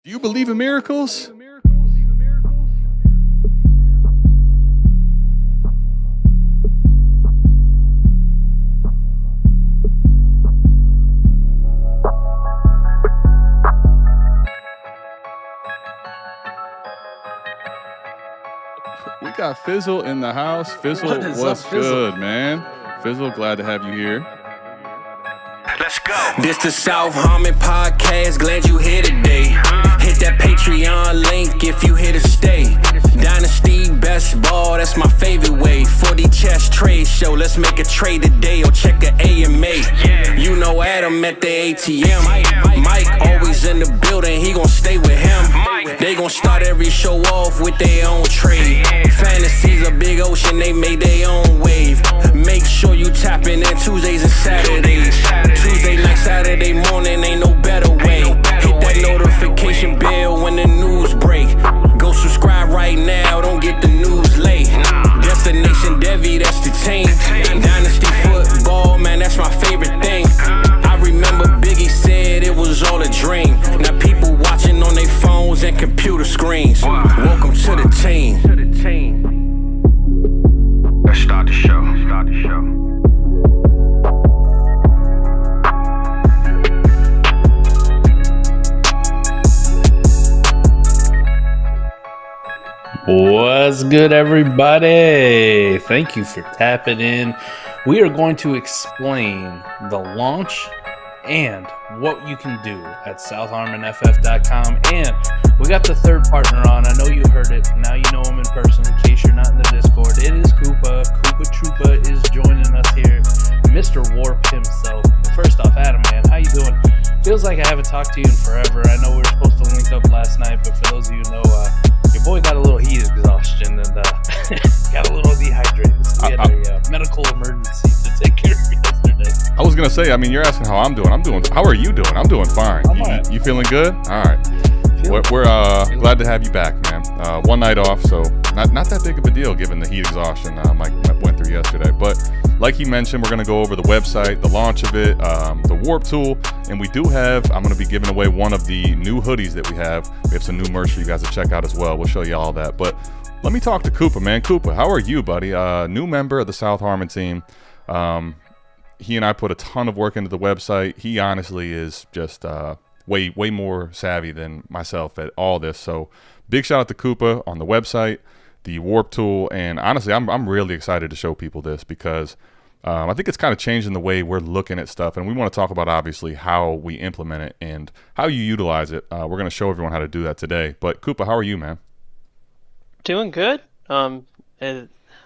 Do you believe in miracles? We got Fizzle in the house. Fizzle, what's good, man? Fizzle, glad to have you here. Let's go. This the South Harmon podcast. Glad you here today. Hit that Patreon link if you here to stay. Dynasty best ball, that's my favorite way. 40 chess trade show, let's make a trade today or check a AMA. You know Adam at the ATM. Mike always in the building, he gon' stay with him. They gon' start every show off with their own trade. Fantasy's a big ocean, they made their own wave. Make sure you tapping in Tuesdays and Saturdays. Tuesday night, Saturday morning, ain't no better way. Hit that notification bell when the news break. Go subscribe right now, don't get the news late. Destination Devi, that's the team. Dynasty football, man, that's my favorite thing. I remember Biggie said it was all a dream. Now people watching on their phones and computer screens. Welcome to the team. Let's start the show. What's good, everybody? Thank you for tapping in. We are going to explain the launch and what you can do at southharmonff.com. And we got the third partner on. I know you heard it. Now you know him in person. In case you're not in the Discord, it is Koopa. Koopa Troopa is joining us here. Mr. WoRP himself. First off, Adam, man, how you doing? Feels like I haven't talked to you in forever. I know we were supposed to link up last night, but for those of you who know, your boy got a little heat exhaustion and got a little dehydrated. So we had a medical emergency to take care of yesterday. I was gonna say, I mean, you're asking how I'm doing. How are you doing? I'm doing fine. You feeling good? All right. We're glad to have you back, man. One night off, so not that big of a deal given the heat exhaustion Mike went through yesterday. But like he mentioned, we're gonna go over the website, the launch of it, the WoRP tool, and we do have. I'm gonna be giving away one of the new hoodies that we have. We have some new merch for you guys to check out as well. We'll show you all that. But let me talk to Koopa, man. Koopa, how are you, buddy? New member of the South Harmon team. He and I put a ton of work into the website. He honestly is just way more savvy than myself at all this. So big shout out to Koopa on the website, the WoRP tool, and honestly, I'm really excited to show people this because I think it's kind of changing the way we're looking at stuff, and we want to talk about obviously how we implement it and how you utilize it. We're going to show everyone how to do that today. But Koopa, how are you, man? Doing good.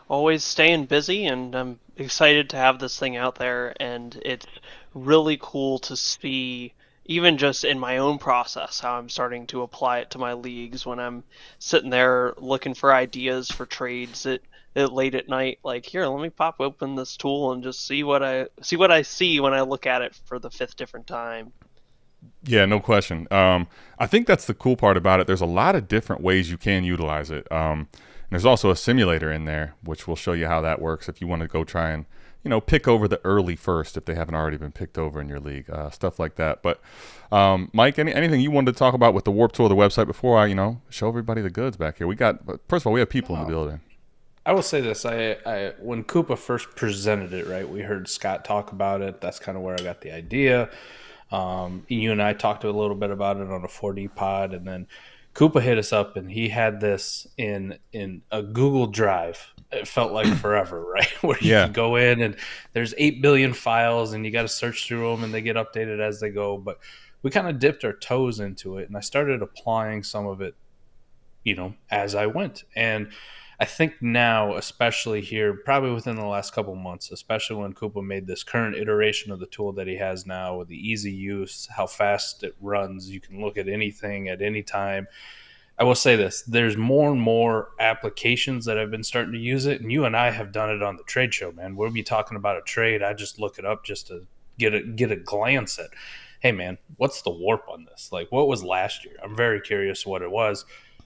Always staying busy, and I'm excited to have this thing out there, and it's really cool to see, even just in my own process, how I'm starting to apply it to my leagues when I'm sitting there looking for ideas for trades at late at night. Like, here, let me pop open this tool and just see what I see when I look at it for the fifth different time. Yeah, no question. I think that's the cool part about it. There's a lot of different ways you can utilize it. There's also a simulator in there, which will show you how that works if you want to go try and, pick over the early first if they haven't already been picked over in your league, stuff like that. But Mike, anything you wanted to talk about with the WoRP tool of the website before I, show everybody the goods back here? First of all, we have people in the building. I will say this: I when Koopa first presented it, right, we heard Scott talk about it. That's kind of where I got the idea. You and I talked a little bit about it on a 4D pod, and then Koopa hit us up, and he had this in a Google Drive. It felt like forever, right? Where you can go in, and there's 8 billion files, and you got to search through them, and they get updated as they go. But we kind of dipped our toes into it, and I started applying some of it, as I went. And I think now, especially here, probably within the last couple months, especially when Koopa made this current iteration of the tool that he has now with the easy use, how fast it runs, you can look at anything at any time. I will say this, there's more and more applications that have been starting to use it, and you and I have done it on the trade show, man. We'll be talking about a trade. I just look it up just to get a glance at, hey, man, what's the WoRP on this? Like, what was last year? I'm very curious what it was.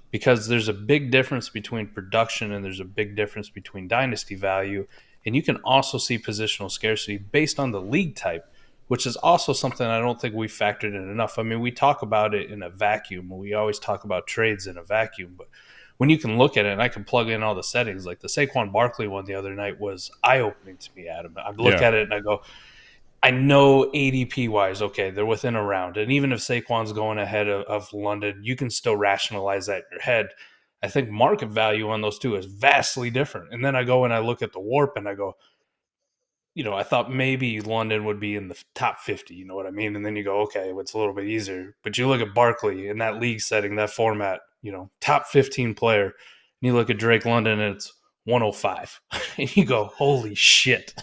Because there's a big difference between production and there's a big difference between dynasty value. And you can also see positional scarcity based on the league type. which is also something I don't think we factored in enough. I mean, we talk about it in a vacuum. We always talk about trades in a vacuum, but when you can look at it and I can plug in all the settings, like the Saquon Barkley one the other night was eye-opening to me, Adam. I look at it and I go, I know ADP wise, okay, they're within a round. And even if Saquon's going ahead of London, you can still rationalize that in your head. I think market value on those two is vastly different. And then I go and I look at the WoRP and I go, I thought maybe London would be in the top 50, you know what I mean? And then you go, okay, it's a little bit easier. But you look at Barkley in that league setting, that format, top 15 player, and you look at Drake London and it's 105. And you go, holy shit.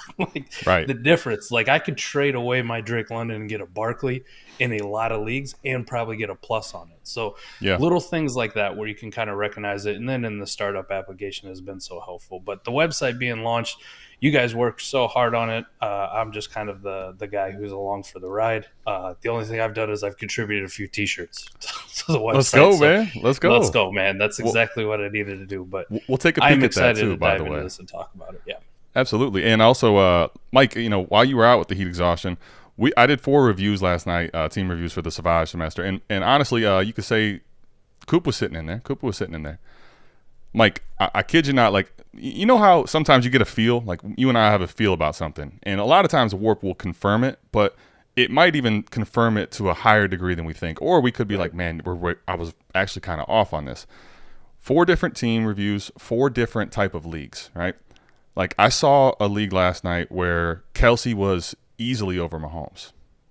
Right. The difference. Like, I could trade away my Drake London and get a Barkley in a lot of leagues and probably get a plus on it. So little things like that where you can kind of recognize it. And then in the startup application has been so helpful. But the website being launched, you guys worked so hard on it. I'm just kind of the guy who's along for the ride. The only thing I've done is I've contributed a few T-shirts to the website. Let's go, man. Let's go. Let's go, man. That's exactly what I needed to do. But we'll take a peek at that too, by the way. Into this and talk about it. Yeah, absolutely. And also, Mike, while you were out with the heat exhaustion, I did 4 reviews last night, team reviews for the Savage semester. And honestly, you could say Coop was sitting in there. Mike, I kid you not, like, you know how sometimes you get a feel, like you and I have a feel about something, and a lot of times WoRP will confirm it, but it might even confirm it to a higher degree than we think, or we could be like, man, I was actually kind of off on this. 4 different team reviews, 4 different type of leagues, right? Like, I saw a league last night where Kelsey was easily over Mahomes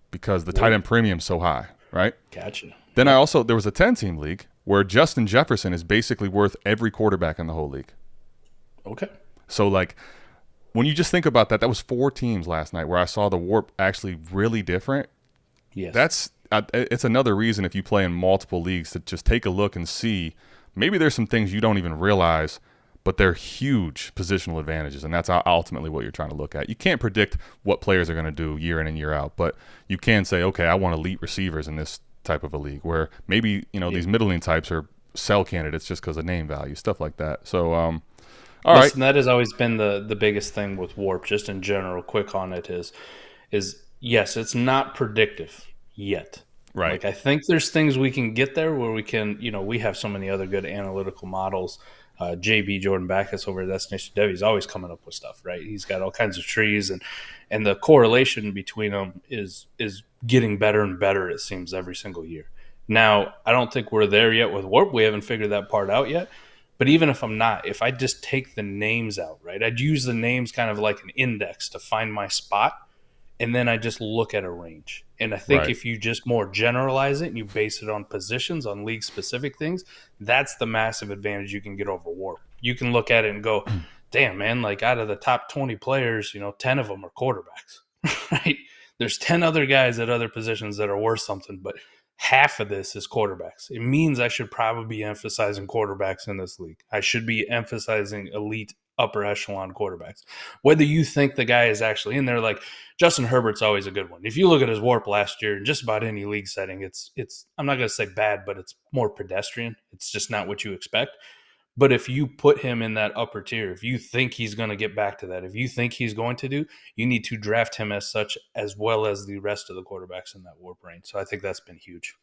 because the tight end premium's so high, right? Gotcha. Then there was a 10-team league where Justin Jefferson is basically worth every quarterback in the whole league. Okay. So, like, when you just think about that, that was 4 teams last night where I saw the WoRP actually really different. Yes. It's another reason if you play in multiple leagues to just take a look and see maybe there's some things you don't even realize, but they're huge positional advantages, and that's ultimately what you're trying to look at. You can't predict what players are going to do year in and year out, but you can say, okay, I want elite receivers in this type of a league where maybe these middling types are sell candidates just because of name value, stuff like that. So all right, that has always been the biggest thing with WoRP, just in general. Quick on it is yes, it's not predictive yet, right? Like, I think there's things we can get there where we can, we have so many other good analytical models. JB Jordan Backus over at Destination Dev, he's always coming up with stuff, right? He's got all kinds of trees, and the correlation between them is getting better and better, it seems, every single year. Now, I don't think we're there yet with WoRP. We haven't figured that part out yet. But even if I'm not, if I just take the names out, right, I'd use the names kind of like an index to find my spot, and then I just look at a range. And I think if you just more generalize it and you base it on positions, on league-specific things, that's the massive advantage you can get over WoRP. You can look at it and go, damn, man, like, out of the top 20 players, 10 of them are quarterbacks, right? There's 10 other guys at other positions that are worth something, but half of this is quarterbacks. It means I should probably be emphasizing quarterbacks in this league. I should be emphasizing elite upper echelon quarterbacks. Whether you think the guy is actually in there, like Justin Herbert's always a good one. If you look at his WoRP last year in just about any league setting, it's I'm not going to say bad, but it's more pedestrian. It's just not what you expect. But if you put him in that upper tier, if you think he's going to get back to that, if you think he's going to do, you need to draft him as such, as well as the rest of the quarterbacks in that WoRP range. So I think that's been huge.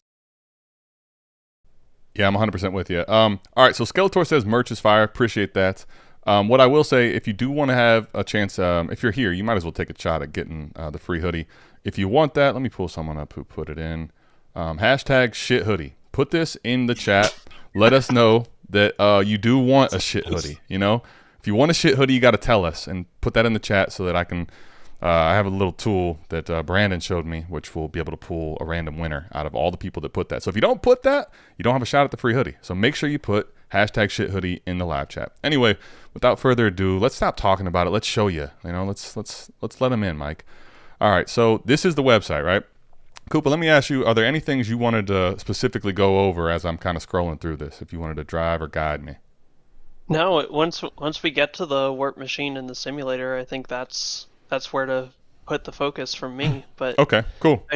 Yeah, I'm 100% with you. All right, so Skeletor says merch is fire. Appreciate that. What I will say, if you do want to have a chance, if you're here, you might as well take a shot at getting the free hoodie. If you want that, let me pull someone up who put it in. Hashtag shit hoodie. Put this in the chat. Let us know that you do want a shit hoodie. If you want a shit hoodie, you got to tell us and put that in the chat so that I can. I have a little tool that Brandon showed me, which will be able to pull a random winner out of all the people that put that. So if you don't put that, you don't have a shot at the free hoodie. So make sure you put hashtag shit hoodie in the live chat. Anyway, without further ado, let's stop talking about it. Let's show you. Let's let them in, Mike. All right. So this is the website, right? Cooper, let me ask you, are there any things you wanted to specifically go over as I'm kind of scrolling through this, if you wanted to drive or guide me? No, once we get to the WoRP machine in the simulator, I think that's where to put the focus from me. But okay, cool.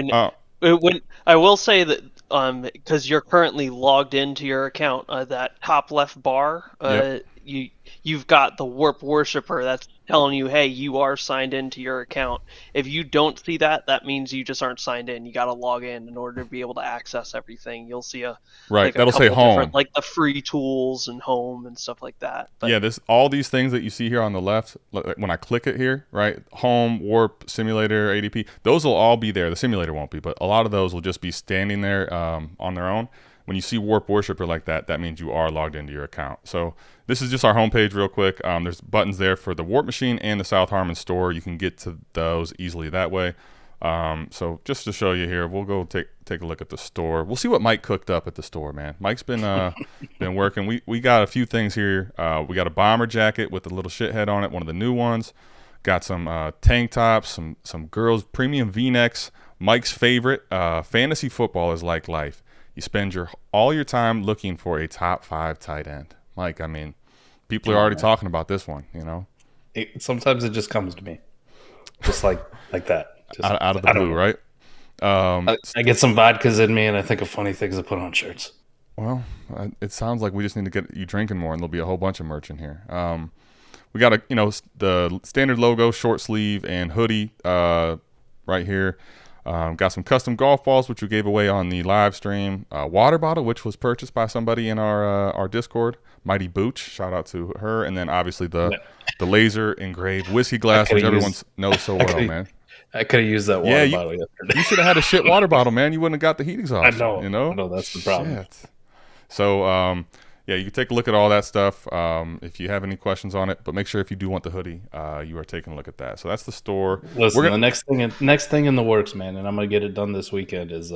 I will say that because you're currently logged into your account, that top left bar, yep. you've got the WoRP worshiper that's telling you, hey, you are signed into your account. If you don't see that, that means you just aren't signed in. You got to log in order to be able to access everything. You'll see That'll say home, like the free tools and home and stuff like that. But, yeah, all these things that you see here on the left, when I click it here, right, home, WoRP, simulator, ADP, those will all be there. The simulator won't be, but a lot of those will just be standing there on their own. When you see WoRP worshiper like that, that means you are logged into your account. So this is just our homepage real quick. There's buttons there for the WoRP machine and the South Harmon store. You can get to those easily that way. So just to show you here, we'll go take a look at the store. We'll see what Mike cooked up at the store, man. Mike's been been working. We got a few things here. We got a bomber jacket with a little shithead on it, one of the new ones. Got some tank tops, some girls premium V-necks. Mike's favorite, fantasy football is like life. You spend all your time looking for a top 5 tight end. Mike, I mean, people are already talking about this one, you know? Sometimes it just comes to me. Just like that. Just, out of the blue, right? I get some vodkas in me, and I think of funny things to put on shirts. Well, it sounds like we just need to get you drinking more, and there'll be a whole bunch of merch in here. We got the standard logo, short sleeve, and hoodie right here. Got some custom golf balls, which we gave away on the live stream. Water bottle, which was purchased by somebody in our Discord. Mighty Booch, shout out to her. And then obviously the laser engraved whiskey glass, which everyone knows so well, man. I could have used that water bottle yesterday. You should have had a shit water bottle, man. You wouldn't have got the heat exhaust. I know. You know? I know, that's the problem. Shit. So, yeah, you can take a look at all that stuff if you have any questions on it. But make sure if you do want the hoodie, you are taking a look at that. So that's the store. Listen, the next thing in the works, man, and I'm gonna get it done this weekend. Is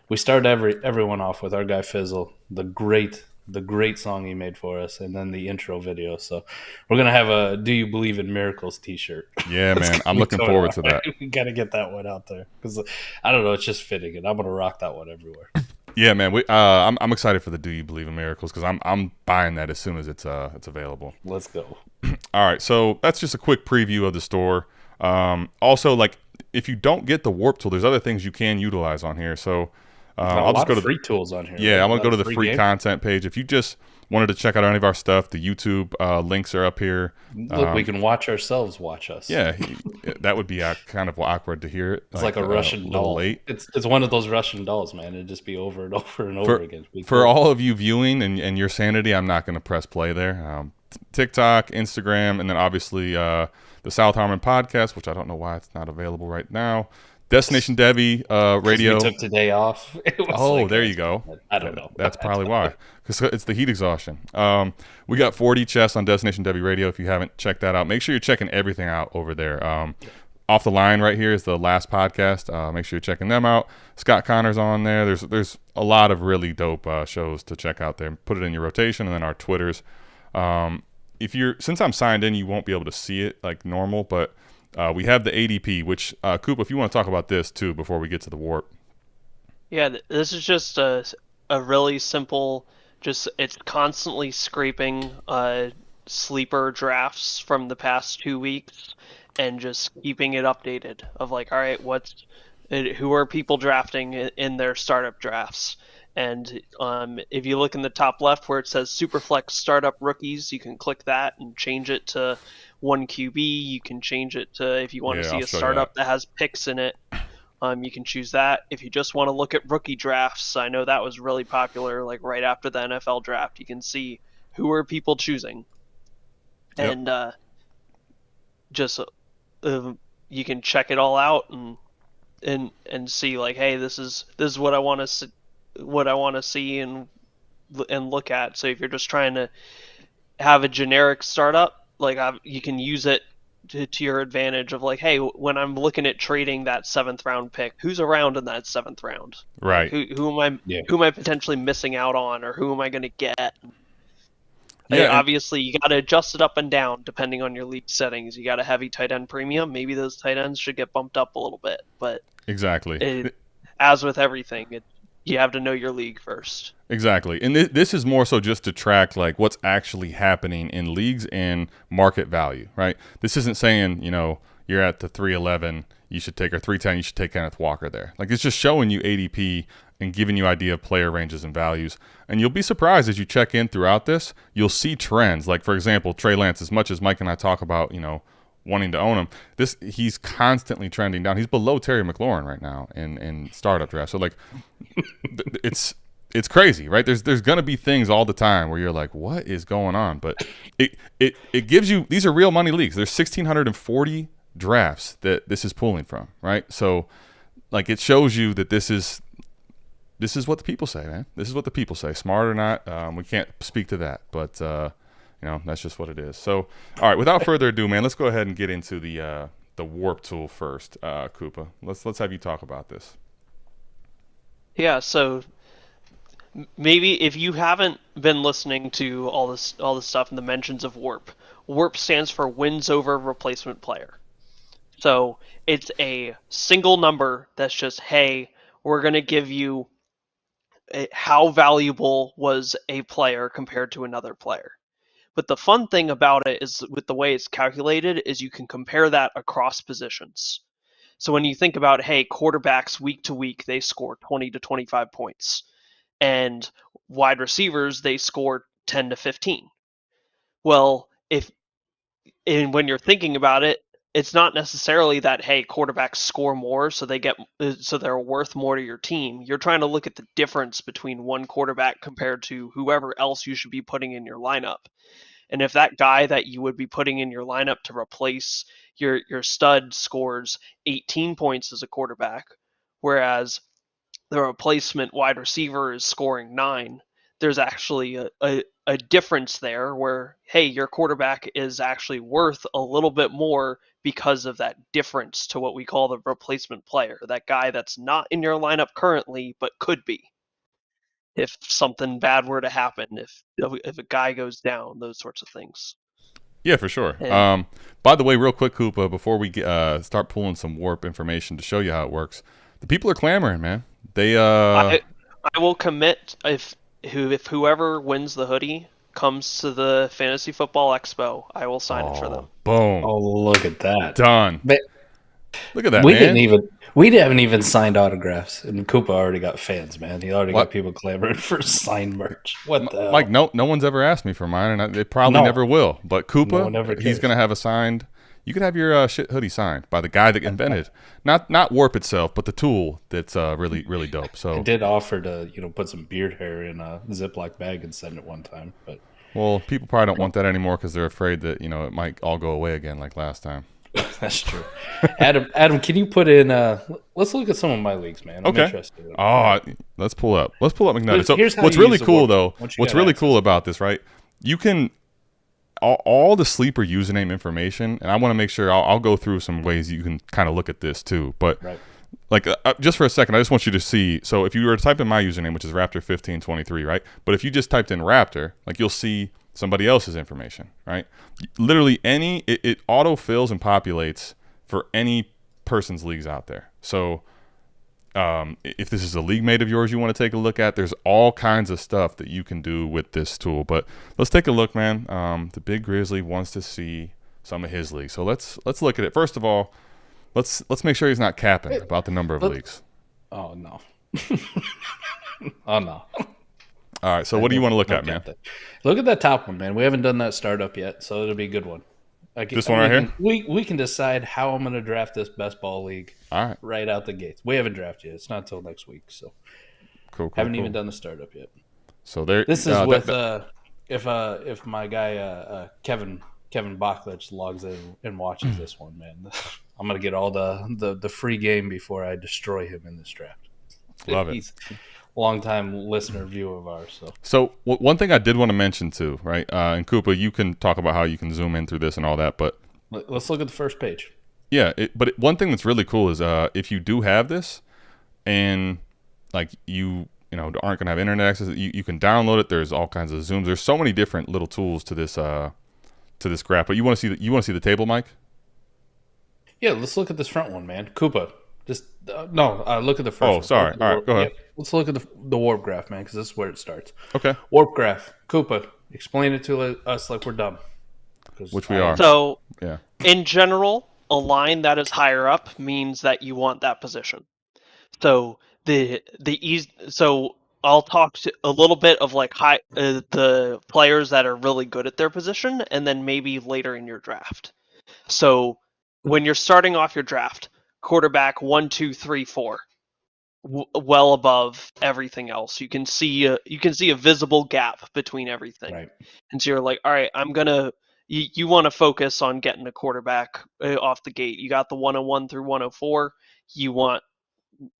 we start everyone off with our guy Fizzle, the great song he made for us, and then the intro video. So we're gonna have a "Do You Believe in Miracles" T-shirt. Yeah, man, I'm looking forward to that. We gotta get that one out there because I don't know, it's just fitting, and I'm gonna rock that one everywhere. Yeah, man. I'm excited for the "Do You Believe in Miracles" because I'm buying that as soon as it's available. Let's go. All right, so that's just a quick preview of the store. Also, like if you don't get the WoRP tool, there's other things you can utilize on here. So I'll just go to free tools on here. Yeah, I'm gonna go to the free content page. If you just wanted to check out any of our stuff, the YouTube links are up here. Look, we can watch ourselves watch us. Yeah, that would be kind of awkward to hear it. It's like a Russian doll. Late. It's one of those Russian dolls, man. It'd just be over and over and over again. For all of you viewing and your sanity, I'm not going to press play there. TikTok, Instagram, and then obviously the South Harmon podcast, which I don't know why it's not available right now. Destination Debbie radio. We took today off. There you go. I don't know. That's probably why, because it's the heat exhaustion. We got 40 chests on Destination Debbie radio. If you haven't checked that out, make sure you're checking everything out over there. Off the Line right here is the last podcast. Make sure you're checking them out. Scott Connor's on there. There's a lot of really dope shows to check out there. Put it in your rotation, and then our Twitters. Since I'm signed in, you won't be able to see it like normal, but we have the ADP, which, Coop, if you want to talk about this, too, before we get to the WoRP. Yeah, this is just a really simple, it's constantly scraping sleeper drafts from the past 2 weeks and just keeping it updated of like, all right, who are people drafting in their startup drafts? And if you look in the top left where it says Superflex Startup Rookies, you can click that and change it to 1 QB. You can change it to, if you want to see a startup that has picks in it, you can choose that. If you just want to look at rookie drafts, I know that was really popular, like right after the NFL draft. You can see who are people choosing. Yep. And you can check it all out and see like, hey, this is what I want to see and look at. So if you're just trying to have a generic startup, like you can use it to your advantage of like, hey, when I'm looking at trading that 7th round pick, who's around in that 7th round? Right. Who am I potentially missing out on, or who am I going to get? Yeah, obviously, you got to adjust it up and down depending on your league settings. You got a heavy tight end premium. Maybe those tight ends should get bumped up a little bit. But exactly, as with everything, you have to know your league first. Exactly, and this is more so just to track like what's actually happening in leagues and market value, right? This isn't saying you're at the 311, you should take, or 310, you should take Kenneth Walker there. Like it's just showing you ADP and giving you idea of player ranges and values. And you'll be surprised as you check in throughout this, you'll see trends. Like, for example, Trey Lance, as much as Mike and I talk about, wanting to own him, he's constantly trending down. He's below Terry McLaurin right now in startup draft. So, like, it's crazy, right? There's going to be things all the time where you're like, what is going on? But it gives you – these are real money leagues. There's 1,640 drafts that this is pulling from, right? So, like, it shows you that this is what the people say, man. This is what the people say. Smart or not, we can't speak to that. But, that's just what it is. So, all right, without further ado, man, let's go ahead and get into the WoRP tool first, Koopa. Let's have you talk about this. Yeah, so maybe if you haven't been listening to all this stuff and the mentions of WoRP, WoRP stands for wins over replacement player. So it's a single number that's just, hey, we're going to give you how valuable was a player compared to another player. But the fun thing about it is with the way it's calculated is you can compare that across positions. So when you think about, hey, quarterbacks week to week, they score 20 to 25 points. And wide receivers, they score 10 to 15. Well, when you're thinking about it, it's not necessarily that, hey, quarterbacks score more, so they're worth more to your team. You're trying to look at the difference between one quarterback compared to whoever else you should be putting in your lineup. And if that guy that you would be putting in your lineup to replace your stud scores 18 points as a quarterback, whereas the replacement wide receiver is scoring 9, there's actually a difference there where, hey, your quarterback is actually worth a little bit more because of that difference to what we call the replacement player, that guy that's not in your lineup currently but could be if something bad were to happen, if a guy goes down, those sorts of things. Yeah, for sure. And, by the way, real quick, Koopa, before we start pulling some WoRP information to show you how it works, the people are clamoring, man. They I will commit if whoever wins the hoodie comes to the Fantasy Football Expo, I will sign it for them. Boom. Oh, look at that. Done. But look at that, we man. we haven't even signed autographs, and Koopa already got fans, man. He already got people clamoring for signed merch. What the hell? Like, no one's ever asked me for mine, and they probably never will. But Koopa, he's going to have a signed. You could have your shit hoodie signed by the guy that invented not WoRP itself, but the tool that's really, really dope. So I did offer to put some beard hair in a Ziploc bag and send it one time, but people probably don't want that anymore because they're afraid that it might all go away again like last time. That's true. Adam, can you put in? Let's look at some of my leagues, man. I'm interested. Let's pull up McNuggets. So here's how what's you really use the cool WoRP. though, what's really cool about this, right? You can all the sleeper username information, and I want to make sure I'll go through some ways you can kind of look at this too. But like just for a second, I just want you to see. So if you were to type in my username, which is Raptor1523, right? But if you just typed in Raptor, like you'll see somebody else's information, right? Literally it auto fills and populates for any person's leagues out there. So if this is a league mate of yours you want to take a look at, there's all kinds of stuff that you can do with this tool. But let's take a look, man. The Big Grizzly wants to see some of his leagues. So let's look at it. First of all, let's make sure he's not capping about the number of leagues. Oh no. Oh no. All right, so what do you want to look at, man? Look at that top one, man. We haven't done that startup yet, so it'll be a good one. This one right here? We can decide how I'm going to draft this best ball league right out the gates. We haven't drafted yet. It's not until next week, so cool. Haven't even done the startup yet. So there. This is if my guy Kevin Bachlich logs in and watches this one, man, I'm going to get all the free game before I destroy him in this draft. Love it. He's long-time listener, viewer of ours. So one thing I did want to mention too, right? And Koopa, you can talk about how you can zoom in through this and all that, but let's look at the first page. Yeah, one thing that's really cool is if you do have this, and like you aren't gonna have internet access, you can download it. There's all kinds of zooms. There's so many different little tools to this graph. But you want to see the table, Mike? Yeah, let's look at this front one, man. Koopa. Just look at the first. Oh, sorry. All right, go ahead. Yeah, let's look at the WoRP graph, man, because this is where it starts. Okay. WoRP graph. Koopa, explain it to us like we're dumb. Which we are. So, yeah. In general, a line that is higher up means that you want that position. So So I'll talk a little bit of like the players that are really good at their position, and then maybe later in your draft. So when you're starting off your draft, quarterback 1, 2, 3, 4, well above everything else. You can see a visible gap between everything, Right. and so you're like, all right, You want to focus on getting a quarterback off the gate. You got the 101 through 104. You want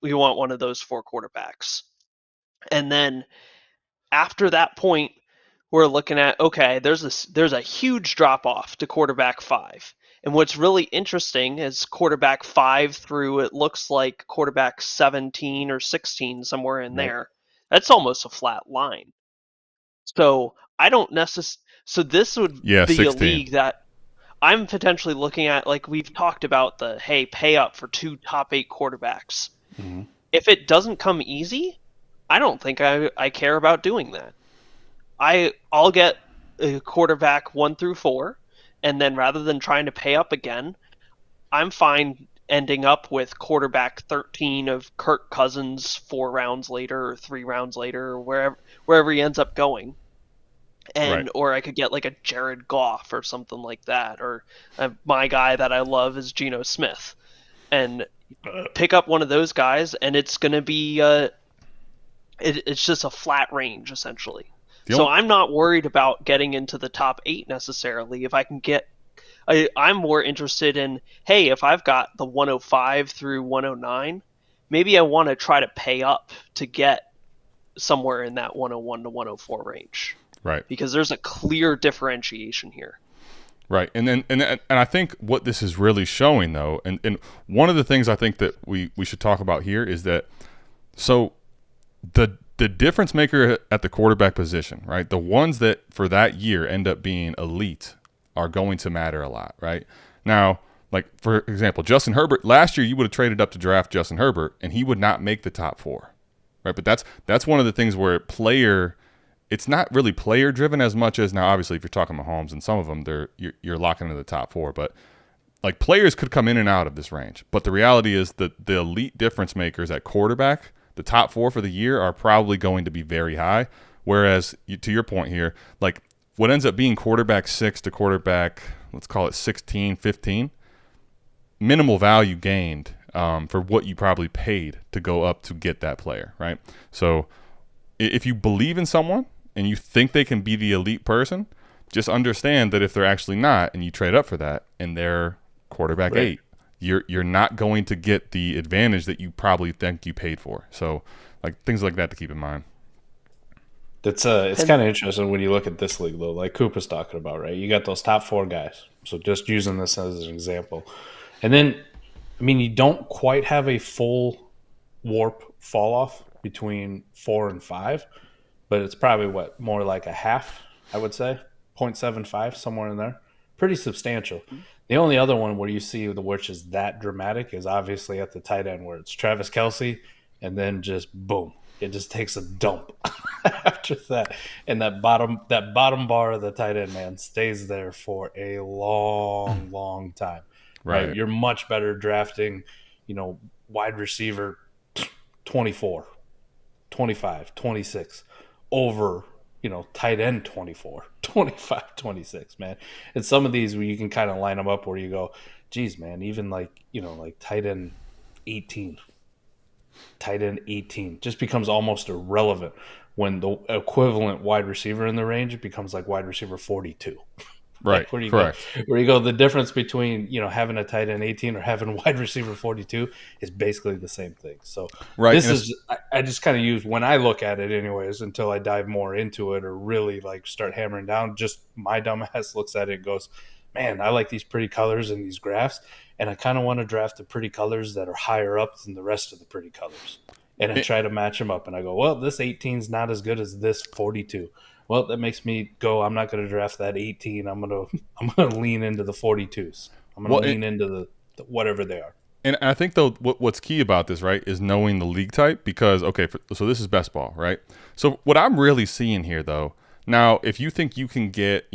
one of those 4 quarterbacks. And then after that point, we're looking at, okay, there's a huge drop off to quarterback 5. And what's really interesting is quarterback 5 through, it looks like quarterback 17 or 16, somewhere in there. That's almost a flat line. So I don't necessarily. So this would be 16. a league that I'm potentially looking at. Like we've talked about pay up for 2 top 8 quarterbacks. Mm-hmm. If it doesn't come easy, I don't think I care about doing that. I'll get a quarterback 1 through 4, and then rather than trying to pay up again, I'm fine ending up with quarterback 13 of Kirk Cousins 4 rounds later or 3 rounds later, or wherever he ends up going. And Right. or I could get like a Jared Goff or something like that, or my guy that I love is Geno Smith, and pick up one of those guys, and it's going to be it's just a flat range essentially. So I'm not worried about getting into the top 8 necessarily. If I can get, I'm more interested in, hey, if I've got the 105 through 109, maybe I want to try to pay up to get somewhere in that 101 to 104 range. Right. Because there's a clear differentiation here. Right. And I think what this is really showing though, and one of the things I think that we should talk about here is that, so the difference maker at the quarterback position, right? The ones that for that year end up being elite are going to matter a lot, right? Now, like for example, Justin Herbert, last year you would have traded up to draft Justin Herbert and he would not make the top 4, right? But that's one of the things where it's not really player driven as much as, now obviously if you're talking Mahomes and some of them, you're locking into the top 4, but like players could come in and out of this range. But the reality is that the elite difference makers at quarterback, the top 4 for the year, are probably going to be very high. Whereas to your point here, like what ends up being quarterback 6 to quarterback, let's call it 16, 15, minimal value gained for what you probably paid to go up to get that player, right? So if you believe in someone and you think they can be the elite person, just understand that if they're actually not, and you trade up for that, and they're quarterback 8, you're not going to get the advantage that you probably think you paid for. So, like things like that to keep in mind. It's kind of interesting when you look at this league though, like Coop was talking about, right? You got those top 4 guys. So just using this as an example, and then, I mean, you don't quite have a full WoRP fall off between 4 and 5, but it's probably more like a half, I would say, 0.75, somewhere in there. Pretty substantial. The only other one where you see which is that dramatic is obviously at the tight end, where it's Travis Kelce, and then just boom, it just takes a dump after that, and that bottom bar of the tight end, man, stays there for a long time. Right? You're much better drafting, wide receiver 24, 25, 26 over, tight end 24, 25, 26, man. And some of these where you can kind of line them up where you go, geez, man, even like tight end 18 just becomes almost irrelevant when the equivalent wide receiver in the range becomes like wide receiver 42. Right. Like where you correct. go, the difference between, having a tight end 18 or having wide receiver 42 is basically the same thing. So I just kind of use, when I look at it anyways, until I dive more into it or really like start hammering down, just my dumb ass looks at it and goes, man, I like these pretty colors in these graphs, and I kind of want to draft the pretty colors that are higher up than the rest of the pretty colors. And I try to match them up, and I go, well, this 18 is not as good as this 42. Well, that makes me go, I'm not going to draft that 18. I'm going to lean into the 42s. I'm going to lean into the whatever they are. And I think, though, what's key about this, right, is knowing the league type, because, okay, so this is best ball, right? So what I'm really seeing here, though, now, if you think you can get,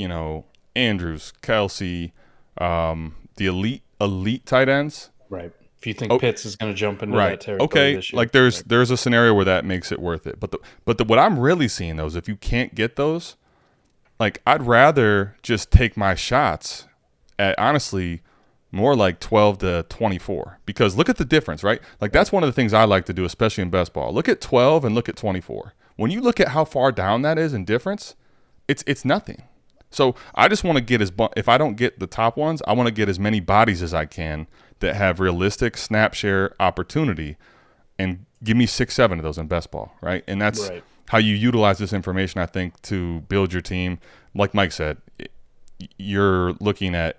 Andrews, Kelce, the elite tight ends, right, If you think Pitts is going to jump into that territory okay, this year. like there's a scenario where that makes it worth it. But what I'm really seeing though is if you can't get those, like I'd rather just take my shots at honestly more like 12 to 24 because look at the difference, right? Like that's one of the things I like to do, especially in best ball. Look at 12 and look at 24. When you look at how far down that is in difference, it's nothing. So I just want to get if I don't get the top ones, I want to get as many bodies as I can that have realistic snap share opportunity and give me 6-7 of those in best ball, right? And that's how you utilize this information, I think, to build your team. Like Mike said, you're looking at,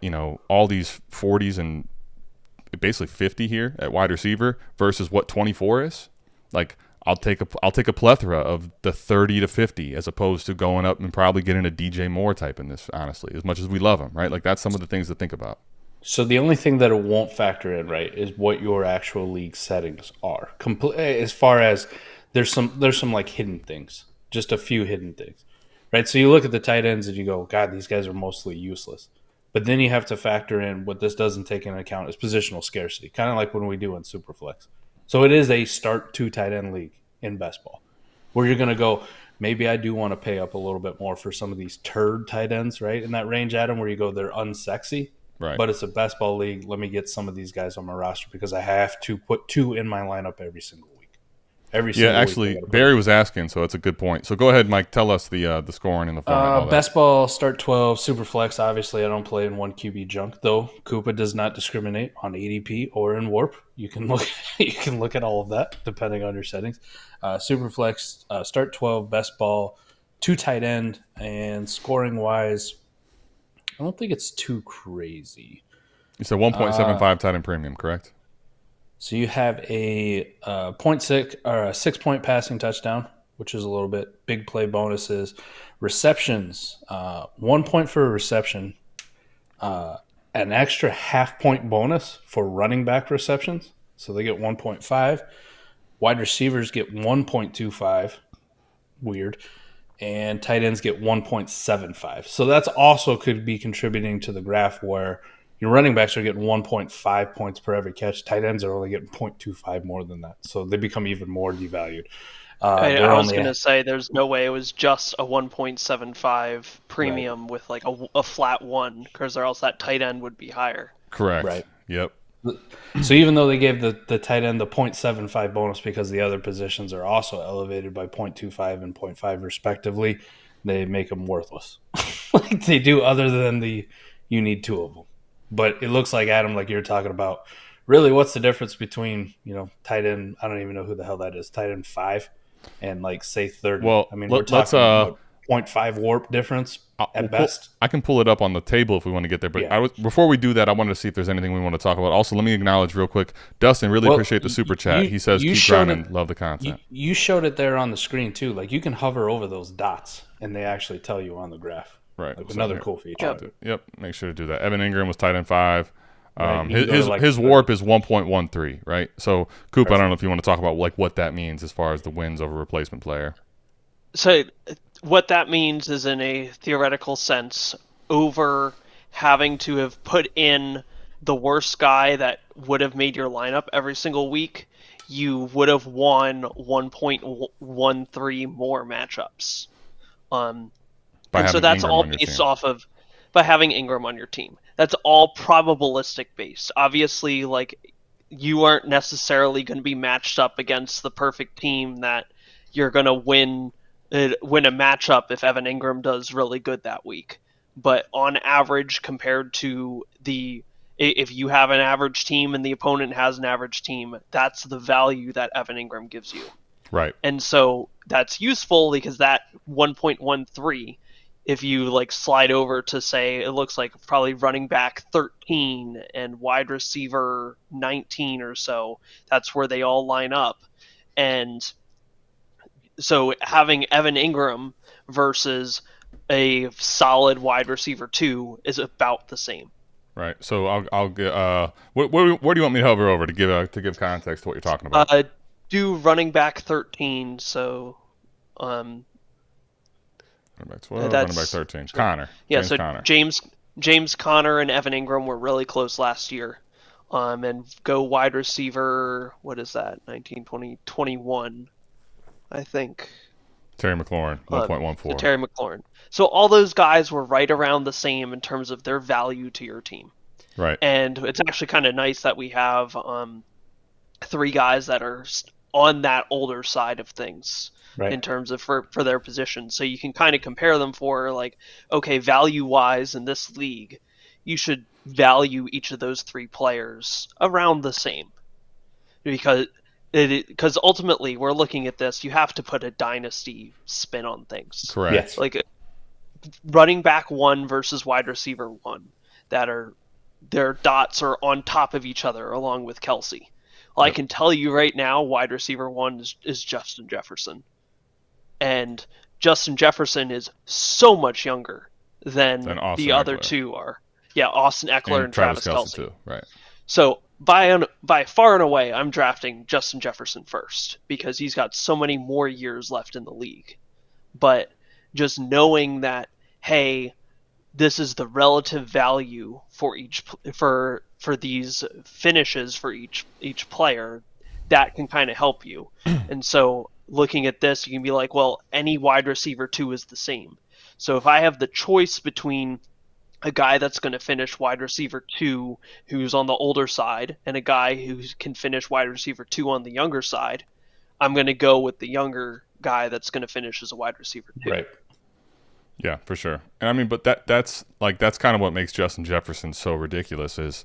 all these 40s and basically 50 here at wide receiver versus what 24 is. Like I'll take a plethora of the 30 to 50 as opposed to going up and probably getting a DJ Moore type in this, honestly, as much as we love him, right? Like that's some of the things to think about. So the only thing that it won't factor in, right, is what your actual league settings are. As far as there's some like hidden things, just a few hidden things, right? So you look at the tight ends and you go, God, these guys are mostly useless. But then you have to factor in what this doesn't take into account is positional scarcity, kind of like when we do in Superflex. So it is a start 2 tight end league in best ball, where you're going to go, maybe I do want to pay up a little bit more for some of these turd tight ends, right? In that range, Adam, where you go, they're unsexy. Right. But it's a best ball league. Let me get some of these guys on my roster because I have to put 2 in my lineup every single week. Actually, Barry was asking, so it's a good point. So go ahead, Mike. Tell us the scoring and the format. Best ball, start 12, super flex. Obviously, I don't play in 1 QB junk, though. Koopa does not discriminate on ADP or in WoRP. You can look at all of that depending on your settings. Super flex, start 12, best ball, 2 tight end, and scoring wise, I don't think it's too crazy. You said 1.75 tight end premium, correct? So you have a 0.6 or a 6-point passing touchdown, which is a little bit. Big play bonuses, receptions, 1 point for a reception, an extra half-point bonus for running back receptions, so they get 1.5. Wide receivers get 1.25. Weird. And tight ends get 1.75. So that's also could be contributing to the graph where your running backs are getting 1.5 points per every catch. Tight ends are only getting 0.25 more than that. So they become even more devalued. I was going to say there's no way it was just a 1.75 premium with like a flat 1 because or else that tight end would be higher. Correct. Right. Yep. So even though they gave the tight end the 0.75 bonus because the other positions are also elevated by 0.25 and 0.5 respectively, they make them worthless. Like they do other than you need 2 of them. But it looks like, Adam, like you're talking about, really what's the difference between, tight end, I don't even know who the hell that is, tight end 5 and like say 30. Well, I mean, we're talking about 0.5 WoRP difference at best. I can pull it up on the table if we want to get there. But before we do that, I wanted to see if there's anything we want to talk about. Also, let me acknowledge real quick, Dustin, really appreciate the super chat. He says, keep grinding, love the content. You showed it there on the screen too. Like you can hover over those dots and they actually tell you on the graph. Right. Like another cool feature. Yep. Make sure to do that. Evan Ingram was tight end 5. Right. His WoRP is 1.13, right? So, Coop, I don't know if you want to talk about like what that means as far as the wins over replacement player. So what that means is in a theoretical sense, over having to have put in the worst guy that would have made your lineup every single week, you would have won 1.13 more matchups. And so that's all based off of by having Ingram on your team. That's all probabilistic based. Obviously, like you aren't necessarily going to be matched up against the perfect team that you're going to win a matchup if Evan Ingram does really good that week. But on average, compared to if you have an average team and the opponent has an average team, that's the value that Evan Ingram gives you. Right. And so that's useful because that 1.13, if you like slide over to say it looks like probably running back 13 and wide receiver 19 or so, that's where they all line up. And so having Evan Ingram versus a solid wide receiver 2 is about the same. Right. So I'll get where do you want me to hover over to give context to what you're talking about? Do running back 13. So running back 12, running back 13. Connor. Yeah. James so Connor. James Conner and Evan Ingram were really close last year. and go wide receiver. What is that? 19, 20, 21, I think. Terry McLaurin, 1.14. Terry McLaurin. So all those guys were right around the same in terms of their value to your team. Right. And it's actually kind of nice that we have 3 guys that are on that older side of things in terms of for their position. So you can kind of compare them for like, okay, value-wise in this league, you should value each of those 3 players around the same. Because ultimately we're looking at this, you have to put a dynasty spin on things. Correct. Yes. Like running back 1 versus wide receiver 1 that are their dots are on top of each other along with Kelsey. Well, yep. I can tell you right now, wide receiver 1 is Justin Jefferson. And Justin Jefferson is so much younger than the other 2 are. Yeah, Austin Eckler and Travis Kelce too. Right. So by far and away, I'm drafting Justin Jefferson first because he's got so many more years left in the league. But just knowing that, hey, this is the relative value for each for these finishes for each player, that can kind of help you. And so looking at this, you can be like, well, any wide receiver 2 is the same. So if I have the choice between a guy that's going to finish wide receiver 2 who's on the older side and a guy who can finish wide receiver 2 on the younger side, I'm going to go with the younger guy that's going to finish as a wide receiver 2. Right. Yeah, for sure. And I mean, but that's kind of what makes Justin Jefferson so ridiculous is,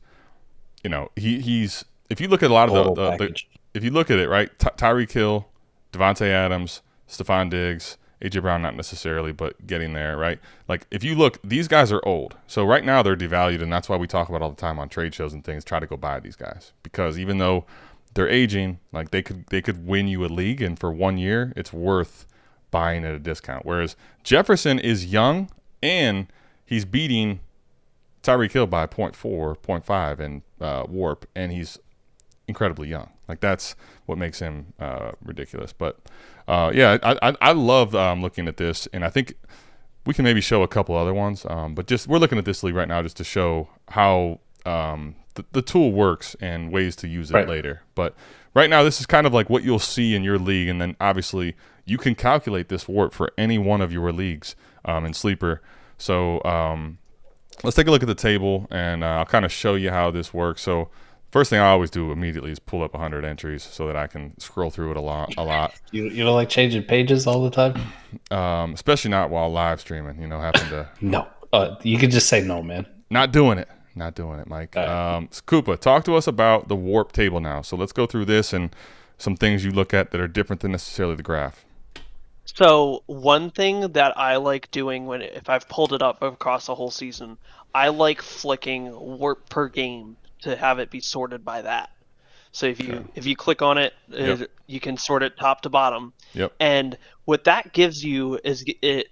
you know, he's if you look at a lot of the if you look at it, right, Tyreek Hill, Devontae Adams, Stephon Diggs, A.J. Brown not necessarily, but getting there, right? Like, if you look, these guys are old. So right now they're devalued, and that's why we talk about all the time on trade shows and things, try to go buy these guys. Because even though they're aging, like they could win you a league, and for 1 year, it's worth buying at a discount. Whereas Jefferson is young, and he's beating Tyreek Hill by 0.4, 0.5 in WoRP, and he's incredibly young. Like, that's what makes him ridiculous. But yeah, I love looking at this, and I think we can maybe show a couple other ones. But just we're looking at this league right now just to show how the tool works and ways to use it later. But right now, this is kind of like what you'll see in your league, and then obviously you can calculate this WoRP for any one of your leagues in Sleeper. So let's take a look at the table, and I'll kind of show you how this works. So first thing I always do immediately is pull up 100 entries so that I can scroll through it a lot. You don't like changing pages all the time? Especially not while live streaming, you know, having to. No. You could just say no, man. Not doing it, Mike. Right. Koopa, talk to us about the WoRP table now. So let's go through this and some things you look at that are different than necessarily the graph. So one thing that I like doing if I've pulled it up across the whole season, I like flicking WoRP per game to have it be sorted by that. So if you click on it, you can sort it top to bottom. Yep. And what that gives you is the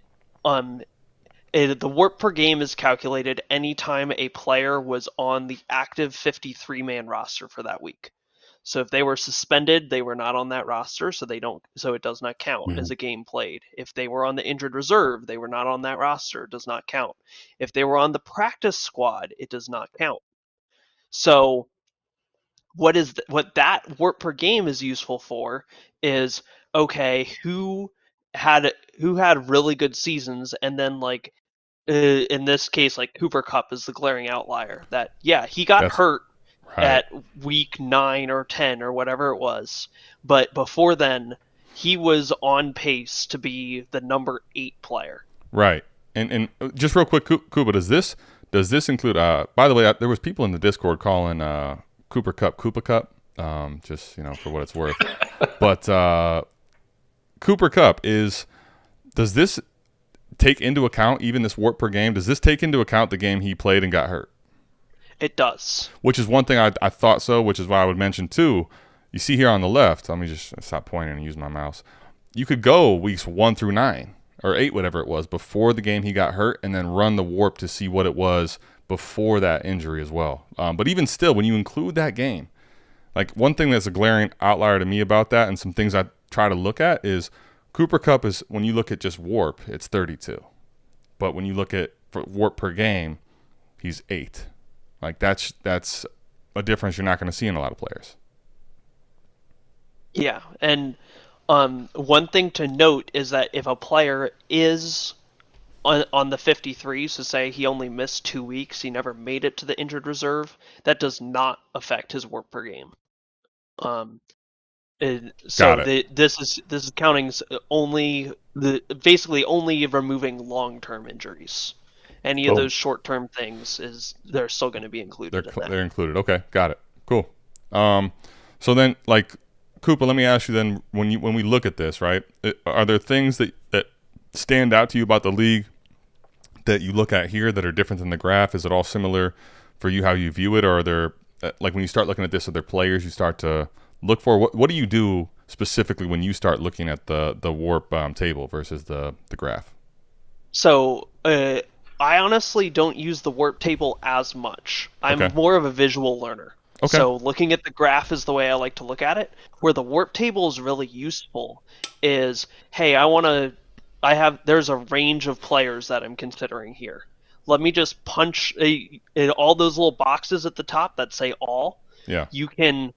WoRP per game is calculated anytime a player was on the active 53-man roster for that week. So if they were suspended, they were not on that roster, so it does not count as a game played. If they were on the injured reserve, they were not on that roster, it does not count. If they were on the practice squad, it does not count. So what that WoRP per game is useful for is, okay, who had really good seasons, and then like in this case, like Cooper Kupp is the glaring outlier that he got hurt at week 9 or 10 or whatever it was, but before then he was on pace to be the number 8 player. Right. And just real quick, Koopa, does this include? By the way, there was people in the Discord calling Cooper Kupp Koopa Kupp, just for what it's worth. But Cooper Kupp does this take into account even this WoRP per game? Does this take into account the game he played and got hurt? It does. Which is one thing I thought so, which is why I would mention too. You see here on the left, let me just stop pointing and use my mouse. You could go weeks 1 through 9 or 8, whatever it was, before the game he got hurt, and then run the WoRP to see what it was before that injury as well. But even still, when you include that game, like one thing that's a glaring outlier to me about that, and some things I try to look at is Cooper Kupp is, when you look at just WoRP, it's 32. But when you look at WoRP per game, he's 8. Like that's a difference you're not going to see in a lot of players. Yeah, and one thing to note is that if a player is on the 53, so say he only missed 2 weeks, he never made it to the injured reserve, that does not affect his WoRP per game. Got it. This is counting basically only removing long-term injuries. Any of those short-term things they're still going to be included. They're included. Okay, got it. Cool. So then, like, Koopa, let me ask you then, when we look at this, right? Are there things that stand out to you about the league that you look at here that are different than the graph? Is it all similar for you how you view it, or are there like when you start looking at this, are there players you start to look for? What do you do specifically when you start looking at the WoRP table versus the graph? So I honestly don't use the WoRP table as much. I'm more of a visual learner. Okay. So looking at the graph is the way I like to look at it. Where the WoRP table is really useful is, hey, there's a range of players that I'm considering here. Let me just punch in all those little boxes at the top that say all. Yeah. You can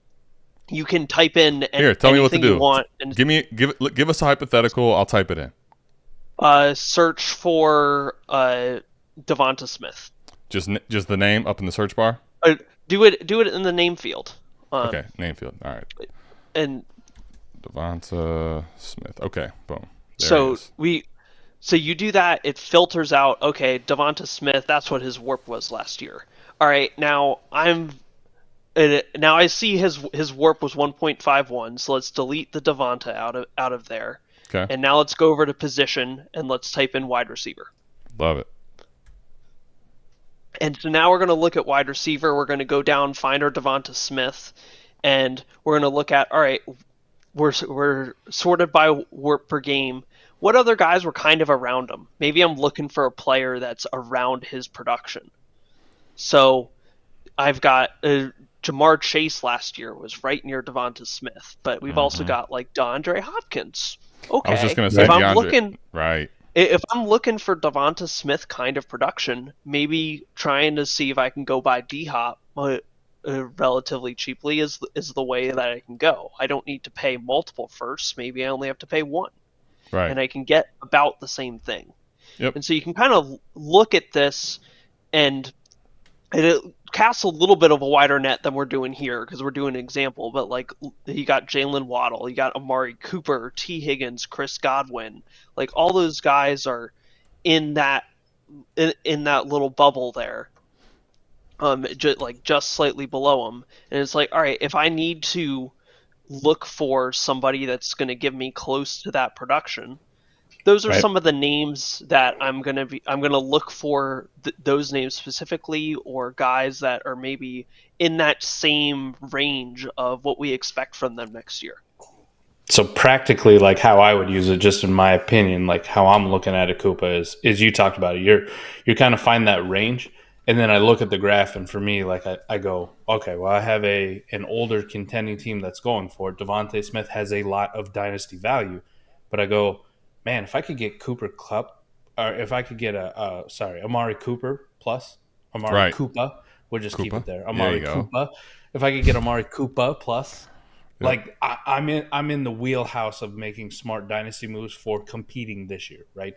type in here. Tell me what to do. You want and give us a hypothetical. I'll type it in. Search for Devonta Smith. Just the name up in the search bar. Do it in the name field. Okay, name field. All right. And Devonta Smith. Okay, boom. So you do that, it filters out, okay, Devonta Smith, that's what his WoRP was last year. All right, now I see his WoRP was 1.51, so let's delete the Devonta out of there. Okay. And now let's go over to position and let's type in wide receiver. Love it. And so now we're going to look at wide receiver. We're going to go down, find our Devonta Smith, and we're going to look at, all right, we're sorted by WoRP per game. What other guys were kind of around him? Maybe I'm looking for a player that's around his production. So I've got Jamar Chase last year was right near Devonta Smith, but we've also got like DeAndre Hopkins. Okay, I was just going to say DeAndre. Right. If I'm looking for Devonta Smith kind of production, maybe trying to see if I can go buy D-Hop relatively cheaply is the way that I can go. I don't need to pay multiple firsts. Maybe I only have to pay one. Right. And I can get about the same thing. Yep. And so you can kind of look at this, and it casts a little bit of a wider net than we're doing here because we're doing an example. But like you got Jalen Waddle, you got Amari Cooper, T. Higgins, Chris Godwin. Like all those guys are in that little bubble there, just slightly below them. And it's like, all right, if I need to look for somebody that's going to give me close to that production, those are some of the names that I'm going to look for those names specifically, or guys that are maybe in that same range of what we expect from them next year. So practically, like how I would use it, just in my opinion, like how I'm looking at it, Koopa, is you talked about it. You kind of find that range, and then I look at the graph, and for me, like I go, okay, well, I have an older contending team that's going for it. Devonta Smith has a lot of dynasty value, but I go, man, if I could get Cooper Kupp, or if I could get Amari Cooper plus Amari Koopa, we'll just keep it there. Amari Koopa. If I could get Amari Koopa plus, like I'm in the wheelhouse of making smart dynasty moves for competing this year, right?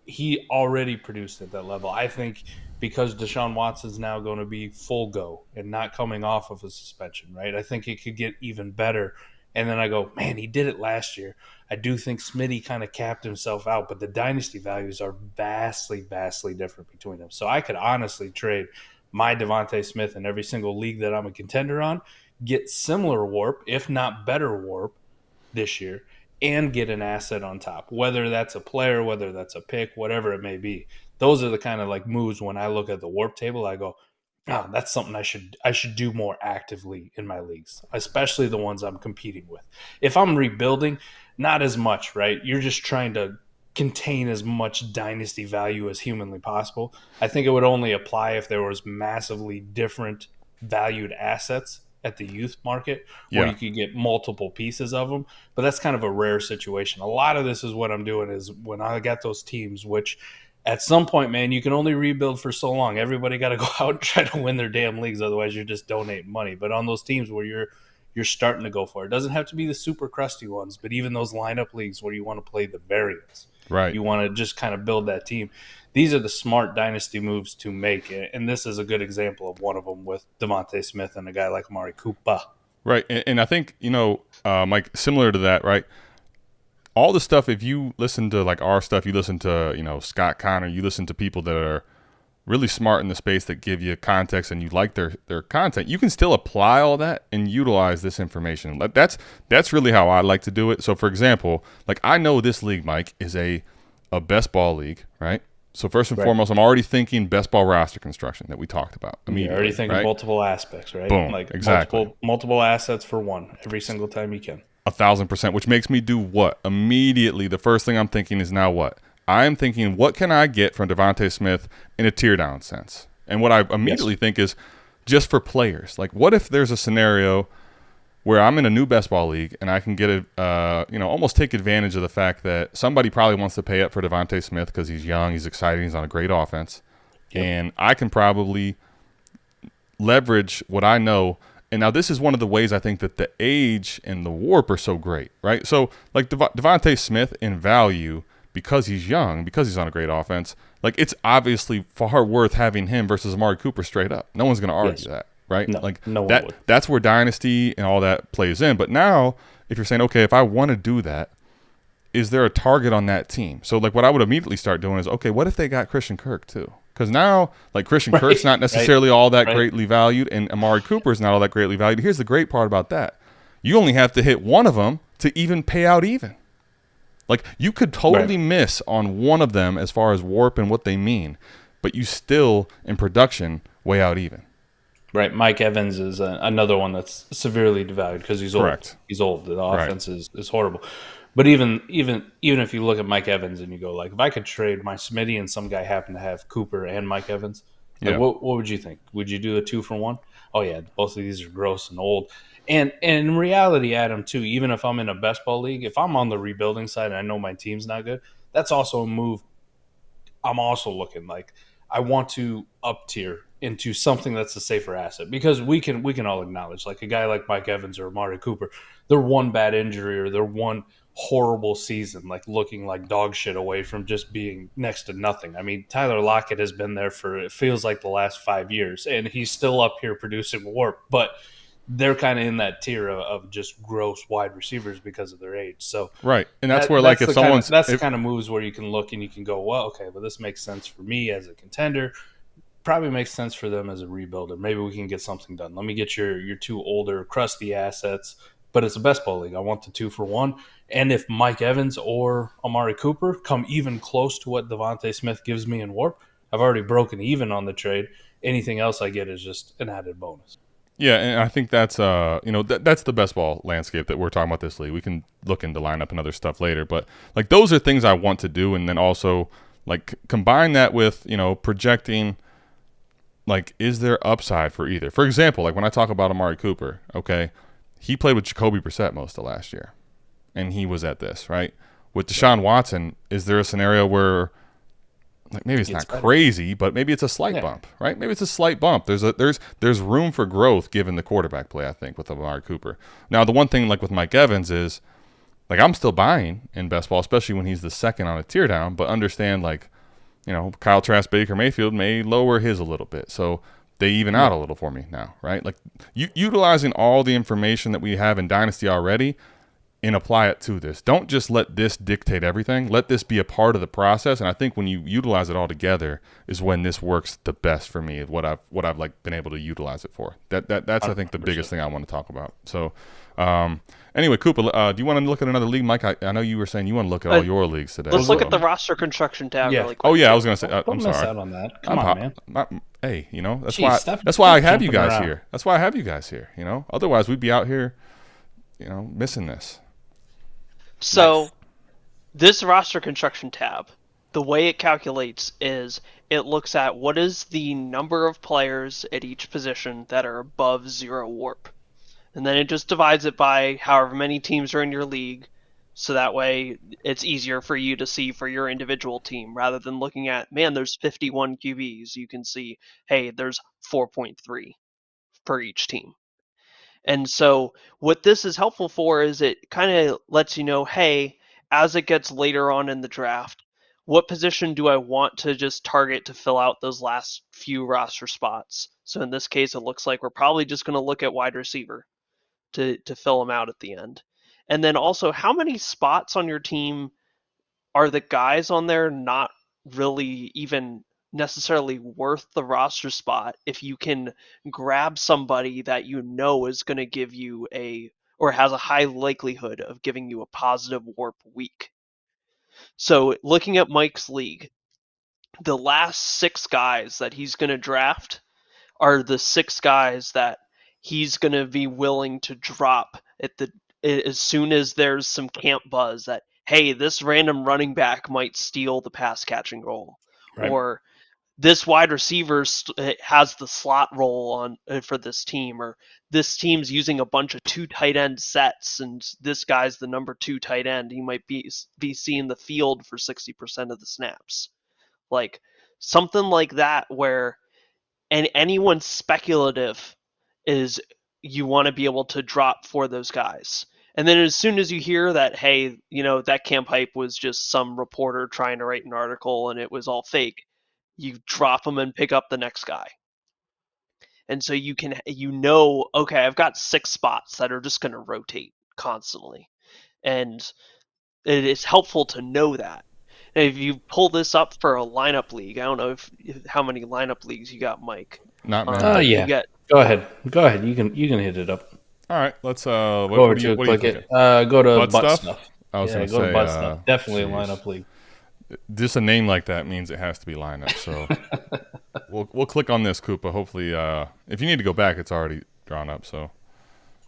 He already produced at that level. I think because Deshaun Watson's now going to be full go and not coming off of a suspension, right? I think it could get even better. And then I go, man, he did it last year. I do think Smitty kind of capped himself out, but the dynasty values are vastly, vastly different between them. So I could honestly trade my Devonta Smith in every single league that I'm a contender on, get similar WoRP, if not better WoRP this year, and get an asset on top, whether that's a player, whether that's a pick, whatever it may be. Those are the kind of like moves when I look at the WoRP table, I go, oh, that's something I should do more actively in my leagues, especially the ones I'm competing with. If I'm rebuilding, not as much, right? You're just trying to contain as much dynasty value as humanly possible. I think it would only apply if there was massively different valued assets at the youth market where you could get multiple pieces of them. But that's kind of a rare situation. A lot of this is what I'm doing is when I got those teams, which at some point, man, you can only rebuild for so long. Everybody got to go out and try to win their damn leagues. Otherwise, you're just donating money. But on those teams where you're starting to go for it, doesn't have to be the super crusty ones, but even those lineup leagues where you want to play the variants. Right. You want to just kind of build that team. These are the smart dynasty moves to make. And this is a good example of one of them with Devontae Smith and a guy like Amari Cooper. Right. And I think, Mike, similar to that, right? All the stuff, if you listen to like our stuff, you listen to, Scott Connor, you listen to people that are really smart in the space that give you context and you like their content, you can still apply all that and utilize this information. That's really how I like to do it. So for example, like I know this league, Mike, is a best ball league, right? So first and foremost, I'm already thinking best ball roster construction that we talked about immediately. You're already thinking multiple aspects, right? Boom, like exactly. Multiple assets for one every single time you can. 1,000%, which makes me do what? Immediately, the first thing I'm thinking is now what? I'm thinking, what can I get from Devontae Smith in a tear down sense? And what I immediately think is just for players. Like, what if there's a scenario where I'm in a new best ball league and I can get almost take advantage of the fact that somebody probably wants to pay up for Devontae Smith because he's young, he's exciting, he's on a great offense. Yep. And I can probably leverage what I know. And now this is one of the ways I think that the age and the WoRP are so great, right? So like Devontae Smith in value, because he's young, because he's on a great offense, like it's obviously far worth having him versus Amari Cooper straight up. No one's going to argue that, right? No, like no one would. That's where Dynasty and all that plays in. But now if you're saying, okay, if I want to do that, is there a target on that team? So like what I would immediately start doing is, okay, what if they got Christian Kirk too? Because now, like Christian Kirk's not necessarily all that greatly valued, and Amari Cooper's not all that greatly valued. Here's the great part about that. You only have to hit one of them to even pay out even. Like, you could totally miss on one of them as far as WoRP and what they mean, but you still, in production, weigh out even. Right. Mike Evans is another one that's severely devalued because he's old. Correct. He's old. The offense is horrible. But even if you look at Mike Evans and you go, like, if I could trade my Smitty and some guy happened to have Cooper and Mike Evans, like, what would you think? Would you do a 2-for-1? Oh, yeah, both of these are gross and old. And in reality, Adam, too, even if I'm in a best ball league, if I'm on the rebuilding side and I know my team's not good, that's also a move. I'm also looking like I want to up tier into something that's a safer asset because we can all acknowledge, like a guy like Mike Evans or Amari Cooper, they're one bad injury or they're one horrible season, like looking like dog shit away from just being next to nothing. I mean, Tyler Lockett has been there for, it feels like the last 5 years, and he's still up here producing WoRP, but they're kind of in that tier of just gross wide receivers because of their age. So right, and that's where like if someone's that's the kind of moves where you can look and you can go, well, okay, well this makes sense for me as a contender. Probably makes sense for them as a rebuilder. Maybe we can get something done. Let me get your two older crusty assets, but it's a best ball league. I want the 2-for-1. And if Mike Evans or Amari Cooper come even close to what Devontae Smith gives me in WoRP, I've already broken even on the trade. Anything else I get is just an added bonus. Yeah, and I think that's that's the best ball landscape that we're talking about this league. We can look into lineup and other stuff later, but like those are things I want to do, and then also like combine that with projecting. Like, is there upside for either? For example, like when I talk about Amari Cooper, okay, he played with Jacoby Brissett most of last year, and he was at this, right? With Deshaun Watson, is there a scenario where, like, maybe it's not crazy, but maybe it's a slight bump, right? Maybe it's a slight bump. There's room for growth given the quarterback play, I think, with Amari Cooper. Now, the one thing, like with Mike Evans is, like, I'm still buying in best ball, especially when he's the second on a tear down, but understand, like, Kyle Trask, Baker Mayfield may lower his a little bit. So they even out a little for me now, right? Like utilizing all the information that we have in Dynasty already and apply it to this. Don't just let this dictate everything. Let this be a part of the process. And I think when you utilize it all together is when this works the best for me, what I've like been able to utilize it for. That's I think the biggest thing I want to talk about. So anyway, Cooper, do you want to look at another league? Mike, I know you were saying you want to look at all your leagues today. Let's look at the roster construction tab really quick. Oh, yeah, I was going to say, Don't I'm miss sorry. out on that. Come on, man. Hey, that's Jeez, that's why I have you jumping guys around. here. That's why I have you guys here, Otherwise, we'd be out here, missing this. So this roster construction tab, the way it calculates is it looks at what is the number of players at each position that are above 0 WoRP. And then it just divides it by however many teams are in your league So that way it's easier for you to see for your individual team rather than looking at, man, there's 51 QBs. You can see, hey, there's 4.3 for each team. And so what this is helpful for is it kind of lets you know, hey, as it gets later on in the draft, what position do I want to just target to fill out those last few roster spots? So in this case, it looks like we're probably just going to look at wide receiver to fill them out at the end. And then also, how many spots on your team are the guys on there not really even necessarily worth the roster spot if you can grab somebody that you know is going to give you or has a high likelihood of giving you a positive WoRP week. So looking at Mike's league, the last 6 guys that he's going to draft are the 6 guys that he's going to be willing to drop as soon as there's some camp buzz that, hey, this random running back might steal the pass catching role, Right. or this wide receiver has the slot role on for this team, or this team's using a bunch of 2 tight end sets, and this guy's the number 2 tight end. He might be seeing the field for 60% of the snaps, like something like that, where anyone speculative is you want to be able to drop for those guys. And then as soon as you hear that, hey, that camp hype was just some reporter trying to write an article and it was all fake, you drop them and pick up the next guy. And so you can, okay, I've got 6 spots that are just going to rotate constantly. And it is helpful to know that. And if you pull this up for a lineup league, I don't know how many lineup leagues you got, Mike. Not many. Yeah. Go ahead. You can hit it up. All right, let's go over to it. Click it. Go to butt stuff. I was going to go say to butt stuff. Definitely a lineup league. Just a name like that means it has to be lineup. So we'll click on this, Koopa. Hopefully, if you need to go back, it's already drawn up. So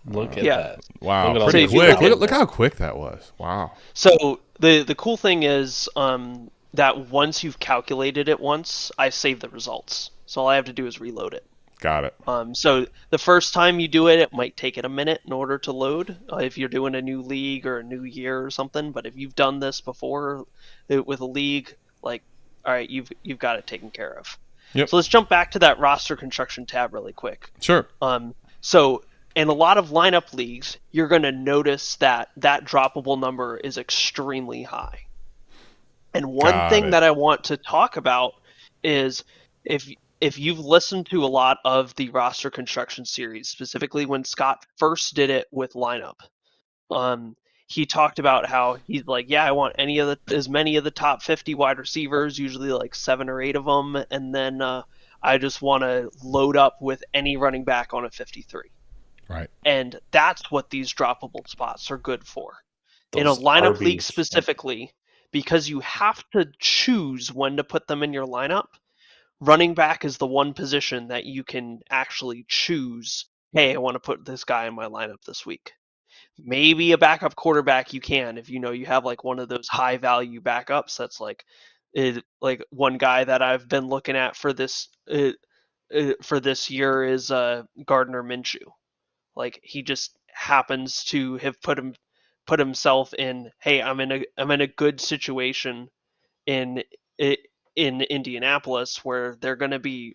look at that. Wow, pretty quick. Look how quick that was. Wow. So the cool thing is that once you've calculated it once, I save the results. So all I have to do is reload it. Got it. So the first time you do it, it might take it a minute in order to load if you're doing a new league or a new year or something. But if you've done this before with a league, like, all right, you've got it taken care of. Yep. So let's jump back to that roster construction tab really quick. Sure. So in a lot of lineup leagues, you're going to notice that droppable number is extremely high. And one thing that I want to talk about is if you've listened to a lot of the roster construction series, specifically when Scott first did it with lineup, he talked about how he's like, yeah, I want as many of the top 50 wide receivers, usually like 7 or 8 of them, and then I just want to load up with any running back on a 53. Right. And that's what these droppable spots are good for. Those in a lineup RBs, league specifically, because you have to choose when to put them in your lineup, running back is the one position that you can actually choose, hey, I want to put this guy in my lineup this week. Maybe a backup quarterback you can, if you have like one of those high value backups that's like one guy that I've been looking at for this year is Gardner Minshew. Like, he just happens to have put himself in, hey, I'm in a good situation in Indianapolis where they're going to be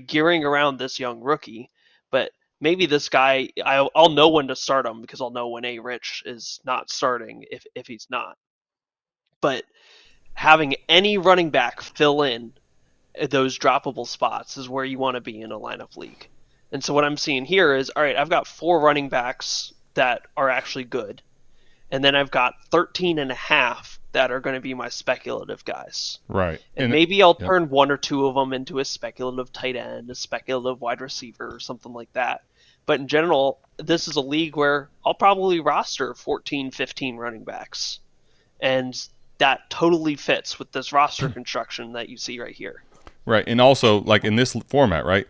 gearing around this young rookie, but maybe this guy, I'll know when to start him because I'll know when Rich is not starting if he's not. But having any running back fill in those droppable spots is where you want to be in a lineup league. And so what I'm seeing here is, all right, I've got 4 running backs that are actually good. And then I've got 13 and a half that are going to be my speculative guys. Right. And maybe I'll turn 1 or 2 of them into a speculative tight end, a speculative wide receiver, or something like that. But in general, this is a league where I'll probably roster 14, 15 running backs. And that totally fits with this roster construction that you see right here. Right. And also, like in this format, right,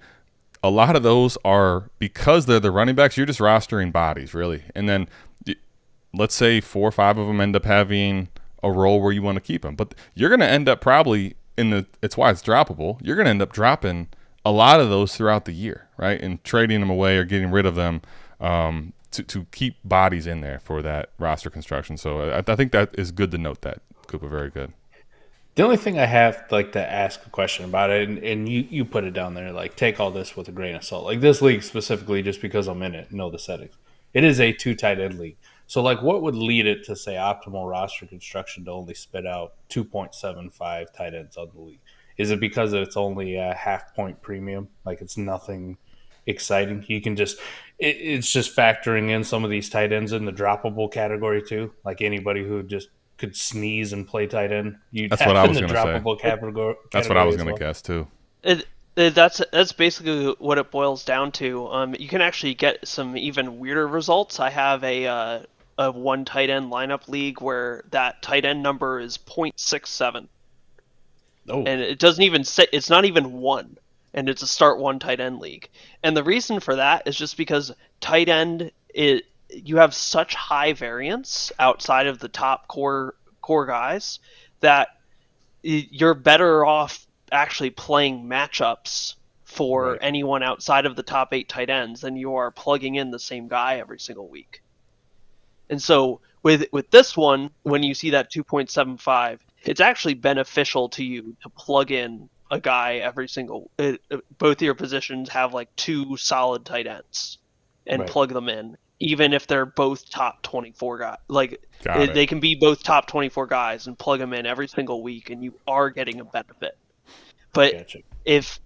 a lot of those are, because they're the running backs, you're just rostering bodies, really. And then let's say 4 or 5 of them end up having a role where you want to keep them. But you're going to end up probably it's why it's droppable. You're going to end up dropping a lot of those throughout the year, right? And trading them away or getting rid of them to keep bodies in there for that roster construction. So I think that is good to note that, Cooper. Very good. The only thing I have like to ask a question about it, and you put it down there, like take all this with a grain of salt. Like this league specifically, just because I'm in it, know the settings. It is a 2 tight end league. So like what would lead it to say optimal roster construction to only spit out 2.75 tight ends on the league? Is it because it's only a half point premium? Like it's nothing exciting. You can just it's just factoring in some of these tight ends in the droppable category too. Like anybody who just could sneeze and play tight end. That's what I was going to say. Category That's what I was going to guess too. That's basically what it boils down to. You can actually get some even weirder results. I have a 1 tight end lineup league where that tight end number is 0.67. Oh. And it doesn't even say, it's not even 1, and it's a start 1 tight end league. And the reason for that is just because tight end you have such high variance outside of the top core guys that you're better off actually playing matchups for anyone outside of the top 8 tight ends than you are plugging in the same guy every single week. And so with this one, when you see that 2.75, it's actually beneficial to you to plug in a guy every single. Both of your positions have like 2 solid tight ends, and plug them in, even if they're both top 24 guys. Like they can be both top 24 guys and plug them in every single week, and you are getting a benefit. But if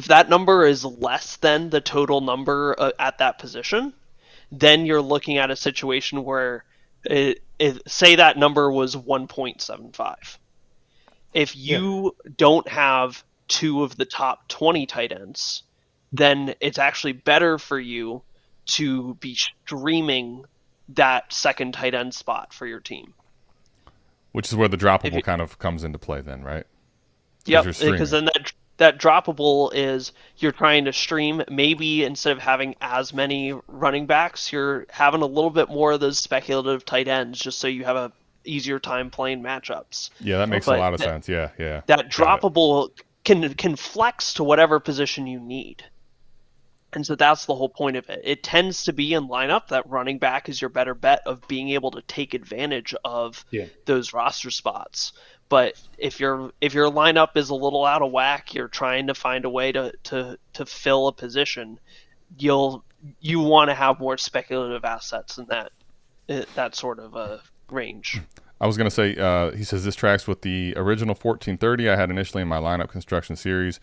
that number is less than the total number at that position, then you're looking at a situation where say that number was 1.75. If you don't have 2 of the top 20 tight ends, then it's actually better for you to be streaming that second tight end spot for your team. Which is where the droppable kind of comes into play then, right? Yep, because then that droppable is you're trying to stream. Maybe instead of having as many running backs, you're having a little bit more of those speculative tight ends just so you have a easier time playing matchups. Yeah, that makes a lot of sense. Yeah. That droppable can flex to whatever position you need. And so that's the whole point of it. It tends to be in lineup that running back is your better bet of being able to take advantage of those roster spots. But if your lineup is a little out of whack, you're trying to find a way to fill a position, you want to have more speculative assets in that sort of range. I was going to say, he says this tracks with the original 1430 I had initially in my lineup construction series.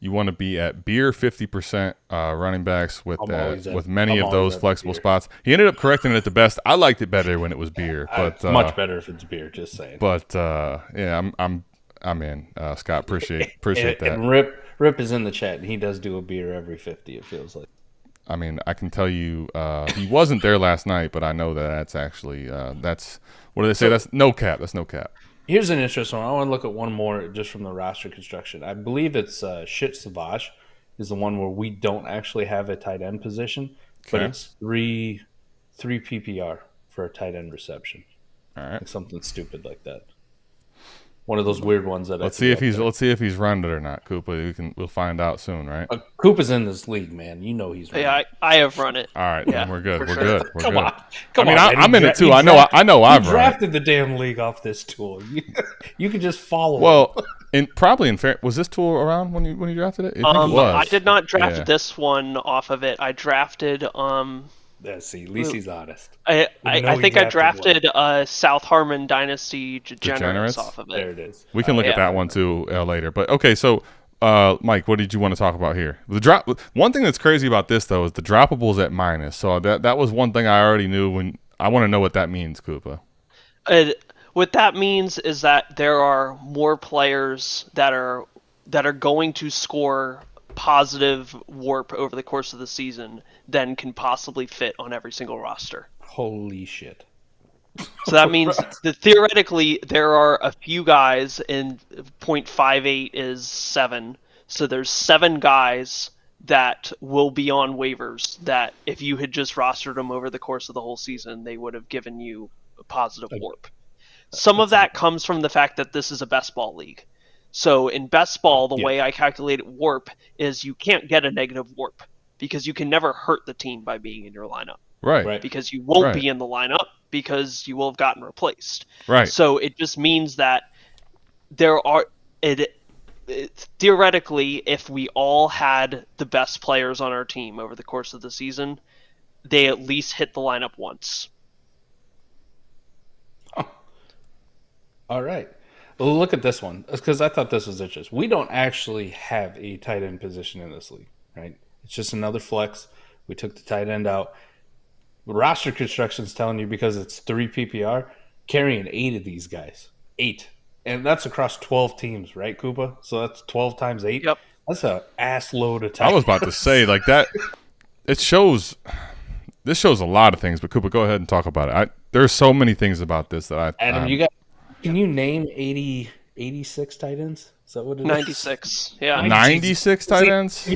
You want to be at beer 50% running backs with many of those flexible spots. He ended up correcting it at the best. I liked it better when it was beer, but it's much better if it's beer. Just saying. But yeah, I'm in. Scott, appreciate that. And Rip is in the chat, and he does do a beer every 50. It feels like. I mean, I can tell you, he wasn't there last night, but I know that's actually that's what do they say? That's no cap. That's no cap. Here's an interesting one. I want to look at one more just from the roster construction. I believe it's Shit Savage is the one where we don't actually have a tight end position, but it's three PPR for a tight end reception. All right, like something stupid like that. One of those weird ones that let's see if he's run it or not, Koopa. We'll find out soon, right? Koopa's in this league, man. You know he's run it. I have run it. All right, then we're good. We're good. Come on. I'm in it too. I know I've run it. Drafted the damn league off this tool. You can just follow. Well, was this tool around when you drafted it? I did not draft this one off of it. I drafted see, at least he's honest. I think I drafted South Harmon Dynasty Degenerates off of it. There it is. We can look at that one too later. But okay, so Mike, what did you want to talk about here? One thing that's crazy about this though is the droppables at minus. So that was one thing I already knew. When I want to know what that means, Koopa. What that means is that there are more players that are going to score positive WoRP over the course of the season than can possibly fit on every single roster. Holy shit. So that means that theoretically there are a few guys, and 0.58 is 7. So there's 7 guys that will be on waivers that if you had just rostered them over the course of the whole season, they would have given you a positive WoRP. Some of that comes from the fact that this is a best ball league. So in best ball, the way I calculated WoRP is you can't get a negative WoRP because you can never hurt the team by being in your lineup. Right. Because you won't Right. be in the lineup because you will have gotten replaced. Right. So it just means that there are theoretically, if we all had the best players on our team over the course of the season, they at least hit the lineup once. All right. Well, look at this one, because I thought this was interesting. We don't actually have a tight end position in this league, right? It's just another flex. We took the tight end out. Roster construction's telling you, because it's 3 PPR, carrying 8 of these guys. 8. And that's across 12 teams, right, Koopa? So that's 12 times 8. Yep. That's a ass load of tight I was about to say, like, that. This shows a lot of things, but Koopa, go ahead and talk about it. There's so many things about this that Adam, can you name 86 tight ends? Is that what it is? 96. Yeah. 96 tight ends?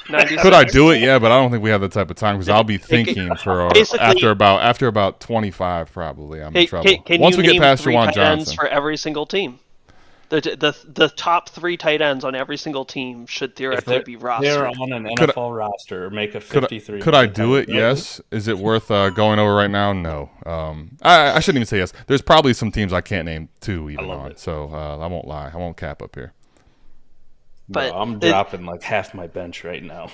96. Could I do it? Yeah, but I don't think we have the type of time, because I'll be thinking for Basically- after about 25 probably. I'm in trouble. Can Once you we get name past 3 Juwan tight ends Johnson. for every single team? The top 3 tight ends on every single team should theoretically be They're rostered. on an NFL roster or make a 53. Could I do it? Yes. Is it worth going over right now? No. I shouldn't even say yes. There's probably some teams I can't name 2 even on. So I won't lie. I won't cap up here. But I'm dropping like half my bench right now.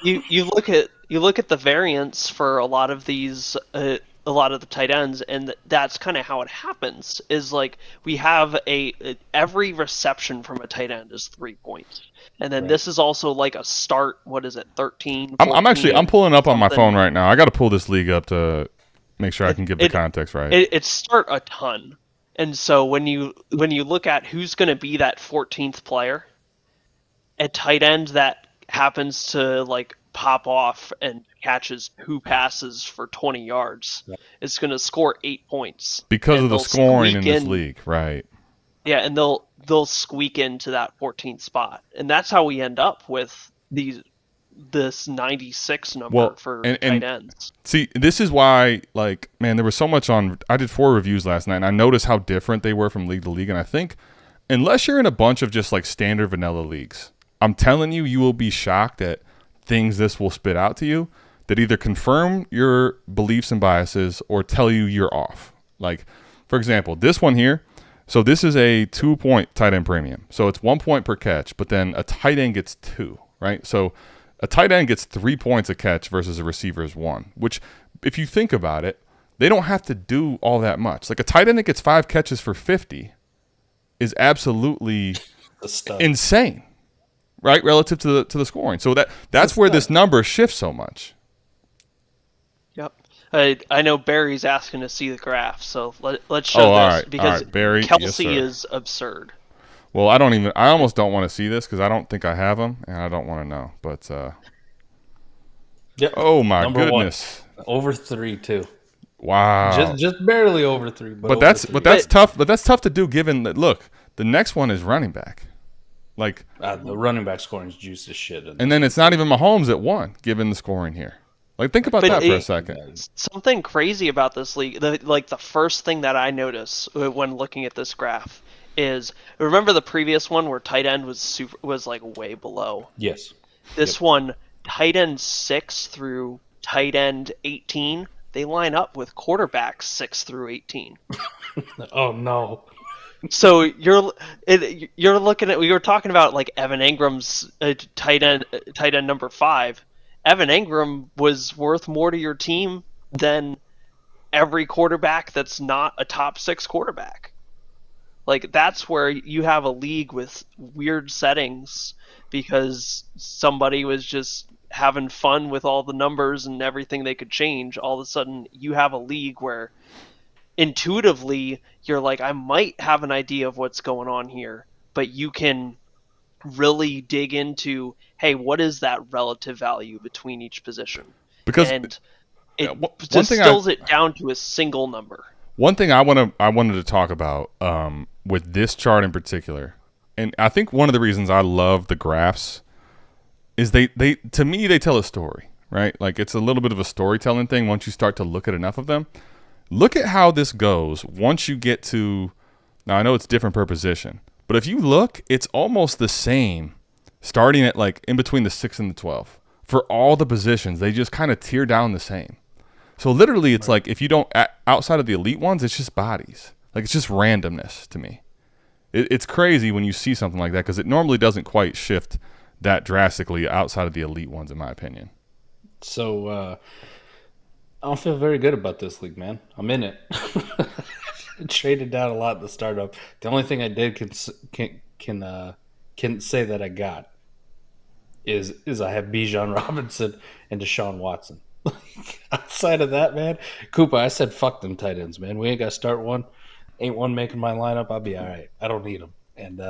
you look at the variance for a lot of these a lot of the tight ends, and that's kind of how it happens. Is like we have every reception from a tight end is 3 points, and then this is also like a start. What is it? 13. I'm pulling up on my phone right now. I got to pull this league up to make sure I can give the context right. It start a ton, and so when you look at who's going to be that 14th player, a tight end that happens to like pop off and catches 2 passes for 20 yards is going to score 8 points because of the scoring in this league, right? Yeah, and they'll squeak into that 14th spot, and that's how we end up with this 96 number for tight ends. See, this is why, like, man, there was so much on. I did 4 reviews last night, and I noticed how different they were from league to league. And I think, unless you're in a bunch of just like standard vanilla leagues, I'm telling you, you will be shocked at things this will spit out to you that either confirm your beliefs and biases or tell you you're off. Like, for example, this one here. So this is a 2-point tight end premium. So it's 1 point per catch, but then a tight end gets 2, right? So a tight end gets 3 points a catch versus a receiver's 1, which, if you think about it, they don't have to do all that much. Like, a tight end that gets 5 catches for 50 is absolutely insane, right? Relative to the scoring. So that's where this number shifts so much. Yep. I know Barry's asking to see the graph, so let's show this. All right. Because Barry, Kelsey yes, is absurd. Well, I almost don't want to see this because I don't think I have them, and I don't want to know. But oh my Number goodness, 1. Over 3 too. Wow, just barely over 3. But that's tough. But that's tough to do given that. Look, the next one is running back. Like the running back scoring is juice as shit. And then it's not even Mahomes at 1, given the scoring here. Like, think about that for a second. Something crazy about this league, the first thing that I notice when looking at this graph is, remember the previous one where tight end was like way below? Yes. This one, tight end 6 through tight end 18, they line up with quarterbacks 6 through 18. Oh no. So you're looking at, we were talking about like Evan Ingram's tight end number 5. Evan Ingram was worth more to your team than every quarterback that's not a top 6 quarterback. Like, that's where you have a league with weird settings because somebody was just having fun with all the numbers and everything they could change. All of a sudden, you have a league where intuitively you're like, I might have an idea of what's going on here, but you can really dig into, hey, what is that relative value between each position? And it distills it down to a single number. One thing I wanted to talk about with this chart in particular, and I think one of the reasons I love the graphs is they to me they tell a story, right? Like, it's a little bit of a storytelling thing once you start to look at enough of them. Look at how this goes once you get to, now I know it's different per position, but if you look, it's almost the same starting at like in between the 6 and the 12. For all the positions, they just kind of tear down the same. So literally, it's like if you don't outside of the elite ones, it's just bodies. Like it's just randomness to me. It's crazy when you see something like that because it normally doesn't quite shift that drastically outside of the elite ones, in my opinion. So I don't feel very good about this league, man. I'm in it. I traded down a lot in the startup. The only thing I did can say that I got is I have Bijan Robinson and Deshaun Watson. Outside of that, man, Koopa, I said fuck them tight ends, man. We ain't got to start one. Ain't one making my lineup. I'll be all right. I don't need them. And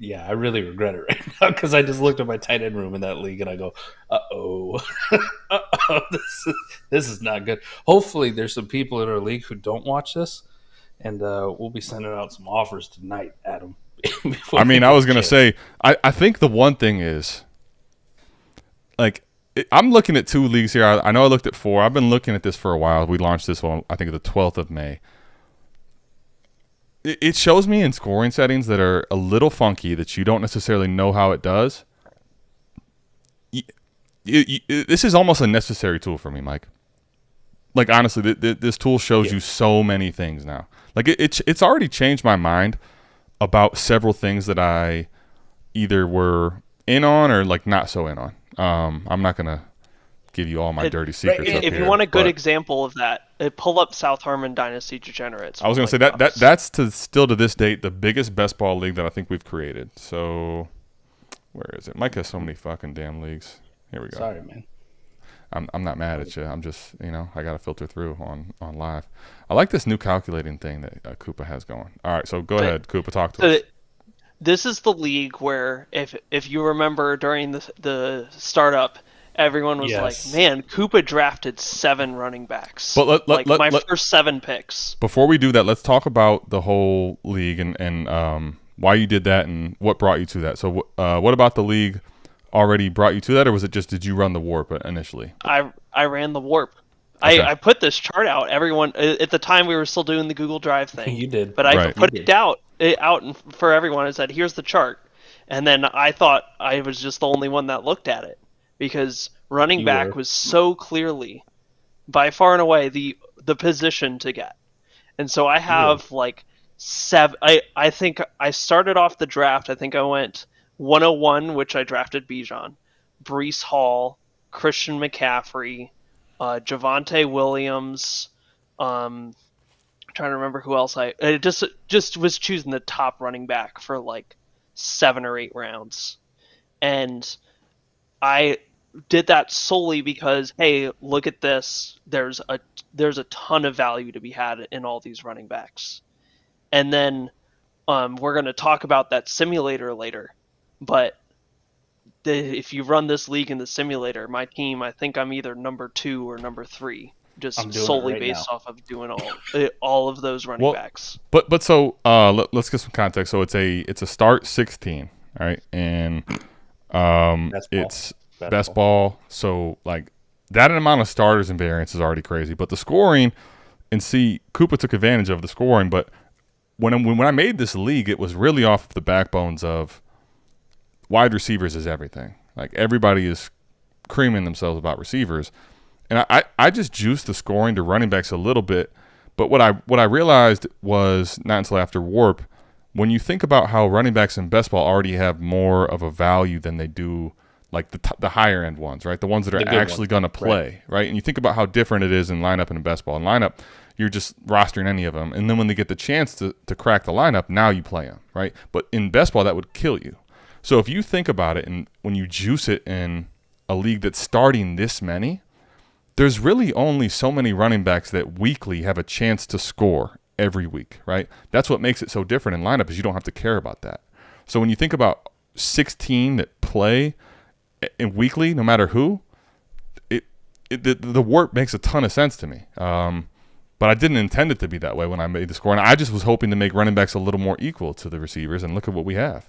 yeah, I really regret it right now because I just looked at my tight end room in that league and I go, uh-oh, this is not good. Hopefully there's some people in our league who don't watch this, and we'll be sending out some offers tonight, Adam. I mean, I was going to say, I think the one thing is, like, I'm looking at 2 leagues here. I know I looked at 4. I've been looking at this for a while. We launched this one, I think, the 12th of May. It shows me in scoring settings that are a little funky that you don't necessarily know how it does. This is almost a necessary tool for me, Mike. Like, honestly, this tool shows you so many things now. Like, it's already changed my mind about several things that I either were in on or, like, not so in on. I'm not going to give you all my dirty secrets up if here, you want a good example of that, pull up South Harmon Dynasty Degenerates. I was going to say that's still to this date the biggest best ball league that I think we've created. So where is it? Mike has so many fucking damn leagues. Here we go. Sorry, man. I'm not mad at you. I'm just, I got to filter through on live. I like this new calculating thing that Koopa has going. All right, so go ahead, Koopa, talk to us. This is the league where, if you remember during the startup, everyone was like, "Man, Koopa drafted 7 running backs." But my first 7 picks. Before we do that, let's talk about the whole league and why you did that and what brought you to that. So, what about the league already brought you to that, or was it just did you run the WoRP initially? I ran the WoRP. Okay. I put this chart out. Everyone at the time we were still doing the Google Drive thing. You did, but I put it out for everyone. I said, "Here's the chart," and then I thought I was just the only one that looked at it because running back was so clearly, by far and away, the position to get. And so I have like 7. I think I started off the draft. I think I went 101, which I drafted Bijan, Breece Hall, Christian McCaffrey, Javonte Williams. I'm trying to remember who else I just was choosing the top running back for like 7 or 8 rounds, and I did that solely because, hey, look at this. There's a ton of value to be had in all these running backs, and then we're going to talk about that simulator later, but. If you run this league in the simulator, my team, I think I'm either number 2 or number 3, just solely based off of doing all of those running backs. But so let's get some context. So it's a start 16, all right, and it's best ball. So like that amount of starters and variants is already crazy. But the scoring, and see, Koopa took advantage of the scoring. But when I made this league, it was really off the backbones of. Wide receivers is everything. Like everybody is creaming themselves about receivers, and I just juiced the scoring to running backs a little bit. But what I realized was not until after WoRP, when you think about how running backs in best ball already have more of a value than they do like the higher end ones, right? The ones that are actually going to play, right? And you think about how different it is in lineup and in best ball. In lineup, you're just rostering any of them, and then when they get the chance to crack the lineup, now you play them, right? But in best ball, that would kill you. So if you think about it, and when you juice it in a league that's starting this many, there's really only so many running backs that weekly have a chance to score every week, right? That's what makes it so different in lineup is you don't have to care about that. So when you think about 16 that play in weekly, no matter who, the WoRP makes a ton of sense to me. But I didn't intend it to be that way when I made the score, and I just was hoping to make running backs a little more equal to the receivers, and look at what we have,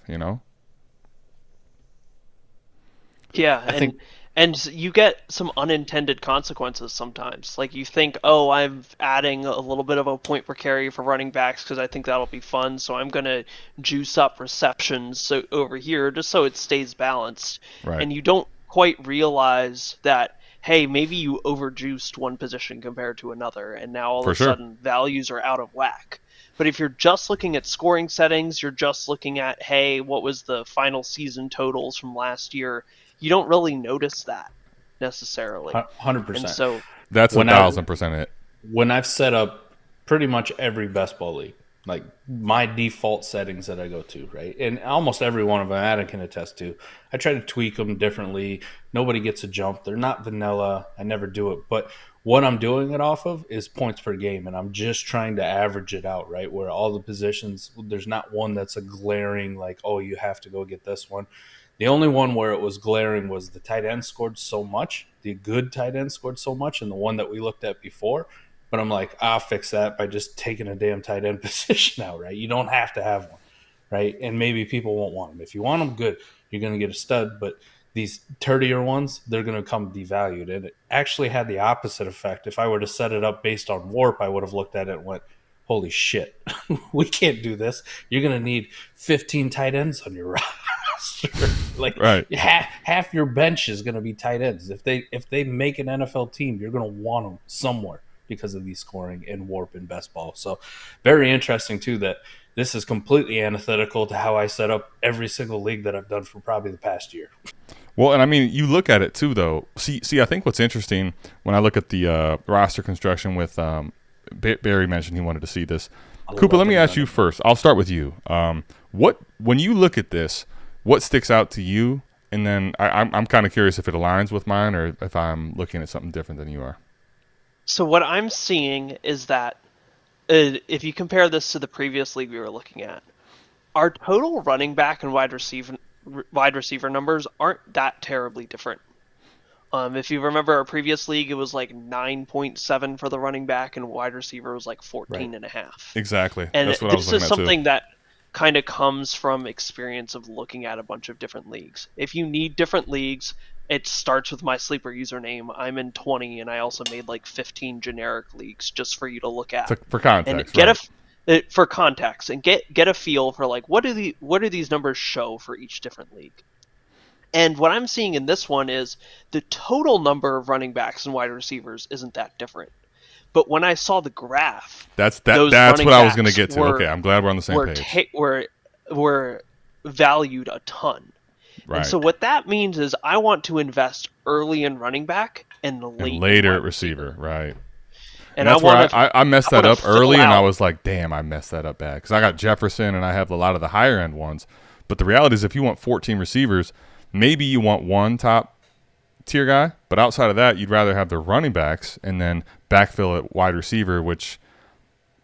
Yeah, and you get some unintended consequences sometimes. Like you think, oh, I'm adding a little bit of a point per carry for running backs because I think that'll be fun, so I'm going to juice up receptions over here just so it stays balanced. Right. And you don't quite realize that, hey, maybe you overjuiced one position compared to another, and now all For of a sure. sudden values are out of whack. But if you're just looking at scoring settings, you're just looking at, hey, what was the final season totals from last year, you don't really notice that necessarily. And 100%. so That's When I 1,000% it. when I've set up pretty much every best ball league, like my default settings that I go to, right? And almost every one of them, Adam can attest to. I try to tweak them differently. Nobody gets a jump. They're not vanilla. I never do it. But what I'm doing it off of is points per game, and I'm just trying to average it out, right? Where all the positions, there's not one that's a glaring, like, oh, you have to go get this one. The only one where it was glaring was the tight end scored so much. The good tight end scored so much, and the one that we looked at before. But I'm like, I'll fix that by just taking a damn tight end position out, right? You don't have to have one, right? And maybe people won't want them. If you want them, good. You're going to get a stud. But these turdier ones, they're going to come devalued. And it actually had the opposite effect. If I were to set it up based on WoRP, I would have looked at it and went, holy shit, we can't do this. You're going to need 15 tight ends on your roster. Like Right. half your bench is going to be tight ends. If they make an NFL team, you're going to want them somewhere because of these scoring and WoRP and best ball. So very interesting too that this is completely antithetical to how I set up every single league that I've done for probably the past year. Well, and I mean, you look at it too, though. See, I think what's interesting when I look at the roster construction with Barry mentioned he wanted to see this. Cooper, let me ask you first. I'll start with you. When you look at this, what sticks out to you? And then I'm kind of curious if it aligns with mine or if I'm looking at something different than you are. So what I'm seeing is that if you compare this to the previous league we were looking at, our total running back and wide receiver numbers aren't that terribly different. If you remember our previous league, it was like 9.7 for the running back and wide receiver was like 14 and a half. Exactly. And That's what I was this looking is at too. something that kind of comes from experience of looking at a bunch of different leagues. If you need different leagues, it starts with my sleeper username. I'm in 20, and I also made like 15 generic leagues just for you to look at For context, and get right. for context and get a feel for like what do these numbers show for each different league. And what I'm seeing in this one is the total number of running backs and wide receivers isn't that different. But when I saw the graph, That's those what I was running going to get to. backs Okay, I'm glad we're on the same were page. were valued a ton. Right. And so what that means is I want to invest early in running back and late and later in at receiver. Right. And that's where I messed that wanna up early, fill and I out. was like, damn, I messed that up bad. Because I got Jefferson, and I have a lot of the higher-end ones. But the reality is if you want 14 receivers, maybe you want one top-tier guy. But outside of that, you'd rather have the running backs and then backfill at wide receiver, which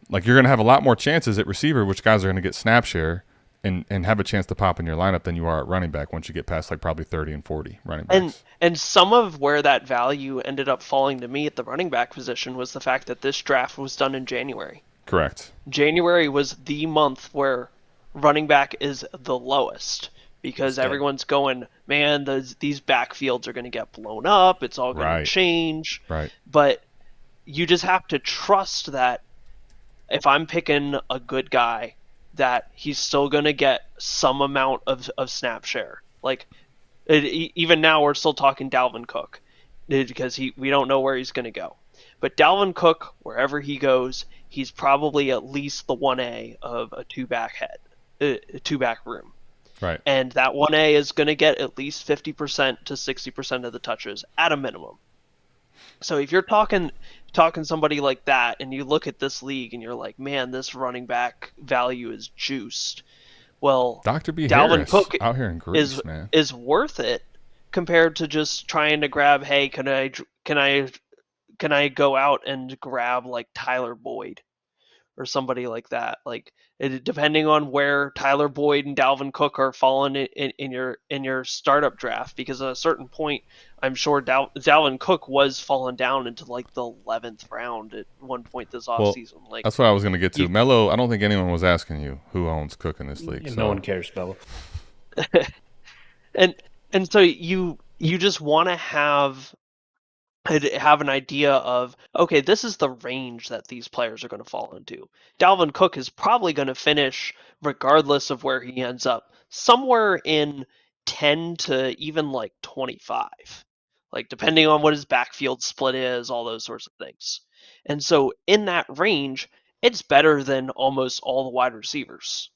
like you're going to have a lot more chances at receiver, which guys are going to get snap share and have a chance to pop in your lineup than you are at running back once you get past like probably 30 and 40 running backs. And some of where that value ended up falling to me at the running back position was the fact that this draft was done in January. Correct. January was the month where running back is the lowest because everyone's going, man, these backfields are going to get blown up. It's all going to change. Right. But you just have to trust that if I'm picking a good guy, that he's still going to get some amount of snap share. Like, even now we're still talking Dalvin Cook because we don't know where he's going to go. But Dalvin Cook, wherever he goes, he's probably at least the 1A of a two-back room. Right. And that 1A is going to get at least 50% to 60% of the touches at a minimum. So if you're talking somebody like that and you look at this league and you're like, man, this running back value is juiced. Well, Dr. B. Dalvin Harris Cook out here in Greece, man. is worth it compared to just trying to grab, hey, can I go out and grab like Tyler Boyd or somebody like that? Like, depending on where Tyler Boyd and Dalvin Cook are falling in your startup draft, because at a certain point, I'm sure Dalvin Cook was falling down into like the 11th round at one point this offseason. Like, that's what I was going to get to. Mello, I don't think anyone was asking you who owns Cook in this league. No one cares, Mello. and so you just want to have an idea of, okay, this is the range that these players are going to fall into. Dalvin Cook is probably going to finish, regardless of where he ends up, somewhere in 10 to even like 25. like depending on what his backfield split is, all those sorts of things. And so in that range, it's better than almost all the wide receivers.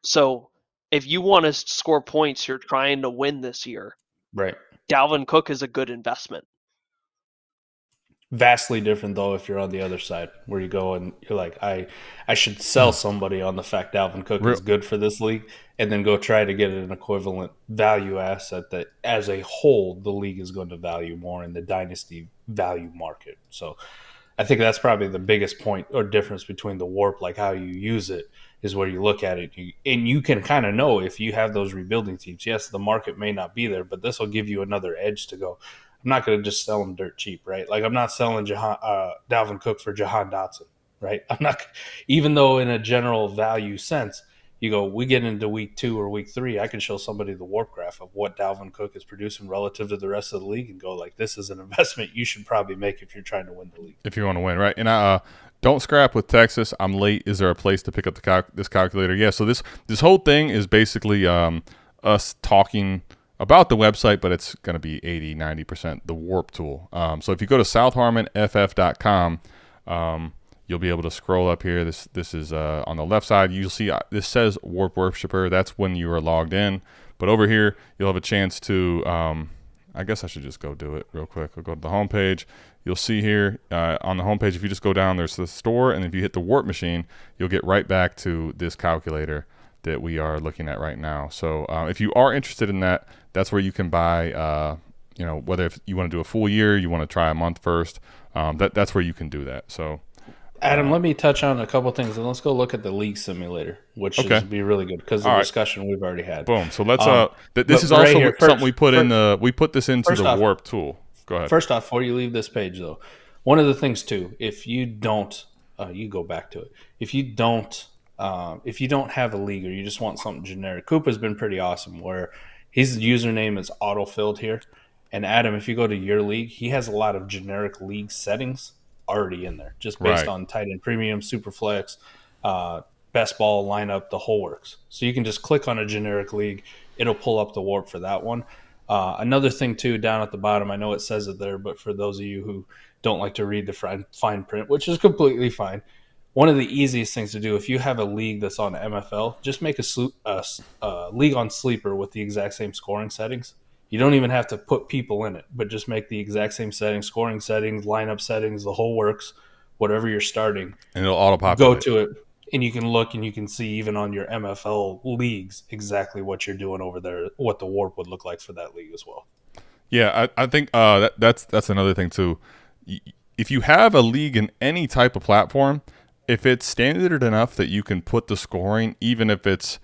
So if you want to score points, you're trying to win this year. Right. Dalvin Cook is a good investment. Vastly different though if you're on the other side where you go and you're like, I should sell somebody on the fact Dalvin Cook is good for this league, and then go try to get an equivalent value asset that as a whole the league is going to value more in the dynasty value market. So I think that's probably the biggest point or difference between the WoRP, like how you use it, is where you look at it. And you can kind of know if you have those rebuilding teams. Yes, the market may not be there, but this will give you another edge to go, I'm not going to just sell them dirt cheap, right? Like I'm not selling Dalvin Cook for Jahan Dotson, right? I'm not, even though in a general value sense, you go, we get into week 2 or week 3, I can show somebody the WoRP graph of what Dalvin Cook is producing relative to the rest of the league and go like, this is an investment you should probably make if you're trying to win the league. If you want to win, right? And don't scrap with Texas. I'm late. Is there a place to pick up this calculator? Yeah. So this whole thing is basically us talking about the website, but it's going to be 80-90% the WoRP tool. So if you go to southharmonff.com, you'll be able to scroll up here. This is on the left side. You'll see this says WoRP Worshiper. That's when you are logged in. But over here, you'll have a chance to. I guess I should just go do it real quick. I'll go to the homepage. You'll see here on the homepage, if you just go down, there's the store, and if you hit the WoRP machine, you'll get right back to this calculator that we are looking at right now. So if you are interested in that, that's where you can buy. Whether if you want to do a full year, you want to try a month first. That's where you can do that. So. Adam, let me touch on a couple things, and let's go look at the league simulator, which should be really good because the discussion we've already had. Boom. So let's. This is also here, something we put in the. We put this into the WoRP tool. Go ahead. First off, before you leave this page, though, one of the things too, if you don't, you go back to it. If you don't have a league or you just want something generic, Koopa's been pretty awesome. Where his username is auto-filled here, and Adam, if you go to your league, he has a lot of generic league settings already in there, just based on tight end premium, super flex, best ball lineup, the whole works. So you can just click on a generic league, it'll pull up the WoRP for that one. Another thing too, down at the bottom, I know it says it there, but for those of you who don't like to read the fine print, which is completely fine, one of the easiest things to do, if you have a league that's on MFL, just make a league on Sleeper with the exact same scoring settings. You don't even have to put people in it, but just make the exact same settings, scoring settings, lineup settings, the whole works, whatever you're starting. And it'll auto-populate. Go to it, and you can look and you can see even on your MFL leagues exactly what you're doing over there, what the WoRP would look like for that league as well. Yeah, I think that's another thing too. If you have a league in any type of platform, if it's standard enough that you can put the scoring, even if it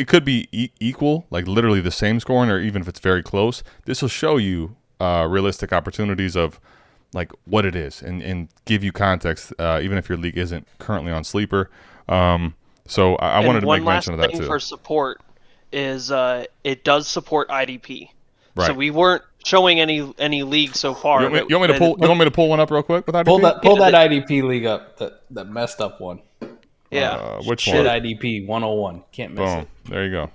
could be equal, like literally the same scoring, or even if it's very close, this will show you realistic opportunities of like what it is and give you context, even if your league isn't currently on Sleeper. So I wanted to make mention of that too. One last thing for support is it does support IDP. Right. So we weren't showing any league so far. You want me to pull one up real quick with IDP? Pull that IDP league up, that messed up one. Yeah. Which Shit one? IDP 101. Can't miss it. There you go.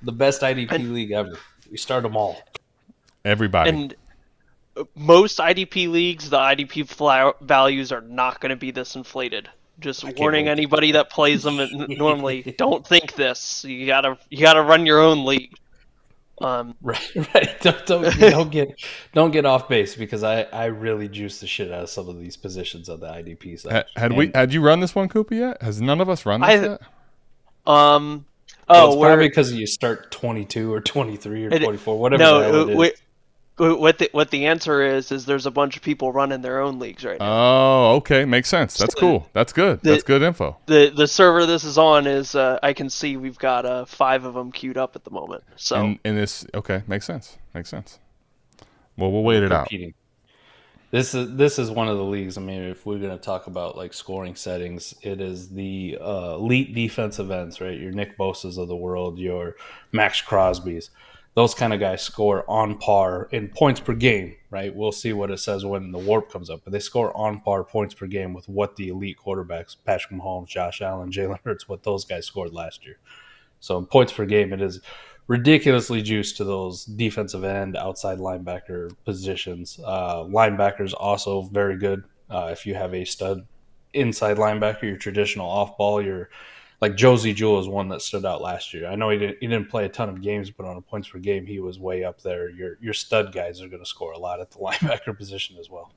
The best IDP league ever. We start them all. Everybody. And most IDP leagues, the IDP values are not going to be this inflated. Just warning anybody that plays them normally, don't think this. You gotta run your own league. Right. Don't get off base, because I really juice the shit out of some of these positions on the IDP side. Had you run this one, Koopa, yet? Has none of us run this yet? It's probably because you start 22 or 23 or 24, whatever. No, what the answer is there's a bunch of people running their own leagues right now. Oh, okay, makes sense. That's cool. That's good. That's good info. The server this is on is I can see we've got 5 of them queued up at the moment. So and this makes sense. Well, we'll wait it out. This is one of the leagues. I mean, if we're going to talk about like scoring settings, it is the elite defensive ends, right? Your Nick Bosa's of the world, your Max Crosby's. Those kind of guys score on par in points per game, right? We'll see what it says when the WoRP comes up, but they score on par points per game with what the elite quarterbacks, Patrick Mahomes, Josh Allen, Jalen Hurts, what those guys scored last year. So in points per game, it is ridiculously juiced to those defensive end, outside linebacker positions. Linebackers also very good. If you have a stud inside linebacker, your traditional off ball, your like Josie Jewell is one that stood out last year. I know he didn't play a ton of games, but on a points per game, he was way up there. Your stud guys are going to score a lot at the linebacker position as well.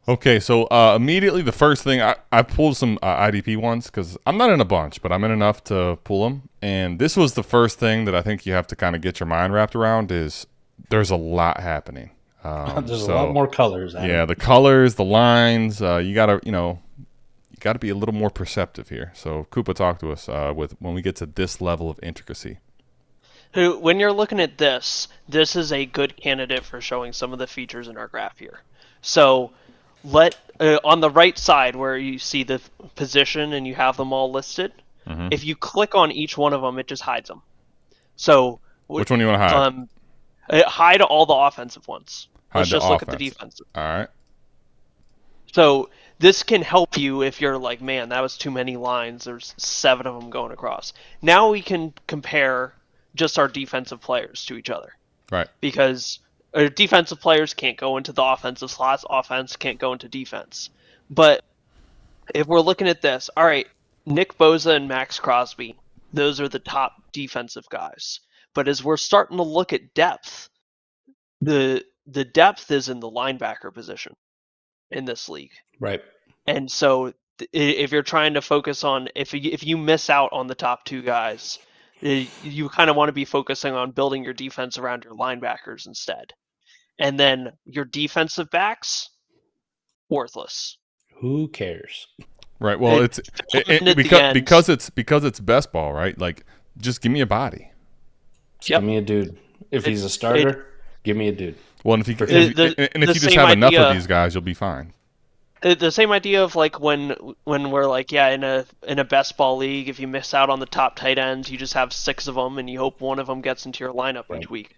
Okay, so immediately the first thing, I pulled some IDP ones because I'm not in a bunch, but I'm in enough to pull them. And this was the first thing that I think you have to kind of get your mind wrapped around is there's a lot happening. There's a lot more colors. Yeah, the colors, the lines, you gotta be a little more perceptive here. So Koopa, talk to us with when we get to this level of intricacy. When you're looking at this is a good candidate for showing some of the features in our graph here. So on the right side where you see the position and you have them all listed, if you click on each one of them, it just hides them. So which one do you want to hide? Hide all the offensive ones. Let's just look at the defensive. All right. So this can help you if you're like, man, that was too many lines. There's 7 of them going across. Now we can compare just our defensive players to each other. Right. Because defensive players can't go into the offensive slots. Offense can't go into defense. But if we're looking at this, all right, Nick Bosa and Max Crosby, those are the top defensive guys. But as we're starting to look at depth, the depth is in the linebacker position in this league. Right. And so if you're trying to focus on, if you miss out on the top 2 guys, you kind of want to be focusing on building your defense around your linebackers instead. And then your defensive backs, worthless. Who cares? Right. Well, because it's best ball, right? Like, just give me a body. Give me a dude. If he's a starter, give me a dude. Well, and if you just have enough of these guys, you'll be fine. The same idea of like when we're like, yeah, in a best ball league, if you miss out on the top tight ends, you just have 6 of them and you hope one of them gets into your lineup each week.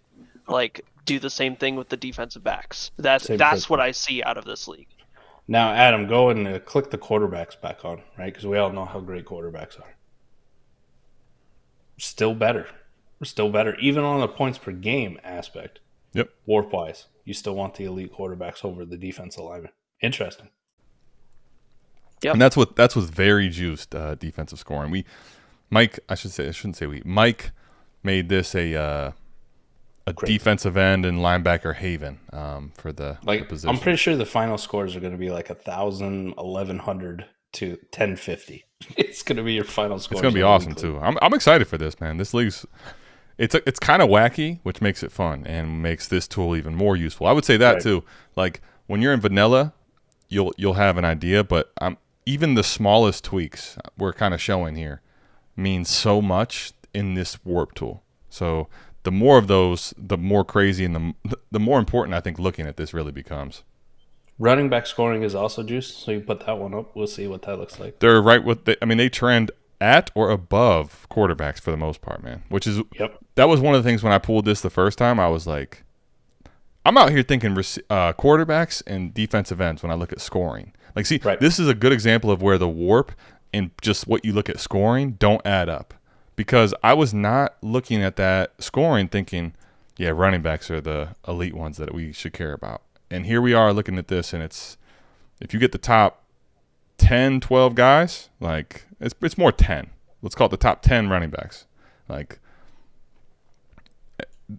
Like, do the same thing with the defensive backs. That's what I see out of this league. Now, Adam, go and click the quarterbacks back on, right? Because we all know how great quarterbacks are. Still better. We're still better, even on the points per game aspect. Yep. WoRP-wise, you still want the elite quarterbacks over the defensive linemen. Interesting. Yep. And that's what's very juiced defensive scoring. Mike made this a defensive end and linebacker haven for the position. I'm pretty sure the final scores are going to be like 1,000, 1,100 to 1,050. It's going to be your final score. It's going to be awesome too. I'm excited for this, man. This league's it's kind of wacky, which makes it fun and makes this tool even more useful. I would say that too. Like when you're in vanilla, you'll have an idea, but even the smallest tweaks we're kind of showing here means so much in this WoRP tool. So the more of those, the more crazy and the more important I think looking at this really becomes. Running back scoring is also juiced, so you put that one up. We'll see what that looks like. They're right with they trend at or above quarterbacks for the most part, man. Which is that was one of the things when I pulled this the first time. I was like, I'm out here thinking quarterbacks and defensive ends when I look at scoring. Like, see, this is a good example of where the WoRP and just what you look at scoring don't add up. Because I was not looking at that scoring thinking, yeah, running backs are the elite ones that we should care about. And here we are looking at this, and it's if you get the top 10, 12 guys, like it's more 10. Let's call it the top 10 running backs. Like,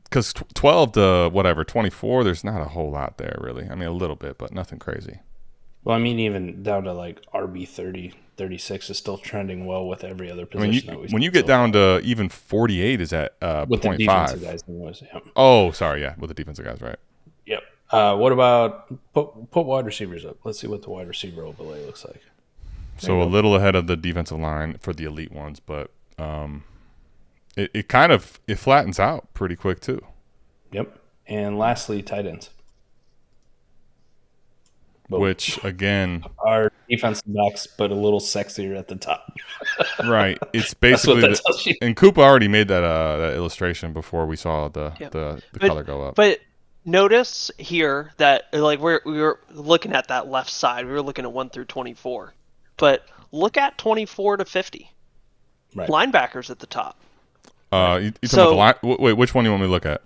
because 12 to whatever, 24, there's not a whole lot there, really. I mean, a little bit, but nothing crazy. Well, I mean, even down to like RB 30, 36 is still trending well with every other position. When you get down to even 48 is at 0.5. With the defensive guys. Anyways, Oh, sorry, yeah, with the defensive guys, right. Yep. What about put wide receivers up? Let's see what the wide receiver overlay looks like. So a little ahead of the defensive line for the elite ones, but it kind of flattens out pretty quick too. Yep. And lastly, tight ends. Which, again, are defensive backs, but a little sexier at the top. Right. It's basically and Koopa already made that illustration before we saw the color go up. But notice here that like we were looking at that left side. We were looking at 1 through 24. But look at 24 to 50. Right. Linebackers at the top. You talking about the line? Wait, which one do you want me to look at?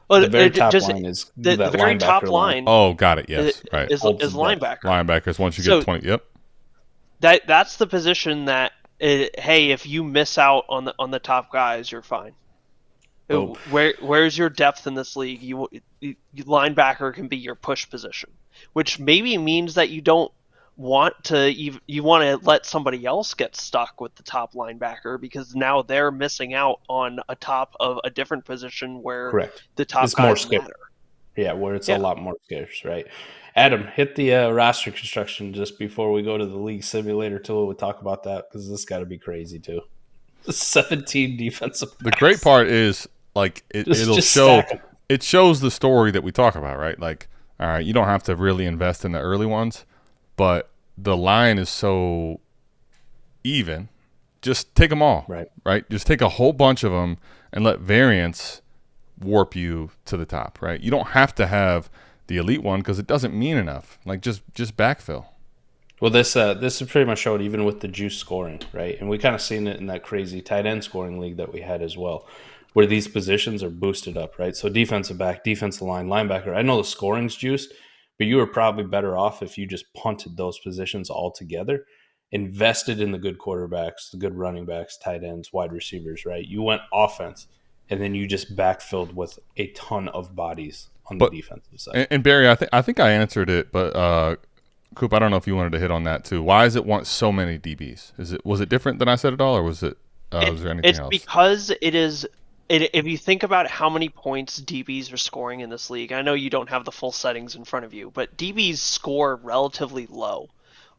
Well, The very top line is the that very top linebacker line. Oh, got it. Yes, right. Is linebacker. Linebackers. Once you get 20, yep. That's the position that hey, if you miss out on the top guys, you're fine. Oh. Where's your depth in this league? You linebacker can be your push position, which maybe means that you don't want to you want to let somebody else get stuck with the top linebacker because now they're missing out on a top of a different position where the top it's guys more scarce. matter. Yeah, where it's a lot more scarce, right? Adam, hit the roster construction just before we go to the league simulator tool. We'll talk about that because this got to be crazy too. 17 defensive backs. The great part is like it'll show. It shows the story that we talk about, right? Like, all right, you don't have to really invest in the early ones, but the line is so even. Just take them all, right? Just take a whole bunch of them and let variance warp you to the top, right? You don't have to have the elite one because it doesn't mean enough. Like just backfill. Well, this is pretty much showed even with the juice scoring, right? And we kind of seen it in that crazy tight end scoring league that we had as well, where these positions are boosted up, right? So defensive back, defensive line, linebacker. I know the scoring's juiced, but you were probably better off if you just punted those positions all together, invested in the good quarterbacks, the good running backs, tight ends, wide receivers, right? You went offense, and then you just backfilled with a ton of bodies on the defensive side. And Barry, I think I answered it, but Coop, I don't know if you wanted to hit on that too. Why does it want so many DBs? Was it different than I said at all, or was there anything else? It's because it is. If you think about how many points DBs are scoring in this league, I know you don't have the full settings in front of you, but DBs score relatively low.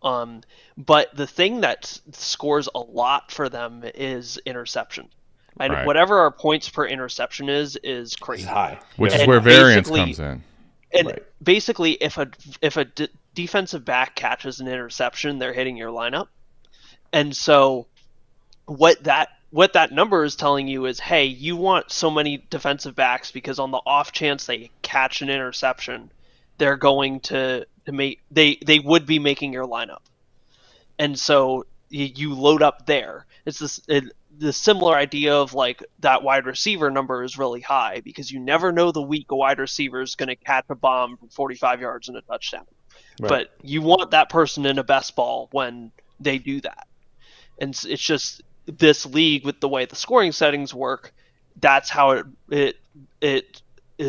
But the thing that scores a lot for them is interception. And whatever our points per interception is crazy. It's high. Which is where variance comes in. And basically, if a defensive back catches an interception, they're hitting your lineup. And so what that number is telling you is, hey, you want so many defensive backs because on the off chance they catch an interception, they're going to make they would be making your lineup. And so you load up there. It's the similar idea of like that wide receiver number is really high because you never know the week a wide receiver is going to catch a bomb from 45 yards and a touchdown. Right. But you want that person in a best ball when they do that. And it's just this league with the way the scoring settings work, that's how it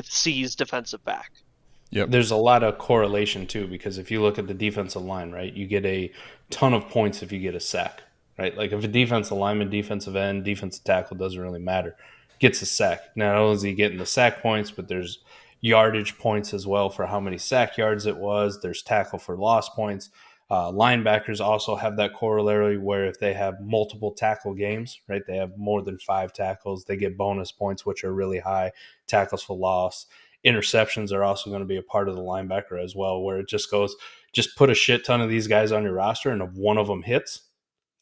sees defensive back. Yep. There's a lot of correlation too, because if you look at the defensive line, right, you get a ton of points if you get a sack, right? Like if a defensive lineman, defensive end, defensive tackle, doesn't really matter, gets a sack. Not only is he getting the sack points, but there's yardage points as well for how many sack yards it was. There's tackle for loss points. Linebackers also have that corollary where if they have multiple tackle games, right, they have more than 5 tackles, they get bonus points, which are really high. Tackles for loss. Interceptions are also going to be a part of the linebacker as well, where it just goes, just put a shit ton of these guys on your roster, and if one of them hits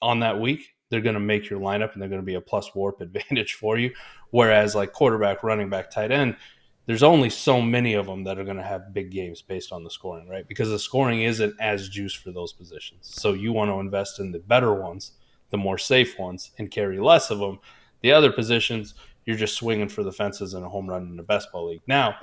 on that week, they're going to make your lineup, and they're going to be a plus WoRP advantage for you. Whereas like quarterback, running back, tight end, there's only so many of them that are going to have big games based on the scoring, right? Because the scoring isn't as juiced for those positions. So you want to invest in the better ones, the more safe ones, and carry less of them. The other positions, you're just swinging for the fences in a home run in the best ball league. Now,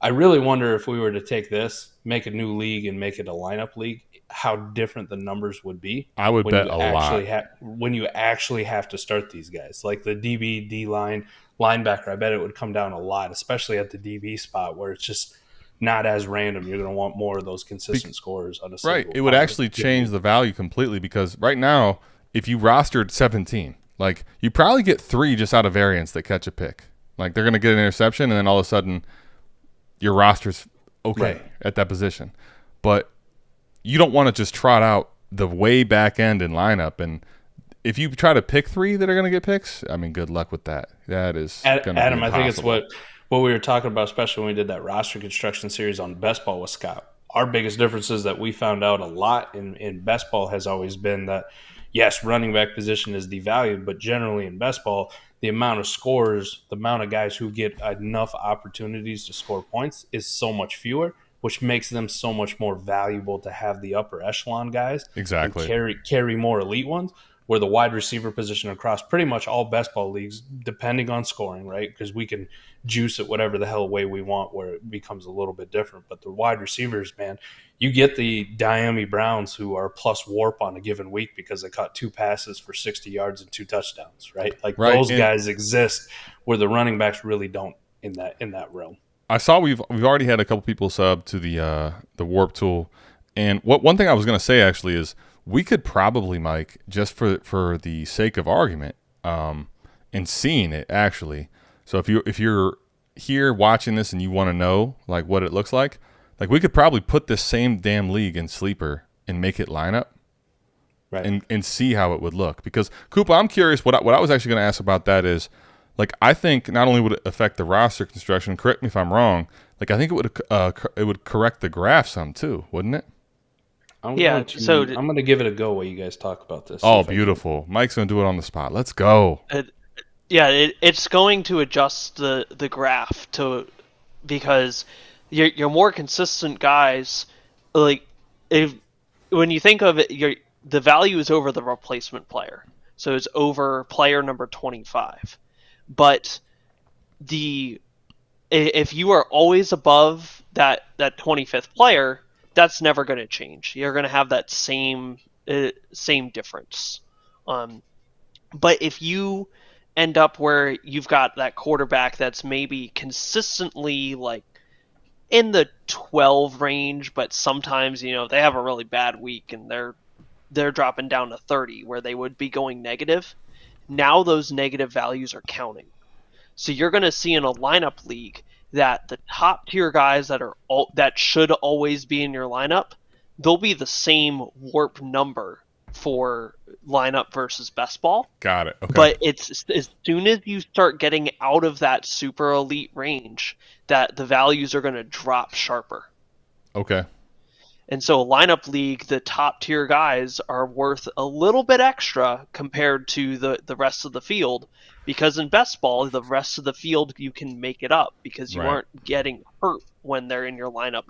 I really wonder if we were to take this, make a new league and make it a lineup league, how different the numbers would be. I would bet a lot. When you actually have to start these guys. Like the DB, D-line, linebacker, I bet it would come down a lot, especially at the DB spot where it's just not as random. You're going to want more of those consistent scores on a single. Right. It would actually change the value completely because right now, if you rostered 17, like you probably get 3 just out of variance that catch a pick. Like they're going to get an interception and then all of a sudden your roster's okay at that position. But you don't want to just trot out the way back end in lineup. And if you try to pick 3 that are going to get picks, I mean, good luck with that. That is going to be Adam, impossible. I think it's what we were talking about, especially when we did that roster construction series on best ball with Scott. Our biggest difference is that we found out a lot in best ball has always been that, yes, running back position is devalued, but generally in best ball, the amount of scores, the amount of guys who get enough opportunities to score points is so much fewer, which makes them so much more valuable to have the upper echelon guys. Exactly. And carry more elite ones. where the wide receiver position across pretty much all best ball leagues, depending on scoring, right? Because we can juice it whatever the hell way we want, where it becomes a little bit different. But the wide receivers, man, you get the Miami Browns who are plus WoRP on a given week because they caught 2 passes for 60 yards and 2 touchdowns, right? Like those guys exist where the running backs really don't in that realm. I saw we've already had a couple people sub to the WoRP tool, and one thing I was going to say actually is we could probably, Mike, just for the sake of argument, and seeing it actually. So if you're here watching this and you want to know like what it looks like we could probably put this same damn league in Sleeper and make it lineup, right? And see how it would look. Because Koopa, I'm curious. What I was actually going to ask about that is, like, I think not only would it affect the roster construction. Correct me if I'm wrong. Like, I think it would correct the graph some too, wouldn't it? I'm going to give it a go while you guys talk about this. Oh, beautiful. Mike's going to do it on the spot. Let's go. It's going to adjust the graph because you're more consistent guys. Like, when you think of it, the value is over the replacement player. So it's over player number 25. But if you are always above that 25th player, that's never going to change. You're going to have that same difference. But if you end up where you've got that quarterback that's maybe consistently like in the 12 range, but sometimes they have a really bad week and they're dropping down to 30 where they would be going negative. Now those negative values are counting. So you're going to see in a lineup league that the top tier guys that should always be in your lineup, they'll be the same WoRP number for lineup versus best ball. Got it. Okay. But it's as soon as you start getting out of that super elite range that the values are going to drop sharper. Okay. And so a lineup league, the top tier guys are worth a little bit extra compared to the rest of the field, because in best ball, the rest of the field you can make it up because you aren't getting hurt when they're in your lineup,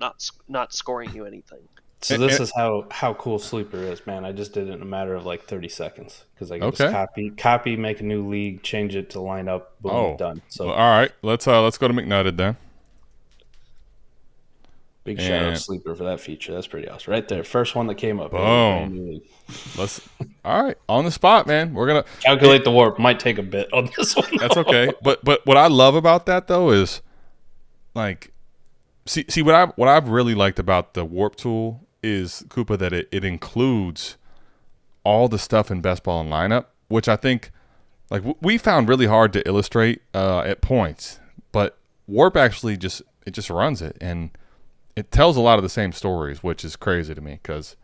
not scoring you anything. So this is how cool Sleeper is, man. I just did it in a matter of like 30 seconds because I just copy, make a new league, change it to lineup, boom, done. So well, all right, let's go to McNutted then. Big shout out to Sleeper for that feature. That's pretty awesome. Right there. First one that came up. Boom. All right. On the spot, man. We're going to calculate the WoRP. Might take a bit on this one. That's okay. But what I love about that though is like see what I've really liked about the WoRP tool is, Koopa, that it includes all the stuff in best ball and lineup, which I think like we found really hard to illustrate at points, but WoRP actually just runs it, and it tells a lot of the same stories, which is crazy to me because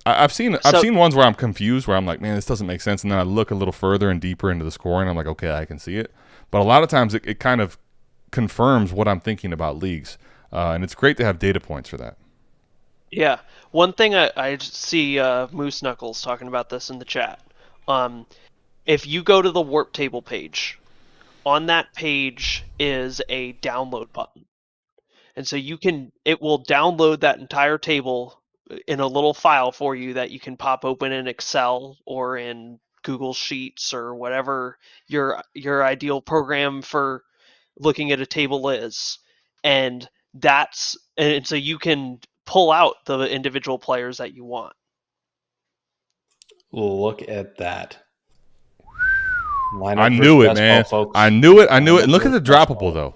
I've seen ones where I'm confused, where I'm like, man, this doesn't make sense, and then I look a little further and deeper into the scoring, I'm like, okay, I can see it. But a lot of times it kind of confirms what I'm thinking about leagues, and it's great to have data points for that. Yeah, one thing I see Moose Knuckles talking about this in the chat. If you go to the WoRP table page, on that page is a download button. And so it will download that entire table in a little file for you that you can pop open in Excel or in Google Sheets or whatever your ideal program for looking at a table is. And so you can pull out the individual players that you want. Look at that. I knew it, man. I knew it. And look at the droppable, though.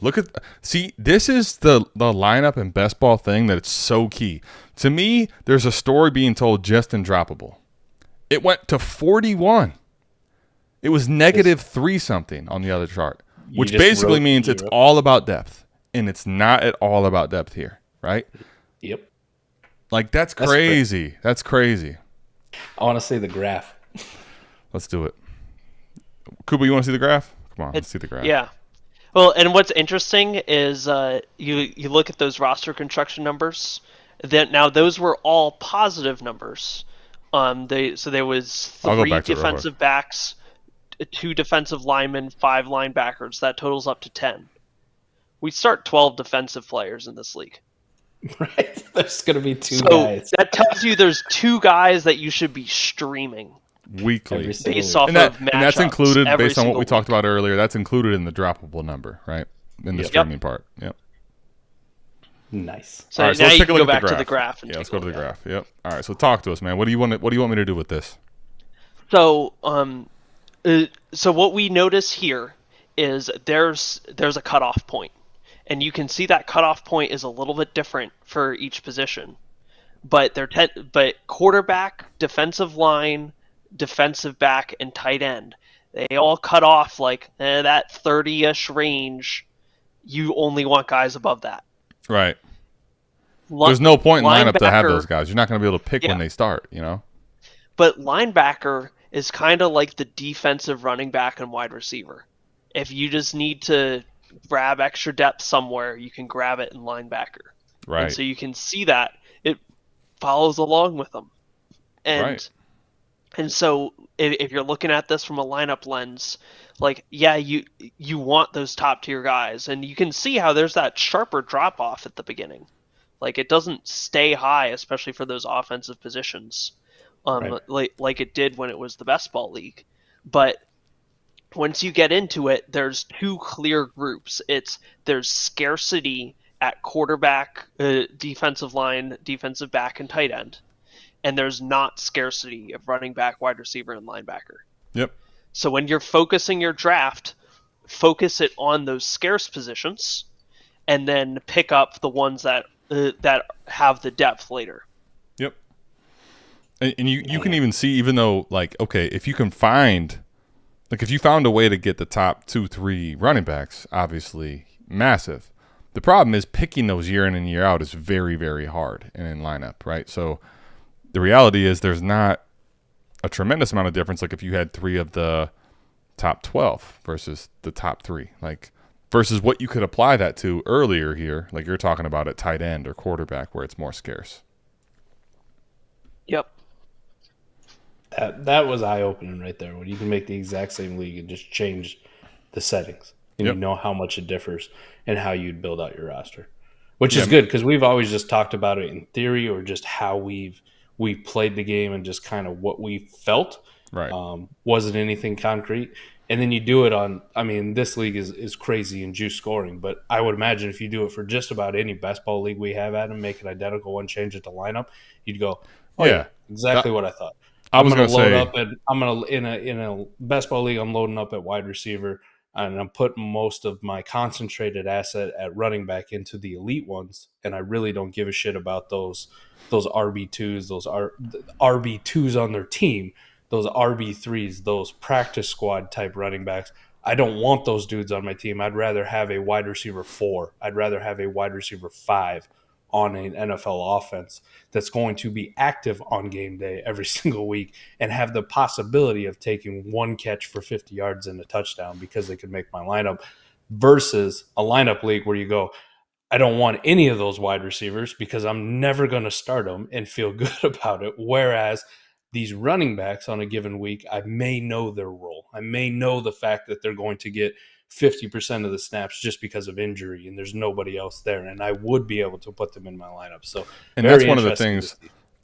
This is the lineup and best ball thing that it's so key. To me, there's a story being told just in droppable. It went to 41. It was negative 3 something on the other chart, which basically means it's all about depth, and it's not at all about depth here, right? Yep. Like, that's crazy. That's crazy. I want to see the graph. Let's do it. Koopa, you want to see the graph? Come on, let's see the graph. Yeah. Well, and what's interesting is you look at those roster construction numbers. Now those were all positive numbers. So there was 3 defensive backs, 2 defensive linemen, 5 linebackers. That totals up to 10. We start 12 defensive players in this league. Right. There's going to be 2 guys. That tells you there's 2 guys that you should be streaming. weekly. Based off and of matchups. And that's included, every based on what we single talked week. about earlier, that's included in the droppable number, right? In the streaming part. Yep. Nice. So all right, so now let's you take a can look go at back to the graph. And yeah, let's take go a to the look at graph. Yep. All right, so talk to us, man. What do you want me to do with this? So, so what we notice here is there's a cutoff point, and you can see that cutoff point is a little bit different for each position. But but quarterback, defensive line, defensive back, and tight end, they all cut off like that 30-ish range. You only want guys above that. Right. There's no point in lineup to have those guys. You're not going to be able to pick when they start, you know? But linebacker is kind of like the defensive running back and wide receiver. If you just need to grab extra depth somewhere, you can grab it in linebacker. Right. And so you can see that it follows along with them. And so if you're looking at this from a lineup lens, like, yeah, you want those top tier guys, and you can see how there's that sharper drop off at the beginning. Like, it doesn't stay high, especially for those offensive positions, like it did when it was the best ball league. But once you get into it, there's two clear groups. There's scarcity at quarterback, defensive line, defensive back, and tight end. And there's not scarcity of running back, wide receiver, and linebacker. Yep. So when you're focusing your draft, focus it on those scarce positions, and then pick up the ones that have the depth later. Yep. And you can even see, even though, like, okay, if you can find, like, if you found a way to get the top 2-3 running backs, obviously massive. The problem is picking those year in and year out is very, very hard in lineup, right? So the reality is there's not a tremendous amount of difference. Like if you had 3 of the top 12 versus the top 3, like versus what you could apply that to earlier here, like you're talking about at tight end or quarterback where it's more scarce. Yep. That was eye-opening right there, when you can make the exact same league and just change the settings. And you know how much it differs and how you'd build out your roster. Which is good, because we've always just talked about it in theory, or just how we've played the game and just kind of what we felt. Right. Wasn't anything concrete. And then you do it on, I mean, this league is crazy in juice scoring, but I would imagine if you do it for just about any best ball league we have, Adam, make it identical and change it to lineup, you'd go, exactly what I thought. I'm going to load up at, in a best ball league, I'm loading up at wide receiver, and I'm putting most of my concentrated asset at running back into the elite ones, and I really don't give a shit about those RB2s, those RB2s on their team, those RB3s, those practice squad type running backs. I don't want those dudes on my team. I'd rather have a wide receiver 4. I'd rather have a wide receiver 5 on an NFL offense that's going to be active on game day every single week and have the possibility of taking one catch for 50 yards and a touchdown because they could make my lineup, versus a lineup league where you go, I don't want any of those wide receivers because I'm never going to start them and feel good about it. Whereas these running backs on a given week, I may know their role. I may know the fact that they're going to get 50% of the snaps just because of injury and there's nobody else there, and I would be able to put them in my lineup. So, and that's one of the things.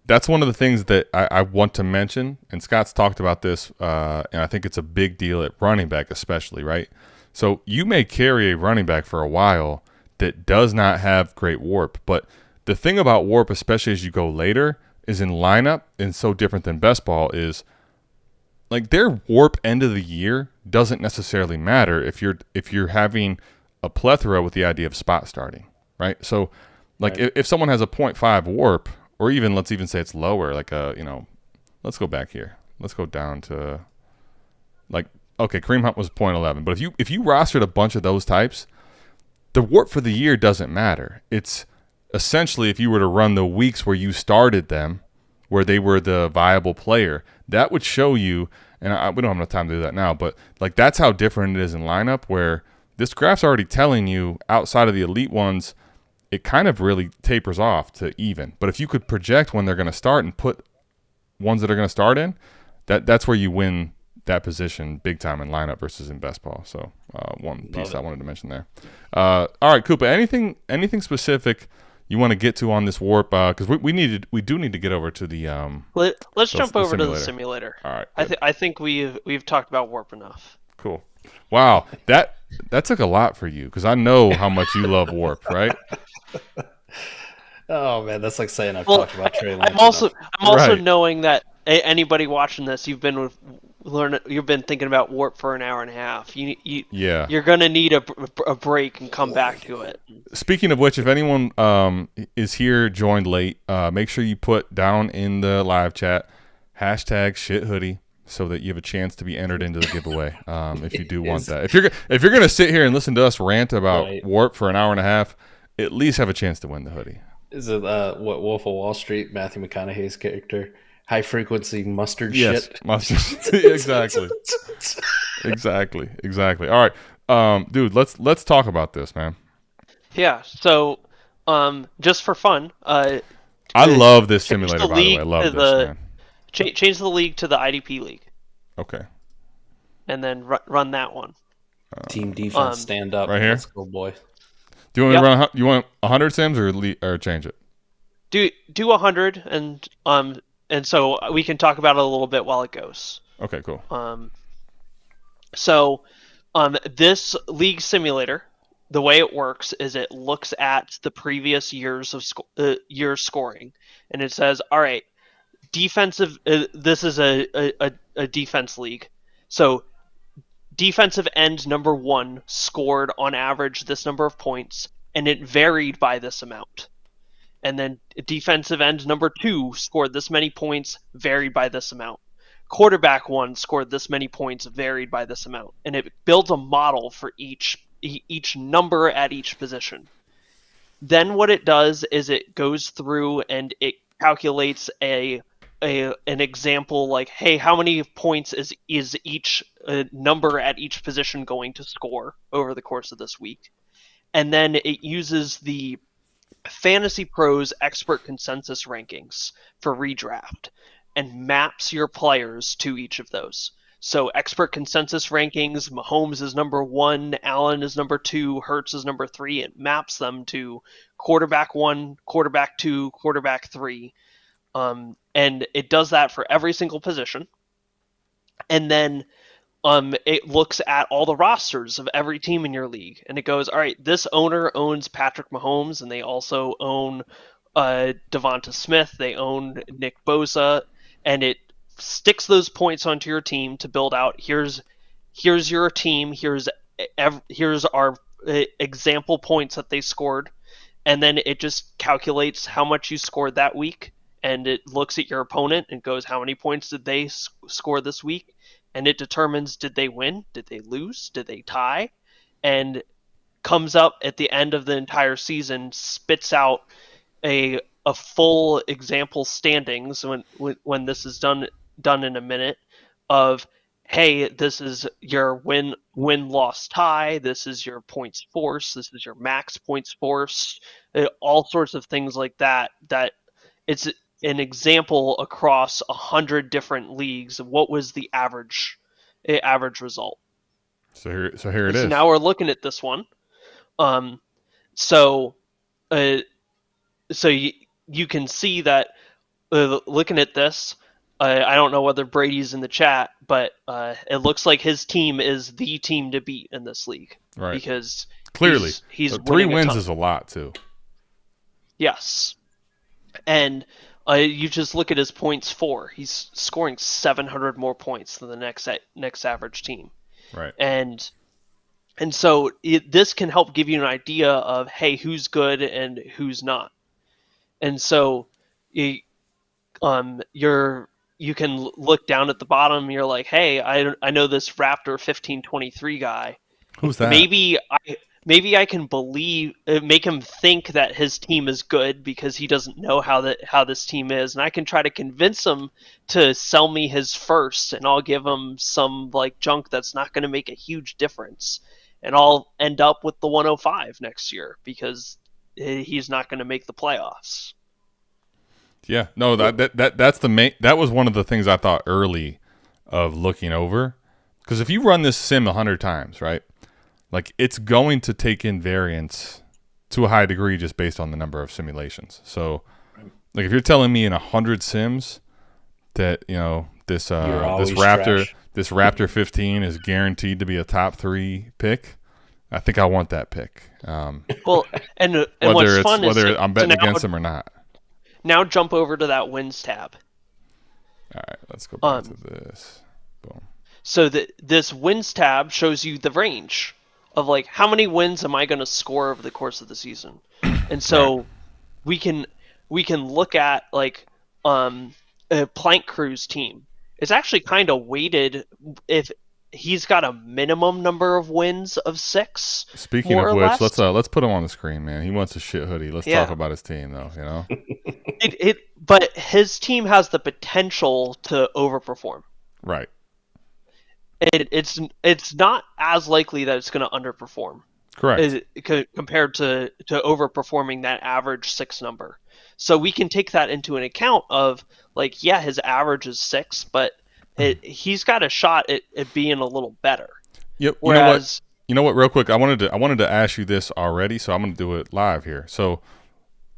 That's one of the things that I want to mention, and Scott's talked about this, and I think it's a big deal at running back especially, right? So you may carry a running back for a while that does not have great WoRP, but the thing about WoRP, especially as you go later, is in lineup, and so different than best ball, is like their WoRP end of the year doesn't necessarily matter if you're having a plethora with the idea of spot starting, right? So like if someone has a 0.5 WoRP, or even let's even say it's lower, like let's go back here. Let's go down to like, okay, Kareem Hunt was 0.11, but if you rostered a bunch of those types, the WoRP for the year doesn't matter. It's essentially if you were to run the weeks where you started them, where they were the viable player, that would show you, and we don't have enough time to do that now, but like that's how different it is in lineup, where this graph's already telling you outside of the elite ones, it kind of really tapers off to even. But if you could project when they're going to start and put ones that are going to start in, that's where you win that position big time in lineup versus in best ball. So one piece I wanted to mention there. All right, Koopa, anything specific you want to get to on this WoRP? Because we do need to get over to the Let's jump over to the simulator. All right. I think we've talked about WoRP enough. Cool. Wow, that took a lot for you because I know how much you love WoRP, right? Oh man, that's like saying I've talked about Trey Lance. I'm also knowing that anybody watching this, you've been thinking about WoRP for an hour and a half. You're gonna need a break and come back to it. Speaking of which, if anyone is here joined late, make sure you put down in the live chat #shithoodie so that you have a chance to be entered into the giveaway. If you do want that, if you're gonna sit here and listen to us rant about WoRP for an hour and a half, at least have a chance to win the hoodie. Is it what Wolf of Wall Street, Matthew McConaughey's character? High frequency mustard yes, shit. Mustard. Exactly. All right, dude. Let's talk about this, man. Yeah. So, just for fun, I love this simulator. By the way, I love this, man. Change the league to the IDP League. Okay. And then run that one. Team defense, stand up. Right here. Let's go, boy. Do you want to run? You want 100 sims or change it? Do 100 and so we can talk about it a little bit while it goes. Okay, cool. So this league simulator, the way it works is it looks at the previous years of years scoring, and it says, all right, defensive. This is a defense league, so. Defensive end number 1 scored on average this number of points, and it varied by this amount. And then defensive end number 2 scored this many points, varied by this amount. Quarterback 1 scored this many points, varied by this amount. And it builds a model for each number at each position. Then what it does is it goes through and it calculates an example like, hey, how many points is each number at each position going to score over the course of this week? And then it uses the Fantasy Pros expert consensus rankings for redraft and maps your players to each of those. So expert consensus rankings, Mahomes is number 1, Allen is number 2, Hurts is number 3. It maps them to quarterback 1, quarterback 2, quarterback 3. And it does that for every single position. And then it looks at all the rosters of every team in your league. And it goes, all right, this owner owns Patrick Mahomes, and they also own Devonta Smith. They own Nick Bosa. And it sticks those points onto your team to build out, here's your team, here's our example points that they scored. And then it just calculates how much you scored that week. And it looks at your opponent and goes, how many points did they score this week? And it determines, did they win? Did they lose? Did they tie? And comes up at the end of the entire season, spits out a full example standings when this is done in a minute of, hey, this is your win-loss tie, this is your points force, this is your max points force, all sorts of things like that it's an example across 100 different leagues of what was the average result. So here it is. Now we're looking at this one. So you can see that looking at this, I don't know whether Brady's in the chat, but it looks like his team is the team to beat in this league. Right. Because clearly he's 3 wins is a lot too. Yes. And you just look at his points for. He's scoring 700 more points than the next average team. Right. And so this can help give you an idea of, hey, who's good and who's not. And so you can look down at the bottom. You're like, hey, I know this Raptor 1523 guy. Who's that? Maybe I can make him think that his team is good because he doesn't know how this team is, and I can try to convince him to sell me his first, and I'll give him some like junk that's not going to make a huge difference, and I'll end up with the 105 next year because he's not going to make the playoffs. Yeah, no, that's the main. That was one of the things I thought early of looking over, because if you run this sim 100 times, right? Like, it's going to take in variance to a high degree just based on the number of simulations. So, like if you're telling me in 100 sims that this Raptor 15 is guaranteed to be a top 3 pick, I think I want that pick. Well, and what's fun is whether I'm betting against them or not. Now jump over to that wins tab. All right, let's go back to this. Boom. So this wins tab shows you the range of like how many wins am I going to score over the course of the season, and so Right. we can look at like a Plank Crew's team. It's actually kind of weighted if he's got a minimum number of wins of 6. Speaking more of or which, less. let's put him on the screen, man. He wants a shit hoodie. Let's Yeah. talk about his team, though. But his team has the potential to overperform. Right. It's not as likely that it's going to underperform. Correct. Compared to overperforming that average 6 number. So we can take that into an account of like, yeah, his average is 6, but he's got a shot at being a little better. Yep. Whereas, you know what? Real quick, I wanted to ask you this already, so I'm going to do it live here. So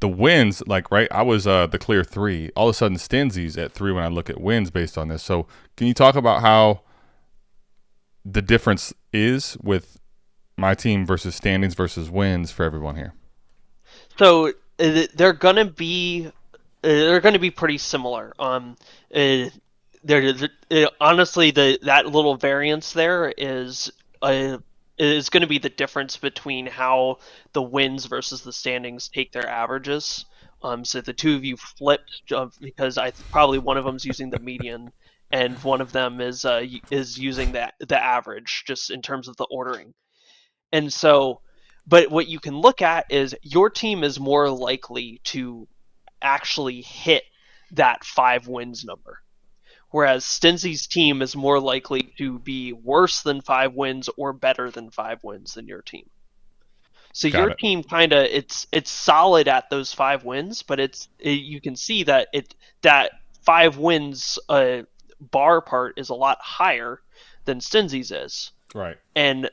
the wins, like, right, I was the clear 3. All of a sudden, Stinsy's at 3 when I look at wins based on this. So can you talk about how the difference is with my team versus standings versus wins for everyone here? So they're gonna be pretty similar. Honestly, that little variance there is going to be the difference between how the wins versus the standings take their averages. So the two of you flipped because probably one of them's using the median and one of them is using the average just in terms of the ordering. And so, but what you can look at is your team is more likely to actually hit that 5 wins number. Whereas Stinsy's team is more likely to be worse than 5 wins or better than 5 wins than your team. So your team kind of it's solid at those 5 wins, but you can see that that 5 wins bar part is a lot higher than Stinsy's is. Right. And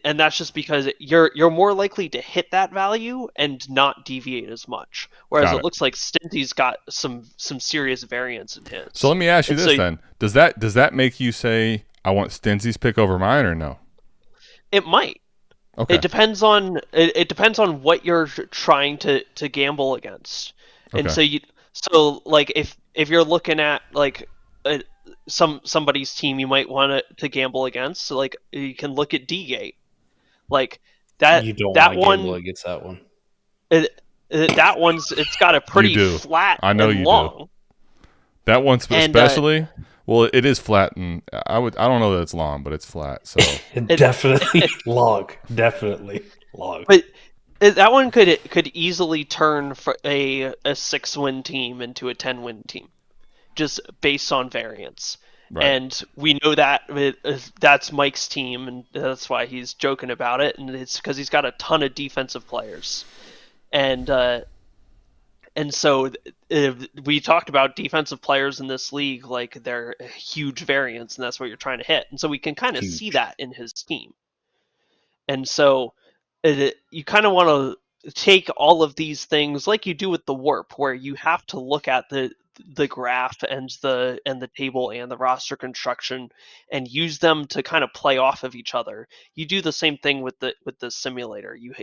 that's just because you're more likely to hit that value and not deviate as much. Whereas it looks like Stinsy's got some serious variance in his. So let me ask you this then: does that make you say I want Stinsy's pick over mine or no? It might. Okay. It depends on what you're trying to gamble against. Okay. And so like if you're looking at like somebody's team you might want to gamble against, so like you can look at D-Gate. Like that you don't that want to one gamble against that one. That one's it's got a pretty flat I know and you long. do. That one especially, well, it is flat, and I don't know that it's long, but it's flat. So definitely long, definitely long. But that one could easily turn for a 6-win team into a 10-win team, just based on variance. Right. And we know that that's Mike's team, and that's why he's joking about it. And it's because he's got a ton of defensive players, and so we talked about defensive players in this league, like they're a huge variance, and that's what you're trying to hit. And so we can kind of see that in his team. And so you kind of want to take all of these things like you do with the WoRP, where you have to look at the graph and the table and the roster construction and use them to kind of play off of each other. You do the same thing with the simulator. You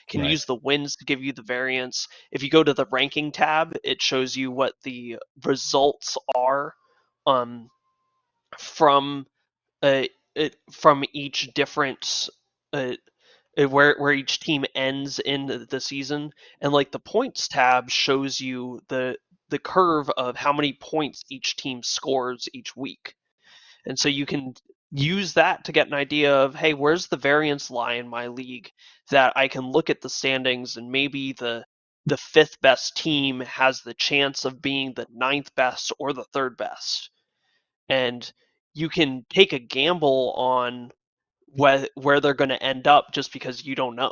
can use the wins to give you the variance. If you go to the ranking tab, it shows you what the results are from each different where each team ends in the season, and like the points tab shows you the curve of how many points each team scores each week. And so you can use that to get an idea of, hey, where's the variance lie in my league, that I can look at the standings and maybe the 5th best team has the chance of being the 9th best or the 3rd best. And you can take a gamble on where they're going to end up just because you don't know.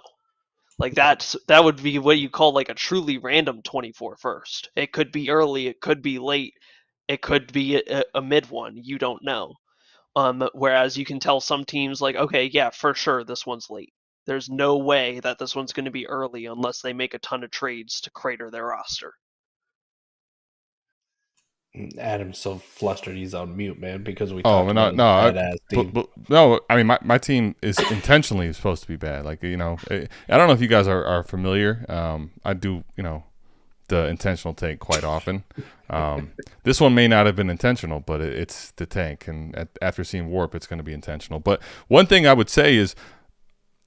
Like that would be what you call like a truly random 24 first. It could be early, it could be late, it could be a mid one. You don't know. Whereas you can tell some teams like, okay, yeah, for sure, this one's late. There's no way that this one's going to be early unless they make a ton of trades to crater their roster. Adam's so flustered he's on mute, man, because we talked about badass team. No, I mean my team is intentionally supposed to be bad. Like, I don't know if you guys are familiar. I do, the intentional tank quite often. This one may not have been intentional, but it's the tank, and after seeing WoRP, it's going to be intentional. But one thing I would say is,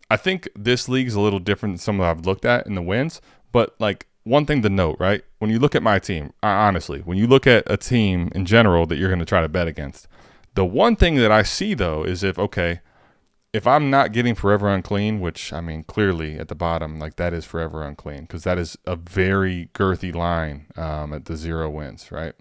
I think this league is a little different than some that I've looked at in the wins. But like, one thing to note, right? When you look at my team, honestly, when you look at a team in general that you're going to try to bet against, the one thing that I see though is if I'm not getting Forever Unclean, which I mean clearly at the bottom, like that is Forever Unclean, because that is a very girthy line at the 0 wins, right?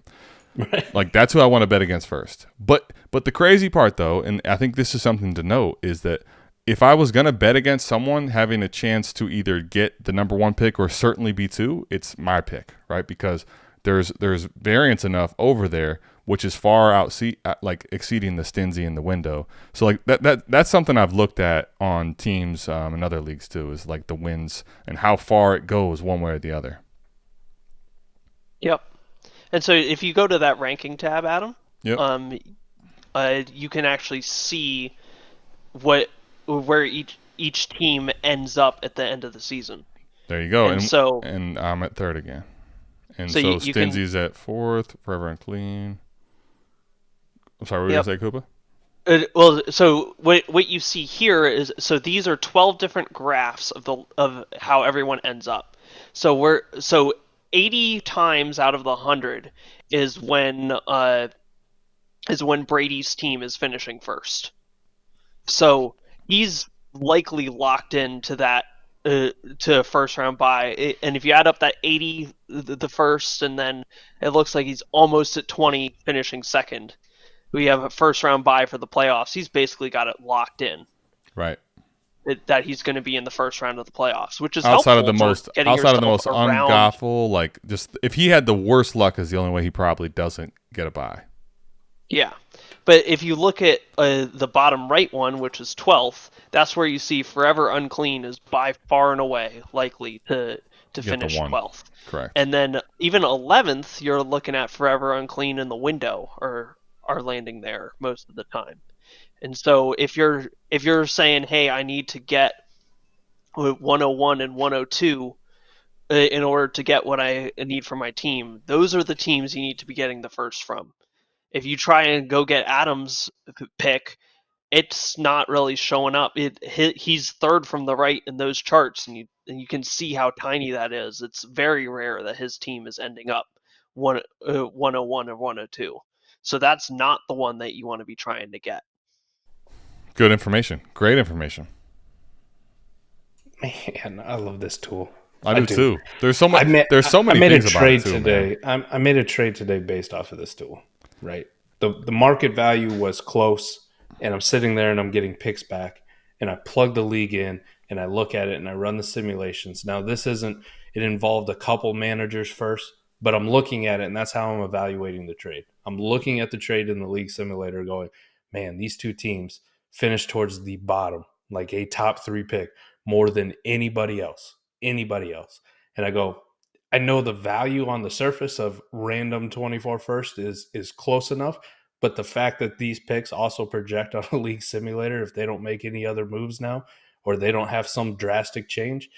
Like that's who I want to bet against first. But the crazy part though, and I think this is something to note, is that if I was going to bet against someone having a chance to either get the number 1 pick or certainly be 2, it's my pick, right? Because there's variance enough over there, which is far exceeding the Stinzy in the window. So like that's something I've looked at on teams in other leagues too, is like the wins and how far it goes one way or the other. Yep. And so if you go to that ranking tab, Adam, yep. You can actually see where each team ends up at the end of the season. There you go. And I'm at 3rd again. And so Stinzy's at 4th, Forever Unclean. I'm sorry, what were you going to say, Koopa? Well, so what you see here is, so these are 12 different graphs of how everyone ends up. So 80 times out of the 100 is when Brady's team is finishing first. So he's likely locked into that to first round bye. And if you add up that 80, the first, and then it looks like he's almost at 20 finishing second. We have a first round bye for the playoffs. He's basically got it locked in. Right. That he's going to be in the first round of the playoffs, which is outside helpful of the most ungoffle. Like, just if he had the worst luck, is the only way he probably doesn't get a bye. Yeah. But if you look at the bottom right one, which is 12th, that's where you see Forever Unclean is by far and away likely to finish 12th. Correct. And then even 11th, you're looking at Forever Unclean in the window or are landing there most of the time. And so if you're saying, hey, I need to get 101 and 102 in order to get what I need for my team, those are the teams you need to be getting the first from. If you try and go get Adam's pick, it's not really showing up. He's 3rd from the right in those charts, and you can see how tiny that is. It's very rare that his team is ending up 101 or 102. So that's not the one that you want to be trying to get. Good information. Great information. Man, I love this tool. I do too. There's so much. There's so many things about it too, today. I made a trade today based off of this tool. Right. The market value was close, and I'm sitting there and I'm getting picks back, and I plug the league in and I look at it and I run the simulations. Now it involved a couple managers first, but I'm looking at it, and that's how I'm evaluating the trade. I'm looking at the trade in the league simulator going, man, these two teams finished towards the bottom, like a top 3 pick more than anybody else. And I go, I know the value on the surface of random 24 first is close enough, but the fact that these picks also project on a league simulator, if they don't make any other moves now, or they don't have some drastic change,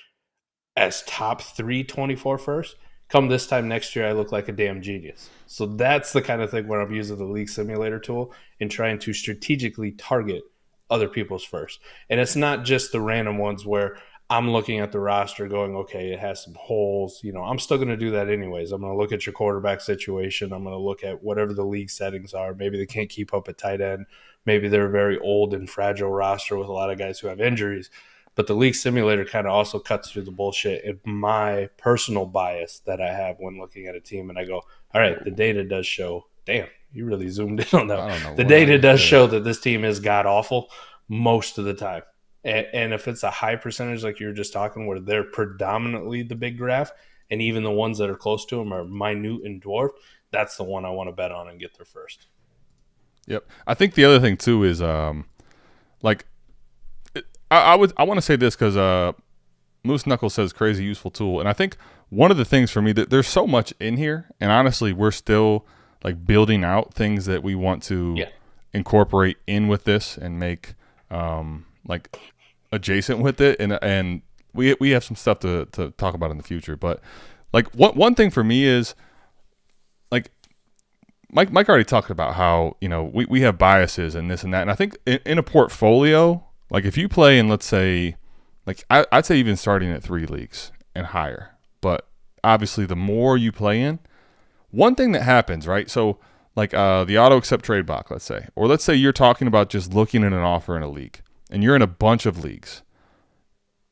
as top 3 24 first, come this time next year, I look like a damn genius. So that's the kind of thing where I'm using the league simulator tool and trying to strategically target other people's first. And it's not just the random ones where I'm looking at the roster going, okay, it has some holes. I'm still going to do that anyways. I'm going to look at your quarterback situation. I'm going to look at whatever the league settings are. Maybe they can't keep up at tight end. Maybe they're a very old and fragile roster with a lot of guys who have injuries. But the league simulator kind of also cuts through the bullshit in my personal bias that I have when looking at a team. And I go, all right, the data does show, damn, you really zoomed in on that. The data does show that this team is god-awful most of the time. And if it's a high percentage like you were just talking where they're predominantly the big graph and even the ones that are close to them are minute and dwarfed, that's the one I want to bet on and get there first. Yep. I think the other thing too is I want to say this because Moose Knuckle says crazy useful tool, and I think one of the things for me that there's so much in here, and honestly, we're still like building out things that we want to incorporate in with this and make like adjacent with it, and we have some stuff to talk about in the future. But like one thing for me is like Mike already talked about how we have biases and this and that, and I think in a portfolio, like if you play in, let's say, like I'd say even starting at 3 leagues and higher, but obviously the more you play in, one thing that happens, right? So like the auto accept trade block, let's say, or let's say you're talking about just looking at an offer in a league and you're in a bunch of leagues.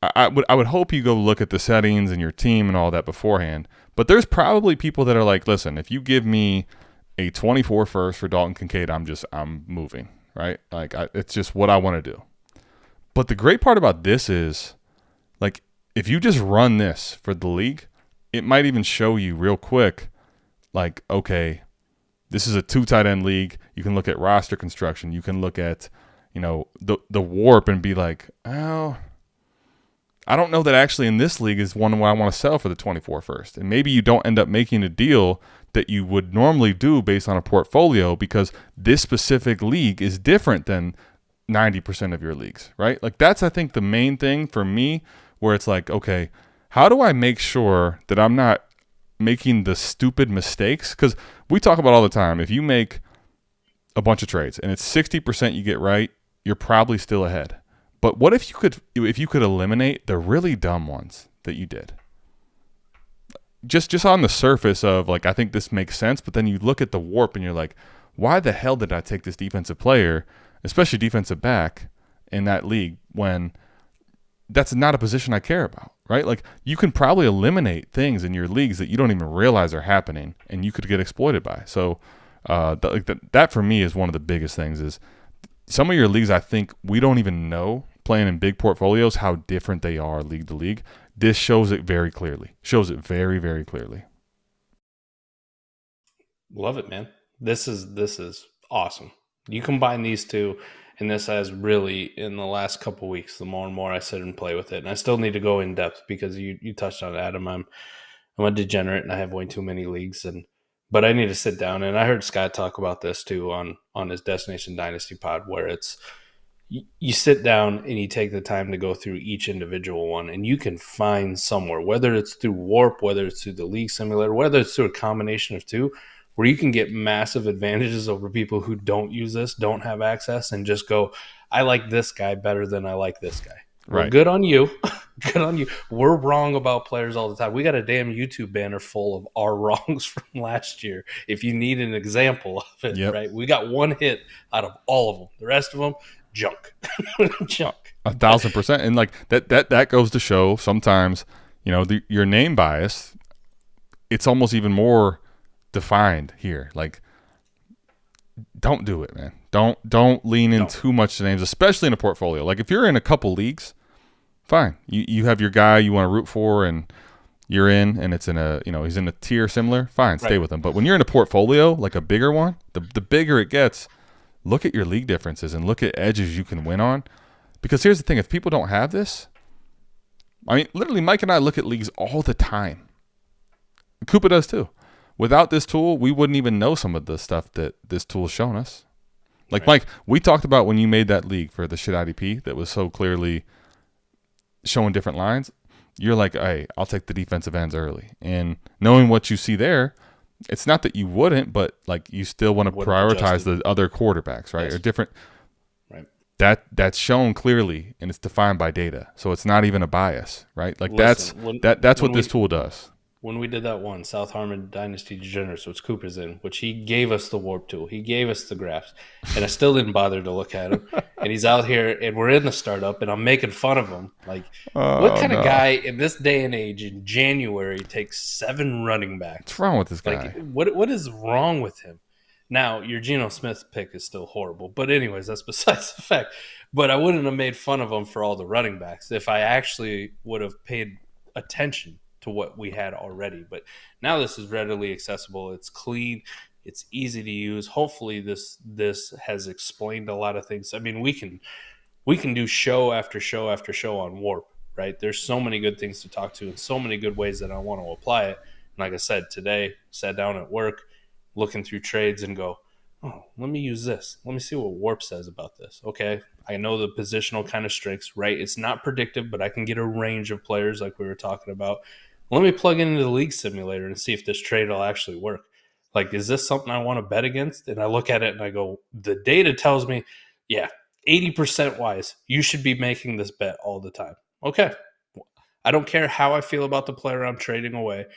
I would hope you go look at the settings and your team and all that beforehand, but there's probably people that are like, listen, if you give me a 24 first for Dalton Kincaid, I'm moving, right? Like it's just what I want to do. But the great part about this is, like, if you just run this for the league, it might even show you real quick, like, okay, this is a 2 tight end league. You can look at roster construction. You can look at, the WoRP and be like, oh, I don't know that actually in this league is one where I want to sell for the 24 first. And maybe you don't end up making a deal that you would normally do based on a portfolio because this specific league is different than 90% of your leagues, right? Like that's, I think, the main thing for me where it's like, okay, how do I make sure that I'm not making the stupid mistakes? Because we talk about all the time, if you make a bunch of trades and it's 60% you get right, you're probably still ahead. But what if you could eliminate the really dumb ones that you did? Just on the surface of like, I think this makes sense, but then you look at the WoRP and you're like, why the hell did I take this defensive player, especially defensive back, in that league when that's not a position I care about, right? Like you can probably eliminate things in your leagues that you don't even realize are happening and you could get exploited by. So that for me is one of the biggest things is some of your leagues, I think we don't even know, playing in big portfolios, how different they are league to league. This shows it very clearly. Shows it very, very clearly. Love it, man. This is awesome. You combine these two, and this has really, in the last couple of weeks, the more and more I sit and play with it, and I still need to go in depth because you touched on it, Adam. I'm a degenerate, and I have way too many leagues, but I need to sit down. And I heard Scott talk about this too on his Destination Dynasty pod, where it's you sit down and you take the time to go through each individual one, and you can find somewhere, whether it's through WoRP, whether it's through the League Simulator, whether it's through a combination of two, where you can get massive advantages over people who don't use this, don't have access, and just go, I like this guy better than I like this guy. Right. Well, good on you. Good on you. We're wrong about players all the time. We got a damn YouTube banner full of our wrongs from last year. If you need an example of it, right? We got one hit out of all of them. The rest of them, junk. Junk. 1,000%. And like that goes to show sometimes, your name bias, it's almost even more defined here. Like, don't do it, man. Don't lean in too much to names, especially in a portfolio. Like if you're in a couple leagues, fine. You have your guy you want to root for and you're in, and it's in a, he's in a tier similar, fine, stay with him. But when you're in a portfolio, like a bigger one, the bigger it gets, look at your league differences and look at edges you can win on. Because here's the thing, if people don't have this, I mean, literally Mike and I look at leagues all the time. Koopa does too. Without this tool, we wouldn't even know some of the stuff that this tool's shown us. Like, Mike, we talked about when you made that league for the shit IDP that was so clearly showing different lines. You're like, hey, I'll take the defensive ends early. And knowing what you see there, it's not that you wouldn't, but like you still want to prioritize the other quarterbacks, right? Yes. Or different. Right. That's shown clearly, and it's defined by data. So it's not even a bias, right? Like that's what this tool does. When we did that one, South Harmon Dynasty Degenerates, which Cooper's in, which he gave us the WoRP tool. He gave us the graphs. And I still didn't bother to look at him. And he's out here, and we're in the startup, and I'm making fun of him. Like, what kind of guy in this day and age in January takes 7 running backs? What's wrong with this guy? Like, what is wrong with him? Now, your Geno Smith pick is still horrible. But anyways, that's besides the fact. But I wouldn't have made fun of him for all the running backs if I actually would have paid attention to what we had already. But now this is readily accessible. It's clean. It's easy to use. Hopefully this has explained a lot of things. I mean, we can we can do show after show after show on WoRP, right? There's so many good things to talk to and so many good ways that I want to apply it. And like I said, today, sat down at work, looking through trades and go, oh, let me use this. Let me see what WoRP says about this. Okay, I know the positional kind of strengths, right? It's not predictive, but I can get a range of players like we were talking about. Let me plug it into the league simulator and see if this trade will actually work. Like, is this something I want to bet against? And I look at it and I go, the data tells me, yeah, 80% wise, you should be making this bet all the time. Okay. I don't care how I feel about the player I'm trading away.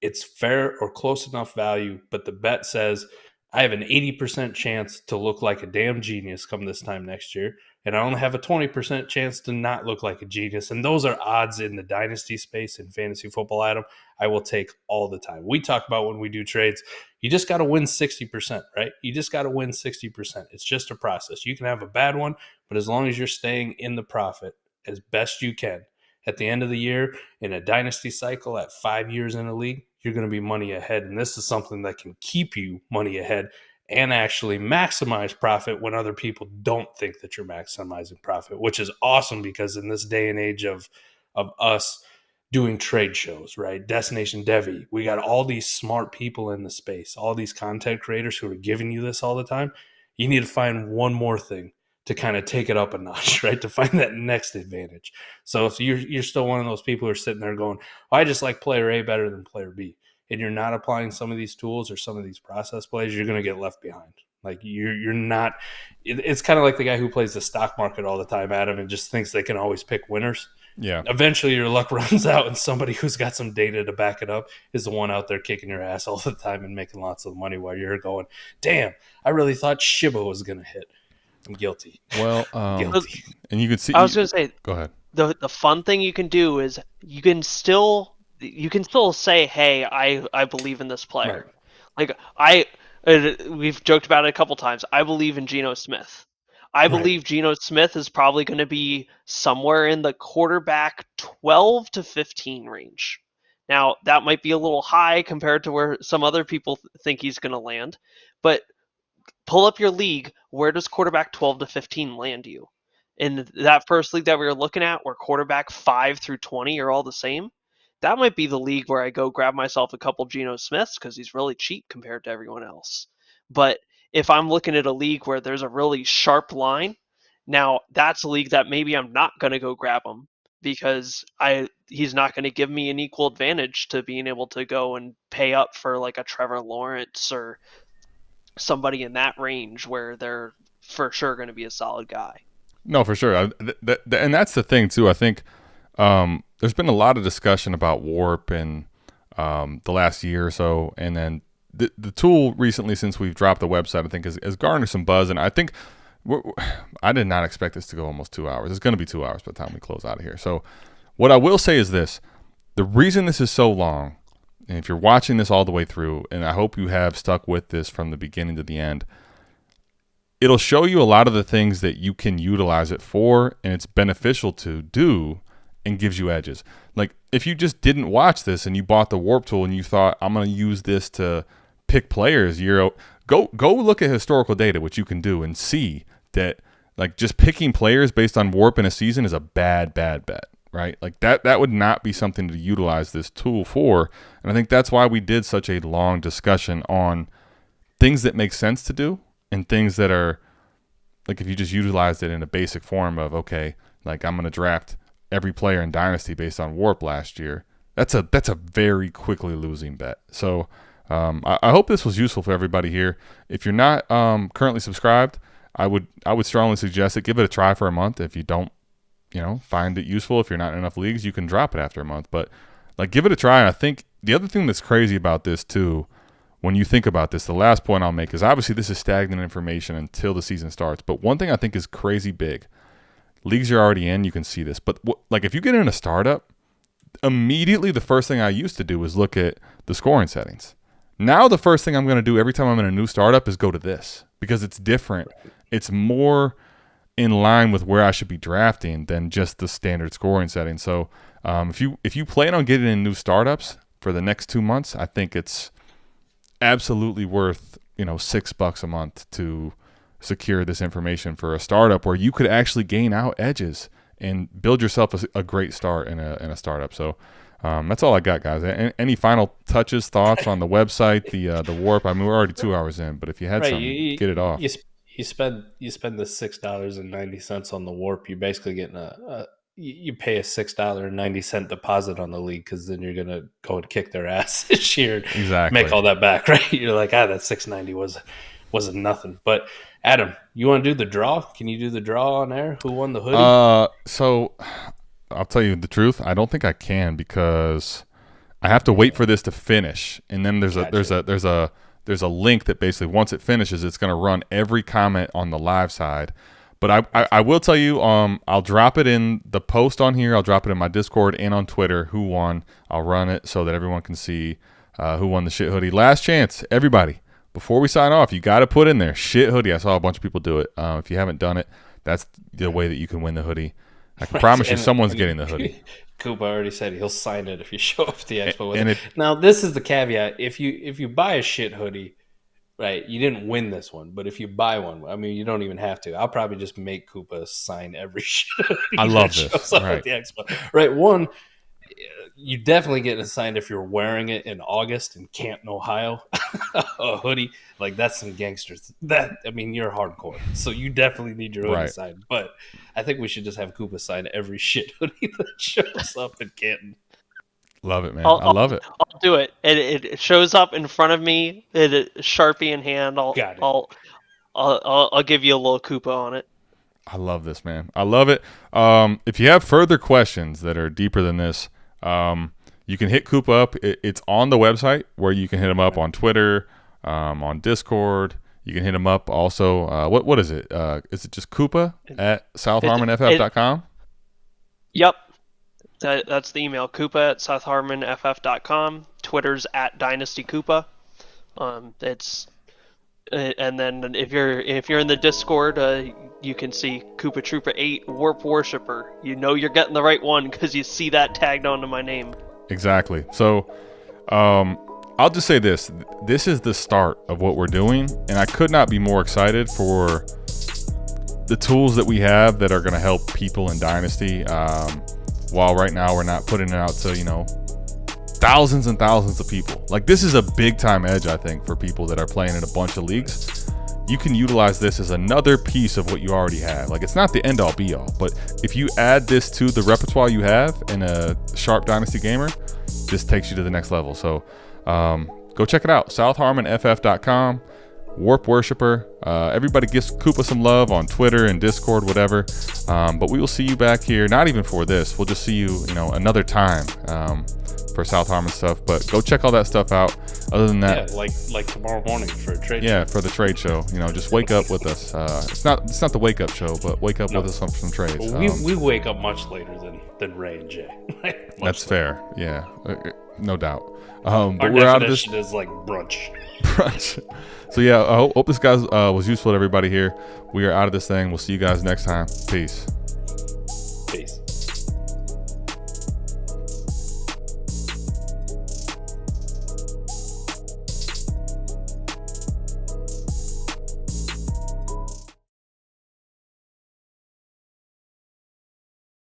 It's fair or close enough value, but the bet says I have an 80% chance to look like a damn genius come this time next year, and I only have a 20% chance to not look like a genius. And those are odds in the dynasty space in fantasy football, Adam. I will take all the time. We talk about when we do trades, you just got to win 60%, right? You just got to win 60%. It's just a process. You can have a bad one, but as long as you're staying in the profit as best you can, at the end of the year in a dynasty cycle at 5 years in a league, you're going to be money ahead. And this is something that can keep you money ahead and actually maximize profit when other people don't think that you're maximizing profit, which is awesome because in this day and age of us doing trade shows, right? Destination Devi, we got all these smart people in the space, all these content creators who are giving you this all the time. You need to find one more thing to kind of take it up a notch, right? To find that next advantage. So if you're still one of those people who are sitting there going, I just like player A better than player B, and you're not applying some of these tools or some of these process plays, you're going to get left behind. Like you're not, it's kind of like the guy who plays the stock market all the time, Adam, and just thinks they can always pick winners. Yeah. Eventually your luck runs out and somebody who's got some data to back it up is the one out there kicking your ass all the time and making lots of money while you're going, damn, I really thought Shiba was going to hit. I'm guilty. Well, guilty. And you could see. I was going to say, go ahead. The fun thing you can do is you can still say, hey, I believe in this player. Right. Like we've joked about it a couple times. I believe in Geno Smith. I believe Geno Smith is probably going to be somewhere in the quarterback 12 to 15 range. Now, that might be a little high compared to where some other people think he's going to land, but pull up your league. Where does quarterback 12 to 15 land you? In that first league that we were looking at, where quarterback 5 through 20 are all the same, that might be the league where I go grab myself a couple Geno Smiths because he's really cheap compared to everyone else. But if I'm looking at a league where there's a really sharp line, now that's a league that maybe I'm not going to go grab him because he's not going to give me an equal advantage to being able to go and pay up for like a Trevor Lawrence or somebody in that range where they're for sure going to be a solid guy. No, for sure. And that's the thing too. I think there's been a lot of discussion about WoRP in the last year or so. And then the tool recently, since we've dropped the website, I think has garnered some buzz. And I think I did not expect this to go almost 2 hours. It's going to be 2 hours by the time we close out of here. So what I will say is this. The reason this is so long, and if you're watching this all the way through, and I hope you have stuck with this from the beginning to the end, it'll show you a lot of the things that you can utilize it for, and it's beneficial to do and gives you edges. Like if you just didn't watch this and you bought the WoRP tool and you thought, I'm going to use this to pick players, go look at historical data, which you can do, and see that like just picking players based on WoRP in a season is a bad bet. Right? Like that would not be something to utilize this tool for. And I think that's why we did such a long discussion on things that make sense to do and things that are like if you just utilized it in a basic form of, okay, like I'm going to draft every player in Dynasty based on WoRP last year. That's a very quickly losing bet. So I hope this was useful for everybody here. If you're not currently subscribed, I would strongly suggest it. Give it a try for a month. If you don't, find it useful, if you're not in enough leagues, you can drop it after a month. But like, give it a try. And I think the other thing that's crazy about this too, when you think about this, the last point I'll make is obviously this is stagnant information until the season starts. But one thing I think is crazy big, leagues you're already in, you can see this. But like if you get in a startup, immediately the first thing I used to do was look at the scoring settings. Now the first thing I'm going to do every time I'm in a new startup is go to this because it's different. It's more in line with where I should be drafting than just the standard scoring setting. So if you plan on getting in new startups for the next 2 months, I think it's absolutely worth $6 a month to secure this information for a startup where you could actually gain out edges and build yourself a great start in a startup. So that's all I got, guys. Any final touches, thoughts on the website, the WoRP? I mean, we're already 2 hours in, but if you had some, get it off. You spend the $6.90 on the WoRP. You're basically getting you pay a $6.90 deposit on the league, because then you're gonna go and kick their ass this year. Exactly. Make all that back, right? You're like, that $6.90 wasn't nothing. But Adam, you want to do the draw? Can you do the draw on air? Who won the hoodie? So I'll tell you the truth. I don't think I can, because I have to wait for this to finish, and then there's a link that basically, once it finishes, it's going to run every comment on the live side. But I will tell you, I'll drop it in the post on here. I'll drop it in my Discord and on Twitter who won. I'll run it so that everyone can see who won the shit hoodie. Last chance, everybody. Before we sign off, you got to put in there shit hoodie. I saw a bunch of people do it. If you haven't done it, that's the way that you can win the hoodie. I can promise you someone's getting the hoodie. Koopa already said he'll sign it if you show up to the expo with it. Now, this is the caveat. If you buy a shit hoodie, right, you didn't win this one. But if you buy one, I mean, you don't even have to. I'll probably just make Koopa sign every shit hoodie. I love this. Shows up at the expo. Right, one, you definitely get assigned if you're wearing it in August in Canton, Ohio, a hoodie. Like, that's some gangsters. You're hardcore. So you definitely need your hoodie signed. But I think we should just have Koopa sign every shit hoodie that shows up in Canton. Love it, man. I love it. I'll do it. It shows up in front of me. Sharpie in hand. I'll give you a little Koopa on it. I love this, man. I love it. If you have further questions that are deeper than this, you can hit Koopa up. It's on the website, where you can hit him up on Twitter, on Discord. You can hit him up also. What is it? Is it just Koopa at southharmonff.com? Yep. That's the email, Koopa at southharmonff.com. Twitter's at Dynasty Koopa. And then if you're in the Discord, you can see Koopa Troopa 8 WoRP Worshipper. You know you're getting the right one because you see that tagged onto my name. Exactly. So I'll just say this. This is the start of what we're doing, and I could not be more excited for the tools that we have that are going to help people in Dynasty. While right now we're not putting it out to, thousands and thousands of people. Like, this is a big time edge, I think, for people that are playing in a bunch of leagues. You can utilize this as another piece of what you already have. Like, it's not the end all be all, but if you add this to the repertoire you have in a sharp Dynasty gamer, this takes you to the next level. So go check it out. southharmonff.com. WoRP Worshipper. Everybody gives Koopa some love on Twitter and Discord, whatever. But we will see you back here. Not even for this. We'll just see you, another time for South Harmon stuff. But go check all that stuff out. Other than that, like tomorrow morning for a trade. Yeah, for the trade show. Just wake up with us. It's not the wake up show, but wake up with us on some trades. Well, we wake up much later than Ray and Jay. That's fair. Yeah, no doubt. But our we're out of this. is like brunch. So yeah, I hope this guy was useful to everybody here. We are out of this thing. We'll see you guys next time. Peace.